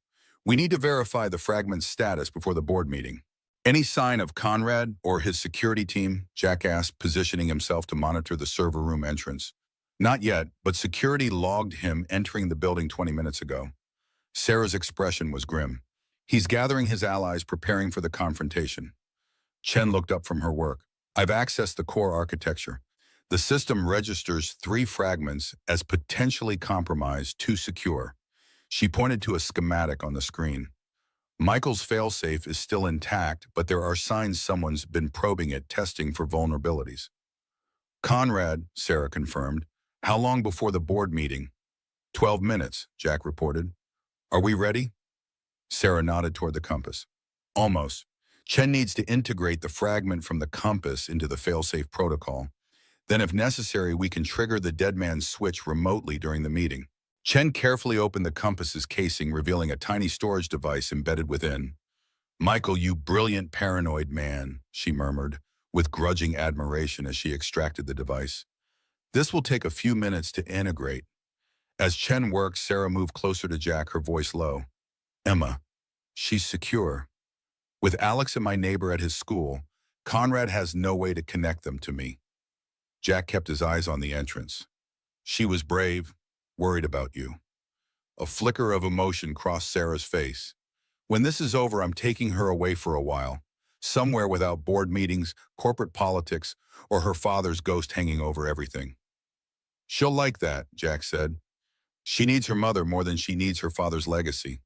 Speaker 1: We need to verify the fragment's status before the board meeting. Any sign of Conrad or his security team? Jack asked, positioning himself to monitor the server room entrance. Not yet, but security logged him entering the building 20 minutes ago. Sarah's expression was grim. He's gathering his allies, preparing for the confrontation. Chen looked up from her work. I've accessed the core architecture. The system registers 3 fragments as potentially compromised, too secure. She pointed to a schematic on the screen. Michael's failsafe is still intact, but there are signs someone's been probing it, testing for vulnerabilities. Conrad, Sarah confirmed. How long before the board meeting? 12 minutes, Jack reported. Are we ready? Sarah nodded toward the compass. Almost. Chen needs to integrate the fragment from the compass into the failsafe protocol. Then, if necessary, we can trigger the dead man's switch remotely during the meeting. Chen carefully opened the compass's casing, revealing a tiny storage device embedded within. Michael, you brilliant paranoid man, she murmured, with grudging admiration as she extracted the device. This will take a few minutes to integrate. As Chen worked, Sarah moved closer to Jack, her voice low. Emma, she's secure. With Alex and my neighbor at his school, Conrad has no way to connect them to me. Jack kept his eyes on the entrance. She was brave, worried about you. A flicker of emotion crossed Sarah's face. When this is over, I'm taking her away for a while. Somewhere without board meetings, corporate politics, or her father's ghost hanging over everything. She'll like that, Jack said. She needs her mother more than she needs her father's legacy.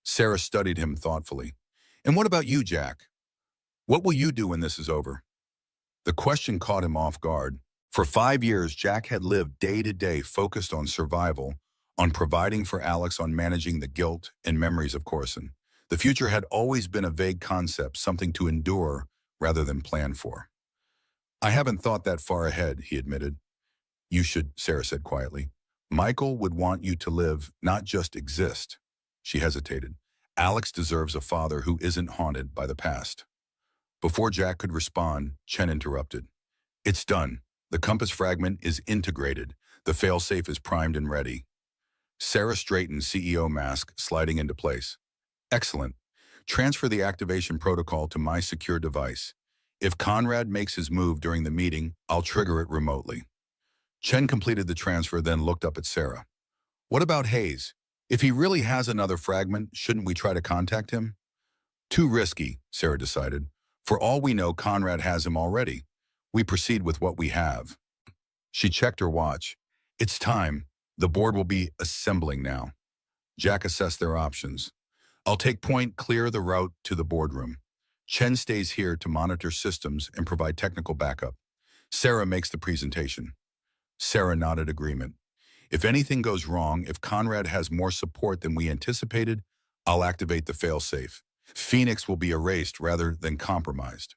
Speaker 1: Sarah studied him thoughtfully. And what about you, Jack? What will you do when this is over? The question caught him off guard. For 5 years, Jack had lived day to day focused on survival, on providing for Alex, on managing the guilt and memories of Corson. The future had always been a vague concept, something to endure rather than plan for. I haven't thought that far ahead, he admitted. You should, Sarah said quietly. Michael would want you to live, not just exist. She hesitated. Alex deserves a father who isn't haunted by the past. Before Jack could respond, Chen interrupted. It's done. The compass fragment is integrated. The failsafe is primed and ready. Sarah straightened, CEO mask sliding into place. Excellent. Transfer the activation protocol to my secure device. If Conrad makes his move during the meeting, I'll trigger it remotely. Chen completed the transfer, then looked up at Sarah. What about Hayes? If he really has another fragment, shouldn't we try to contact him? Too risky, Sarah decided. For all we know, Conrad has him already. We proceed with what we have. She checked her watch. It's time. The board will be assembling now. Jack assessed their options. I'll take point, clear the route to the boardroom. Chen stays here to monitor systems and provide technical backup. Sarah makes the presentation. Sarah nodded agreement. If anything goes wrong, if Conrad has more support than we anticipated, I'll activate the failsafe. Phoenix will be erased rather than compromised.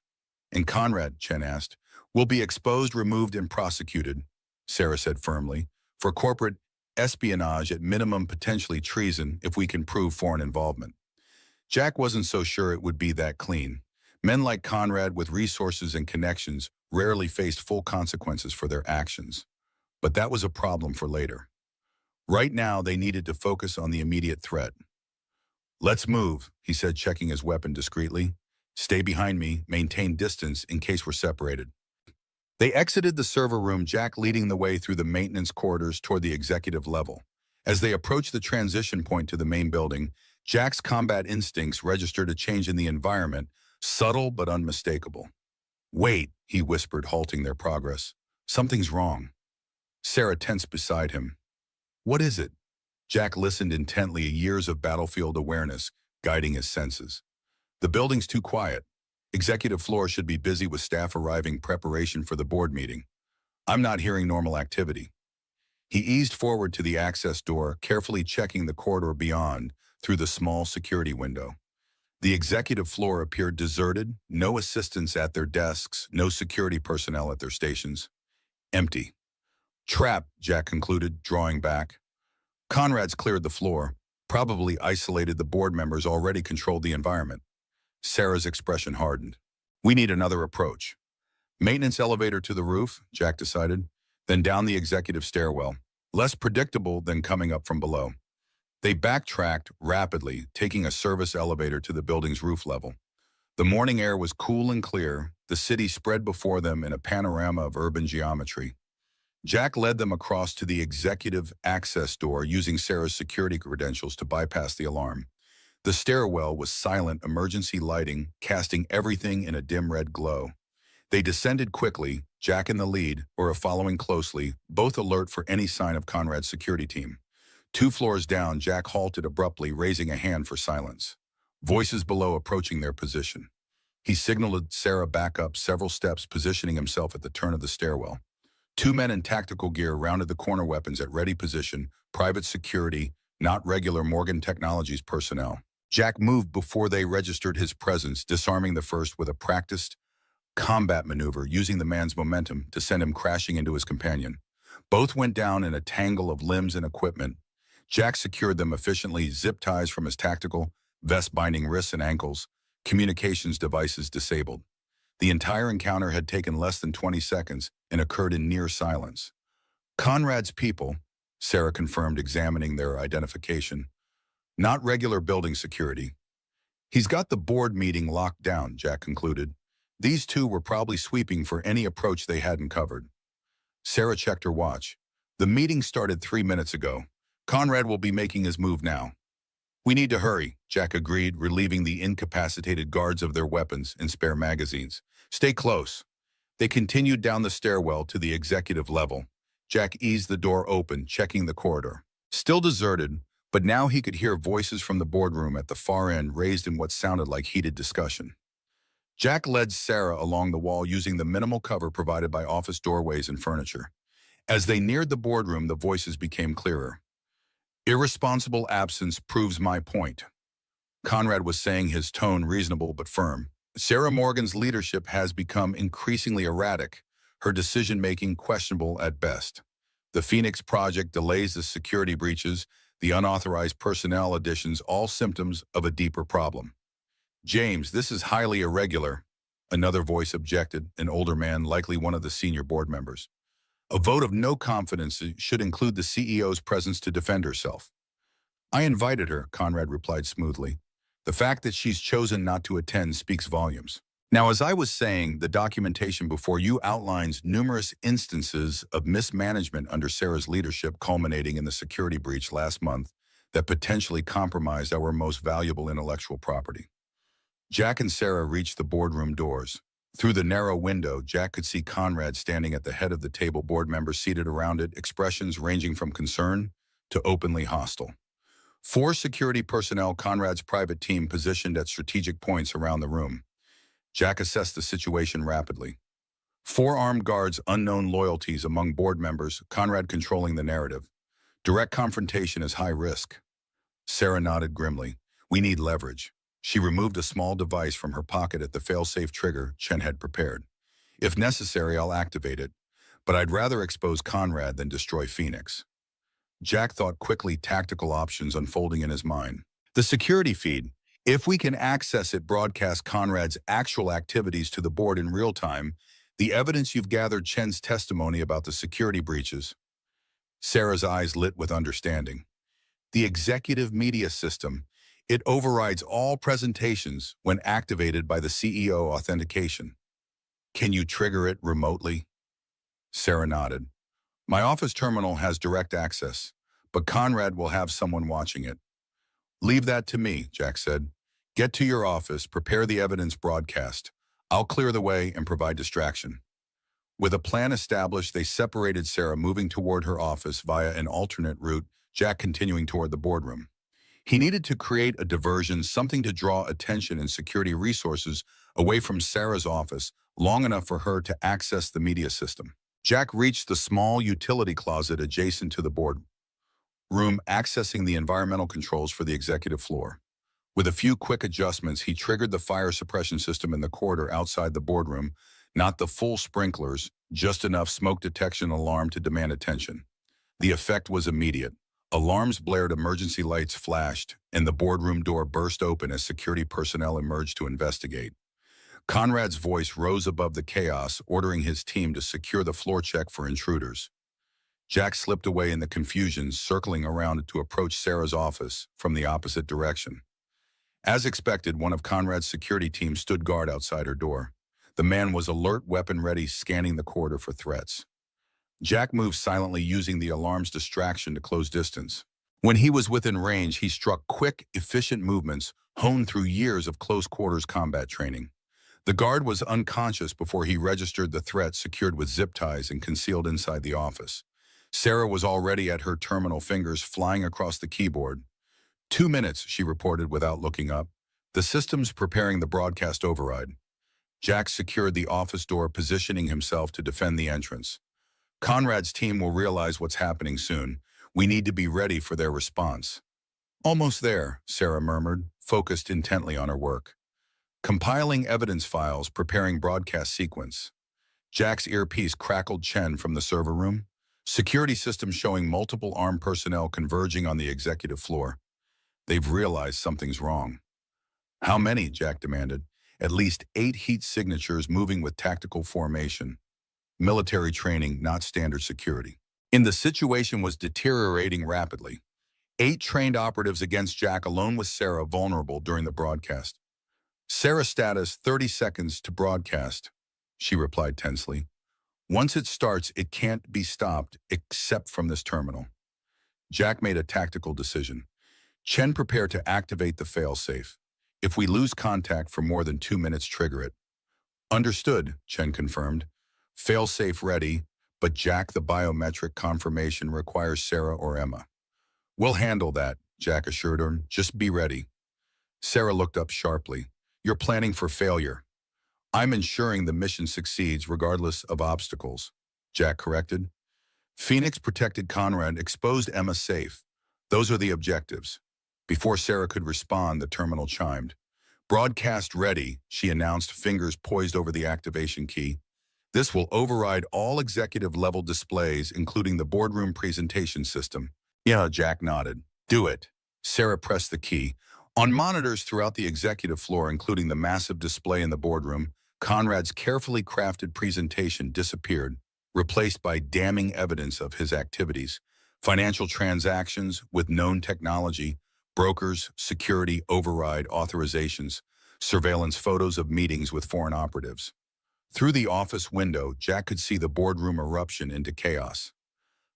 Speaker 1: And Conrad, Chen asked, will be exposed, removed, and prosecuted, Sarah said firmly, for corporate espionage, at minimum potentially treason if we can prove foreign involvement. Jack wasn't so sure it would be that clean. Men like Conrad with resources and connections rarely faced full consequences for their actions. But that was a problem for later. Right now, they needed to focus on the immediate threat. Let's move, he said, checking his weapon discreetly. Stay behind me, maintain distance in case we're separated. They exited the server room, Jack leading the way through the maintenance corridors toward the executive level. As they approached the transition point to the main building, Jack's combat instincts registered a change in the environment, subtle but unmistakable. Wait, he whispered, halting their progress. Something's wrong. Sarah tensed beside him. What is it? Jack listened intently, years of battlefield awareness guiding his senses. The building's too quiet. Executive floor should be busy with staff arriving, preparation for the board meeting. I'm not hearing normal activity. He eased forward to the access door, carefully checking the corridor beyond through the small security window. The executive floor appeared deserted, no assistants at their desks, no security personnel at their stations. Empty. Trap, Jack concluded, drawing back. Conrad's cleared the floor, probably isolated the board members, already controlled the environment. Sarah's expression hardened. We need another approach. Maintenance elevator to the roof, Jack decided, then down the executive stairwell. Less predictable than coming up from below. They backtracked rapidly, taking a service elevator to the building's roof level. The morning air was cool and clear, the city spread before them in a panorama of urban geometry. Jack led them across to the executive access door, using Sarah's security credentials to bypass the alarm. The stairwell was silent, emergency lighting, casting everything in a dim red glow. They descended quickly, Jack in the lead, or following closely, both alert for any sign of Conrad's security team. 2 floors down, Jack halted abruptly, raising a hand for silence. Voices below approaching their position. He signaled Sarah back up several steps, positioning himself at the turn of the stairwell. 2 men in tactical gear rounded the corner, weapons at ready position, private security, not regular Morgan Technologies personnel. Jack moved before they registered his presence, disarming the first with a practiced combat maneuver, using the man's momentum to send him crashing into his companion. Both went down in a tangle of limbs and equipment. Jack secured them efficiently, zip ties from his tactical vest binding wrists and ankles, communications devices disabled. The entire encounter had taken less than 20 seconds and occurred in near silence. Conrad's people, Sarah confirmed, examining their identification. Not regular building security. He's got the board meeting locked down, Jack concluded. These two were probably sweeping for any approach they hadn't covered. Sarah checked her watch. The meeting started 3 minutes ago. Conrad will be making his move now. We need to hurry, Jack agreed, relieving the incapacitated guards of their weapons and spare magazines. Stay close. They continued down the stairwell to the executive level. Jack eased the door open, checking the corridor. Still deserted, but now he could hear voices from the boardroom at the far end raised in what sounded like heated discussion. Jack led Sarah along the wall using the minimal cover provided by office doorways and furniture. As they neared the boardroom, the voices became clearer. Irresponsible absence proves my point. Conrad was saying, his tone reasonable but firm. Sarah Morgan's leadership has become increasingly erratic, her decision-making questionable at best. The Phoenix Project delays, the security breaches, the unauthorized personnel additions, all symptoms of a deeper problem. James, this is highly irregular, another voice objected, an older man, likely one of the senior board members. A vote of no confidence should include the CEO's presence to defend herself. I invited her, Conrad replied smoothly. The fact that she's chosen not to attend speaks volumes. Now, as I was saying, the documentation before you outlines numerous instances of mismanagement under Sarah's leadership, culminating in the security breach last month that potentially compromised our most valuable intellectual property. Jack and Sarah reached the boardroom doors. Through the narrow window, Jack could see Conrad standing at the head of the table, board members seated around it, expressions ranging from concern to openly hostile. 4 security personnel, Conrad's private team, positioned at strategic points around the room. Jack assessed the situation rapidly. 4 armed guards, unknown loyalties among board members, Conrad controlling the narrative. Direct confrontation is high risk. Sarah nodded grimly. We need leverage. She removed a small device from her pocket at the fail-safe trigger Chen had prepared. If necessary, I'll activate it, but I'd rather expose Conrad than destroy Phoenix. Jack thought quickly, tactical options unfolding in his mind. The security feed. If we can access it, broadcast Conrad's actual activities to the board in real time, the evidence you've gathered, Chen's testimony about the security breaches. Sarah's eyes lit with understanding. The executive media system. It overrides all presentations when activated by the CEO authentication. Can you trigger it remotely? Sarah nodded. My office terminal has direct access, but Conrad will have someone watching it. Leave that to me, Jack said. Get to your office, prepare the evidence broadcast. I'll clear the way and provide distraction. With a plan established, they separated, Sarah moving toward her office via an alternate route, Jack continuing toward the boardroom. He needed to create a diversion, something to draw attention and security resources away from Sarah's office long enough for her to access the media system. Jack reached the small utility closet adjacent to the boardroom, accessing the environmental controls for the executive floor. With a few quick adjustments, he triggered the fire suppression system in the corridor outside the boardroom, not the full sprinklers, just enough smoke detection alarm to demand attention. The effect was immediate. Alarms blared, emergency lights flashed, and the boardroom door burst open as security personnel emerged to investigate. Conrad's voice rose above the chaos, ordering his team to secure the floor, check for intruders. Jack slipped away in the confusion, circling around to approach Sarah's office from the opposite direction. As expected, one of Conrad's security team stood guard outside her door. The man was alert, weapon ready, scanning the corridor for threats. Jack moved silently, using the alarm's distraction to close distance. When he was within range, he struck quick, efficient movements honed through years of close-quarters combat training. The guard was unconscious before he registered the threat, secured with zip ties and concealed inside the office. Sarah was already at her terminal, fingers flying across the keyboard. 2 minutes, she reported without looking up. The system's preparing the broadcast override. Jack secured the office door, positioning himself to defend the entrance. Conrad's team will realize what's happening soon. We need to be ready for their response. Almost there, Sarah murmured, focused intently on her work. Compiling evidence files, preparing broadcast sequence. Jack's earpiece crackled. Chen from the server room. Security systems showing multiple armed personnel converging on the executive floor. They've realized something's wrong. How many? Jack demanded. At least 8 heat signatures moving with tactical formation. Military training, not standard security. The situation was deteriorating rapidly. 8 trained operatives against Jack, alone with Sarah, vulnerable during the broadcast. Sarah status 30 seconds to broadcast, she replied tensely. Once it starts, it can't be stopped except from this terminal. Jack made a tactical decision. Chen prepared to activate the failsafe. If we lose contact for more than 2 minutes, trigger it. Understood, Chen confirmed. Failsafe ready, but Jack, the biometric confirmation requires Sarah or Emma. We'll handle that, Jack assured her. Just be ready. Sarah looked up sharply. You're planning for failure. I'm ensuring the mission succeeds regardless of obstacles, Jack corrected. Phoenix protected Conrad, exposed Emma safe. Those are the objectives. Before Sarah could respond, the terminal chimed. Broadcast ready, she announced, fingers poised over the activation key. This will override all executive-level displays, including the boardroom presentation system. Yeah, Jack nodded. Do it. Sarah pressed the key. On monitors throughout the executive floor, including the massive display in the boardroom, Conrad's carefully crafted presentation disappeared, replaced by damning evidence of his activities. Financial transactions with known technology, brokers, security, override authorizations, surveillance photos of meetings with foreign operatives. Through the office window, Jack could see the boardroom eruption into chaos.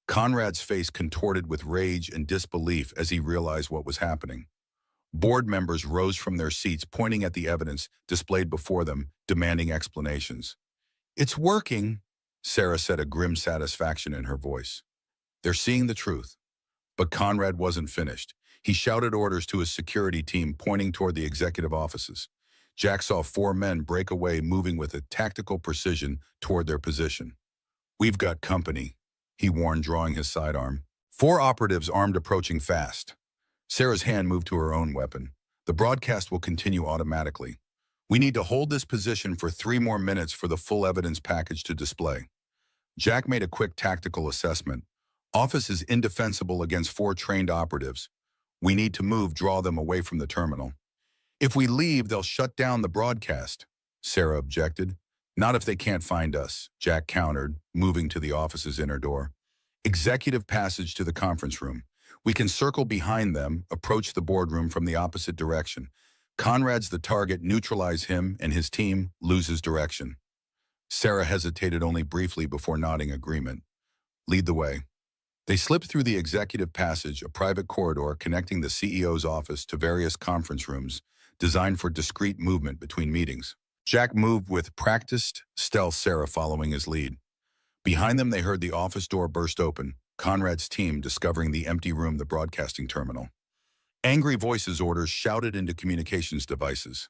Speaker 1: Conrad's face contorted with rage and disbelief as he realized what was happening. Board members rose from their seats, pointing at the evidence displayed before them, demanding explanations. It's working, Sarah said, a grim satisfaction in her voice. They're seeing the truth. But Conrad wasn't finished. He shouted orders to his security team, pointing toward the executive offices. Jack saw 4 men break away, moving with a tactical precision toward their position. We've got company, he warned, drawing his sidearm. 4 operatives armed approaching fast. Sarah's hand moved to her own weapon. The broadcast will continue automatically. We need to hold this position for 3 more minutes for the full evidence package to display. Jack made a quick tactical assessment. Office is indefensible against 4 trained operatives. We need to move, draw them away from the terminal. If we leave, they'll shut down the broadcast, Sarah objected. Not if they can't find us, Jack countered, moving to the office's inner door. Executive passage to the conference room. We can circle behind them, approach the boardroom from the opposite direction. Conrad's the target, neutralize him, and his team loses direction. Sarah hesitated only briefly before nodding agreement. Lead the way. They slipped through the executive passage, a private corridor connecting the CEO's office to various conference rooms, designed for discreet movement between meetings. Jack moved with practiced stealth, Sarah following his lead. Behind them, they heard the office door burst open, Conrad's team discovering the empty room, the broadcasting terminal. Angry voices, orders shouted into communications devices.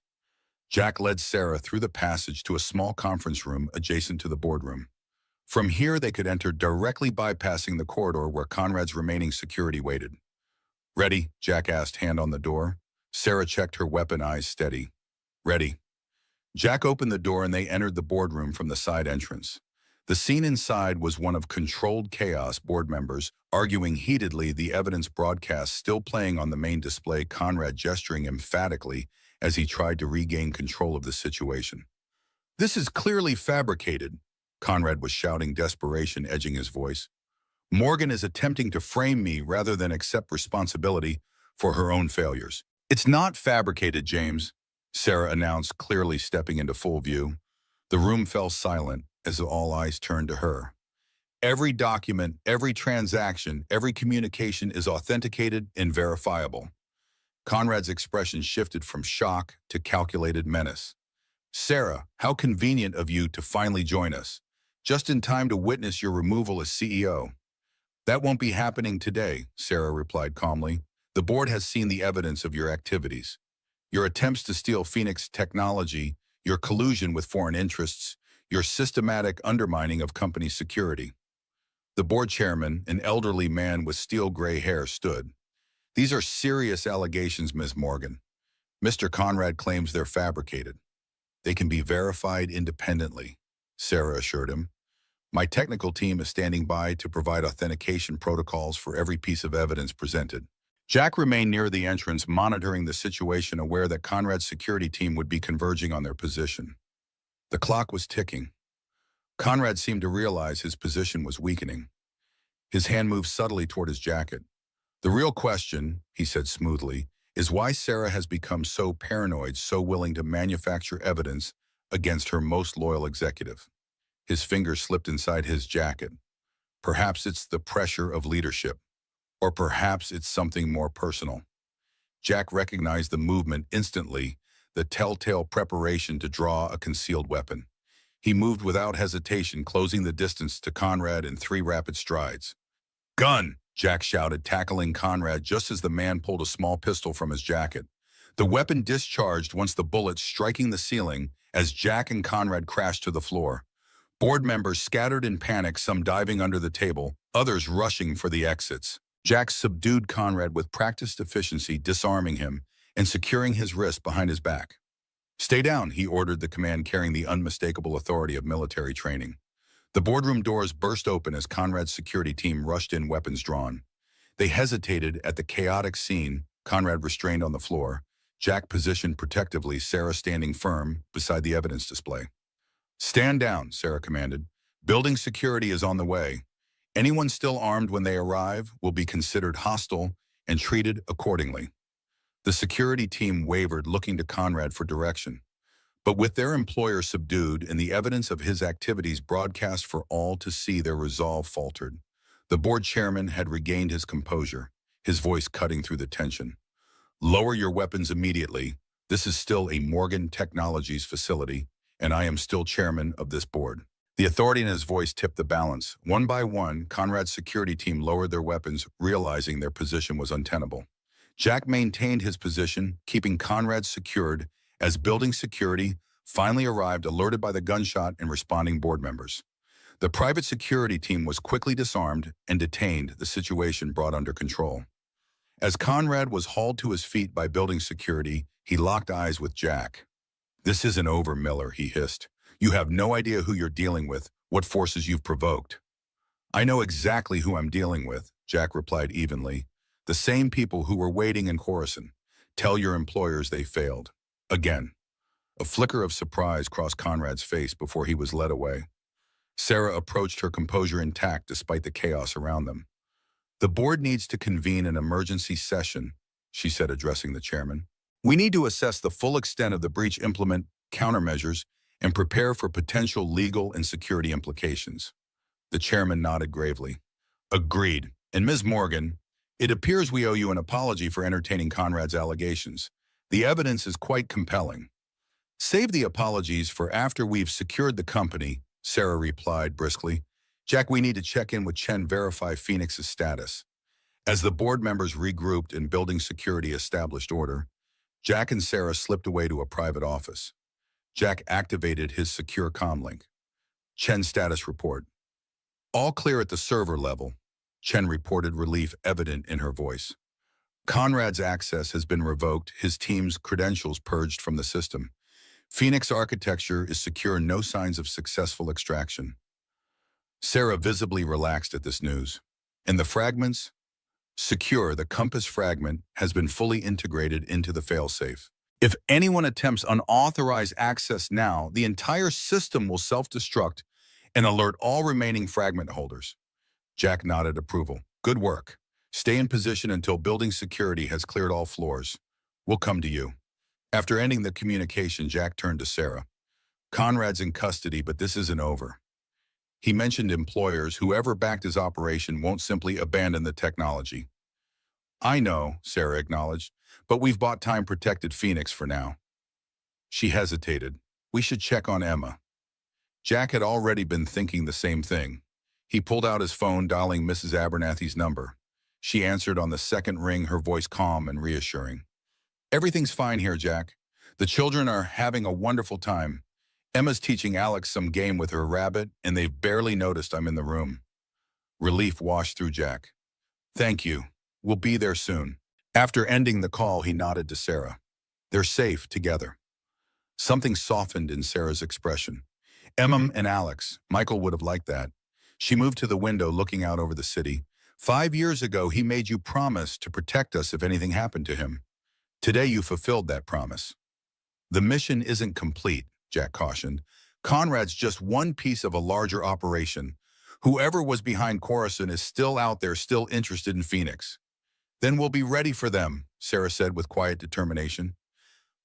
Speaker 1: Jack led Sarah through the passage to a small conference room adjacent to the boardroom. From here, they could enter directly, bypassing the corridor where Conrad's remaining security waited. Ready? Jack asked, hand on the door. Sarah checked her weapon, eyes steady. Ready. Jack opened the door and they entered the boardroom from the side entrance. The scene inside was one of controlled chaos, board members arguing heatedly, the evidence broadcast still playing on the main display, Conrad gesturing emphatically as he tried to regain control of the situation. This is clearly fabricated, Conrad was shouting, desperation edging his voice. Morgan is attempting to frame me rather than accept responsibility for her own failures. It's not fabricated, James, Sarah announced, clearly stepping into full view. The room fell silent as all eyes turned to her. Every document, every transaction, every communication is authenticated and verifiable. Conrad's expression shifted from shock to calculated menace. Sarah, how convenient of you to finally join us. Just in time to witness your removal as CEO. That won't be happening today, Sarah replied calmly. The board has seen the evidence of your activities. Your attempts to steal Phoenix technology, your collusion with foreign interests, your systematic undermining of company security. The board chairman, an elderly man with steel gray hair, stood. These are serious allegations, Ms. Morgan. Mr. Conrad claims they're fabricated. They can be verified independently, Sarah assured him. My technical team is standing by to provide authentication protocols for every piece of evidence presented. Jack remained near the entrance, monitoring the situation, aware that Conrad's security team would be converging on their position. The clock was ticking. Conrad seemed to realize his position was weakening. His hand moved subtly toward his jacket. The real question, he said smoothly, is why Sarah has become so paranoid, so willing to manufacture evidence against her most loyal executive. His fingers slipped inside his jacket. Perhaps it's the pressure of leadership, or perhaps it's something more personal. Jack recognized the movement instantly, the telltale preparation to draw a concealed weapon. He moved without hesitation, closing the distance to Conrad in 3 rapid strides. "Gun!" Jack shouted, tackling Conrad just as the man pulled a small pistol from his jacket. The weapon discharged once the bullet striking the ceiling as Jack and Conrad crashed to the floor. Board members scattered in panic, some diving under the table, others rushing for the exits. Jack subdued Conrad with practiced efficiency, disarming him and securing his wrist behind his back. "Stay down," he ordered, the command carrying the unmistakable authority of military training. The boardroom doors burst open as Conrad's security team rushed in, weapons drawn. They hesitated at the chaotic scene, Conrad restrained on the floor, Jack positioned protectively, Sarah standing firm beside the evidence display. "Stand down," Sarah commanded. "Building security is on the way. Anyone still armed when they arrive will be considered hostile and treated accordingly." The security team wavered, looking to Conrad for direction. But with their employer subdued and the evidence of his activities broadcast for all to see, their resolve faltered. The board chairman had regained his composure, his voice cutting through the tension. "Lower your weapons immediately. This is still a Morgan Technologies facility, and I am still chairman of this board." The authority in his voice tipped the balance. One by one, Conrad's security team lowered their weapons, realizing their position was untenable. Jack maintained his position, keeping Conrad secured, as building security finally arrived, alerted by the gunshot and responding board members. The private security team was quickly disarmed and detained, the situation brought under control. As Conrad was hauled to his feet by building security, he locked eyes with Jack. "This isn't over, Miller," he hissed. "You have no idea who you're dealing with, what forces you've provoked." "I know exactly who I'm dealing with," Jack replied evenly. "The same people who were waiting in Coruscant. Tell your employers they failed." Again. A flicker of surprise crossed Conrad's face before he was led away. Sarah approached, her composure intact despite the chaos around them. "The board needs to convene an emergency session," she said, addressing the chairman. "We need to assess the full extent of the breach, implement countermeasures, and prepare for potential legal and security implications." The chairman nodded gravely. "Agreed. And Ms. Morgan, it appears we owe you an apology for entertaining Conrad's allegations. The evidence is quite compelling." "Save the apologies for after we've secured the company," Sarah replied briskly. "Jack, we need to check in with Chen, verify Phoenix's status." As the board members regrouped and building security established order, Jack and Sarah slipped away to a private office. Jack activated his secure comlink. "Chen status report." "All clear at the server level," Chen reported, relief evident in her voice. "Conrad's access has been revoked, his team's credentials purged from the system. Phoenix architecture is secure, no signs of successful extraction." Sarah visibly relaxed at this news. "And the fragments?" "Secure, the compass fragment has been fully integrated into the failsafe. If anyone attempts unauthorized access now, the entire system will self-destruct and alert all remaining fragment holders." Jack nodded approval. "Good work. Stay in position until building security has cleared all floors. We'll come to you." After ending the communication, Jack turned to Sarah. "Conrad's in custody, but this isn't over. He mentioned employers. Whoever backed his operation won't simply abandon the technology." "I know," Sarah acknowledged, "but we've bought time-protected Phoenix for now." She hesitated. "We should check on Emma." Jack had already been thinking the same thing. He pulled out his phone, dialing Mrs. Abernathy's number. She answered on the second ring, her voice calm and reassuring. "Everything's fine here, Jack. The children are having a wonderful time. Emma's teaching Alex some game with her rabbit, and they've barely noticed I'm in the room." Relief washed through Jack. "Thank you. We'll be there soon." After ending the call, he nodded to Sarah. "They're safe together." Something softened in Sarah's expression. "Emma and Alex, Michael would have liked that." She moved to the window, looking out over the city. 5 years ago, he made you promise to protect us if anything happened to him. Today, you fulfilled that promise." "The mission isn't complete," Jack cautioned. "Conrad's just one piece of a larger operation. Whoever was behind Coruscant is still out there, still interested in Phoenix." Then we'll be ready for them, Sarah said with quiet determination.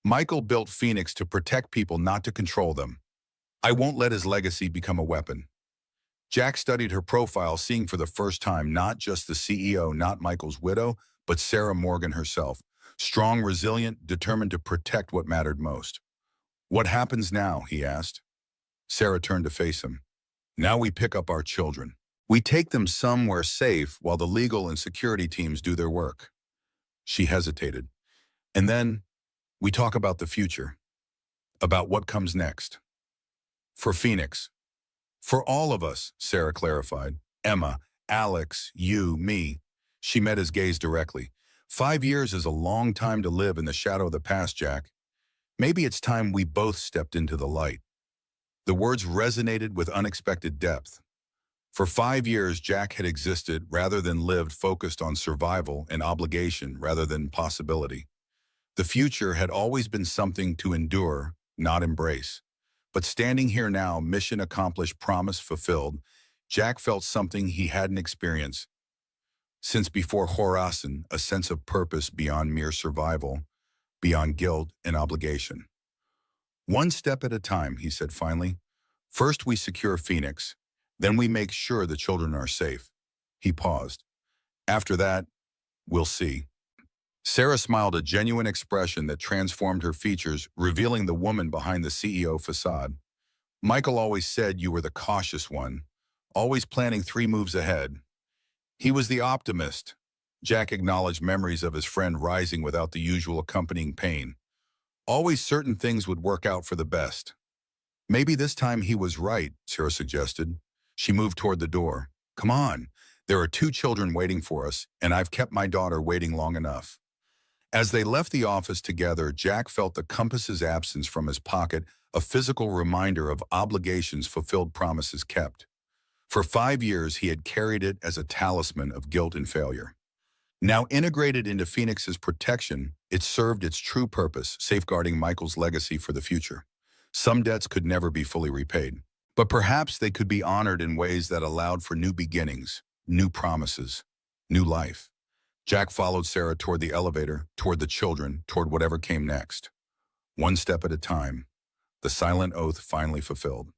Speaker 1: Michael built Phoenix to protect people, not to control them. I won't let his legacy become a weapon. Jack studied her profile, seeing for the first time not just the CEO, not Michael's widow, but Sarah Morgan herself. Strong, resilient, determined to protect what mattered most. What happens now, he asked. Sarah turned to face him. Now we pick up our children. We take them somewhere safe while the legal and security teams do their work. She hesitated. And then we talk about the future, about what comes next. For Phoenix. For all of us, Sarah clarified. Emma, Alex, you, me. She met his gaze directly. 5 years is a long time to live in the shadow of the past, Jack. Maybe it's time we both stepped into the light. The words resonated with unexpected depth. For 5 years, Jack had existed rather than lived, focused on survival and obligation rather than possibility. The future had always been something to endure, not embrace. But standing here now, mission accomplished, promise fulfilled, Jack felt something he hadn't experienced since before Horasan, a sense of purpose beyond mere survival, beyond guilt and obligation. One step at a time, he said finally. First we secure Phoenix, then we make sure the children are safe. He paused. After that, we'll see. Sarah smiled, a genuine expression that transformed her features, revealing the woman behind the CEO facade. Michael always said you were the cautious one, always planning 3 moves ahead. He was the optimist. Jack acknowledged memories of his friend rising without the usual accompanying pain. Always certain things would work out for the best. Maybe this time he was right, Sarah suggested. She moved toward the door. Come on, there are 2 children waiting for us, and I've kept my daughter waiting long enough. As they left the office together, Jack felt the compass's absence from his pocket, a physical reminder of obligations fulfilled, promises kept. For 5 years, he had carried it as a talisman of guilt and failure. Now integrated into Phoenix's protection, it served its true purpose, safeguarding Michael's legacy for the future. Some debts could never be fully repaid, but perhaps they could be honored in ways that allowed for new beginnings, new promises, new life. Jack followed Sarah toward the elevator, toward the children, toward whatever came next. One step at a time, the silent oath finally fulfilled.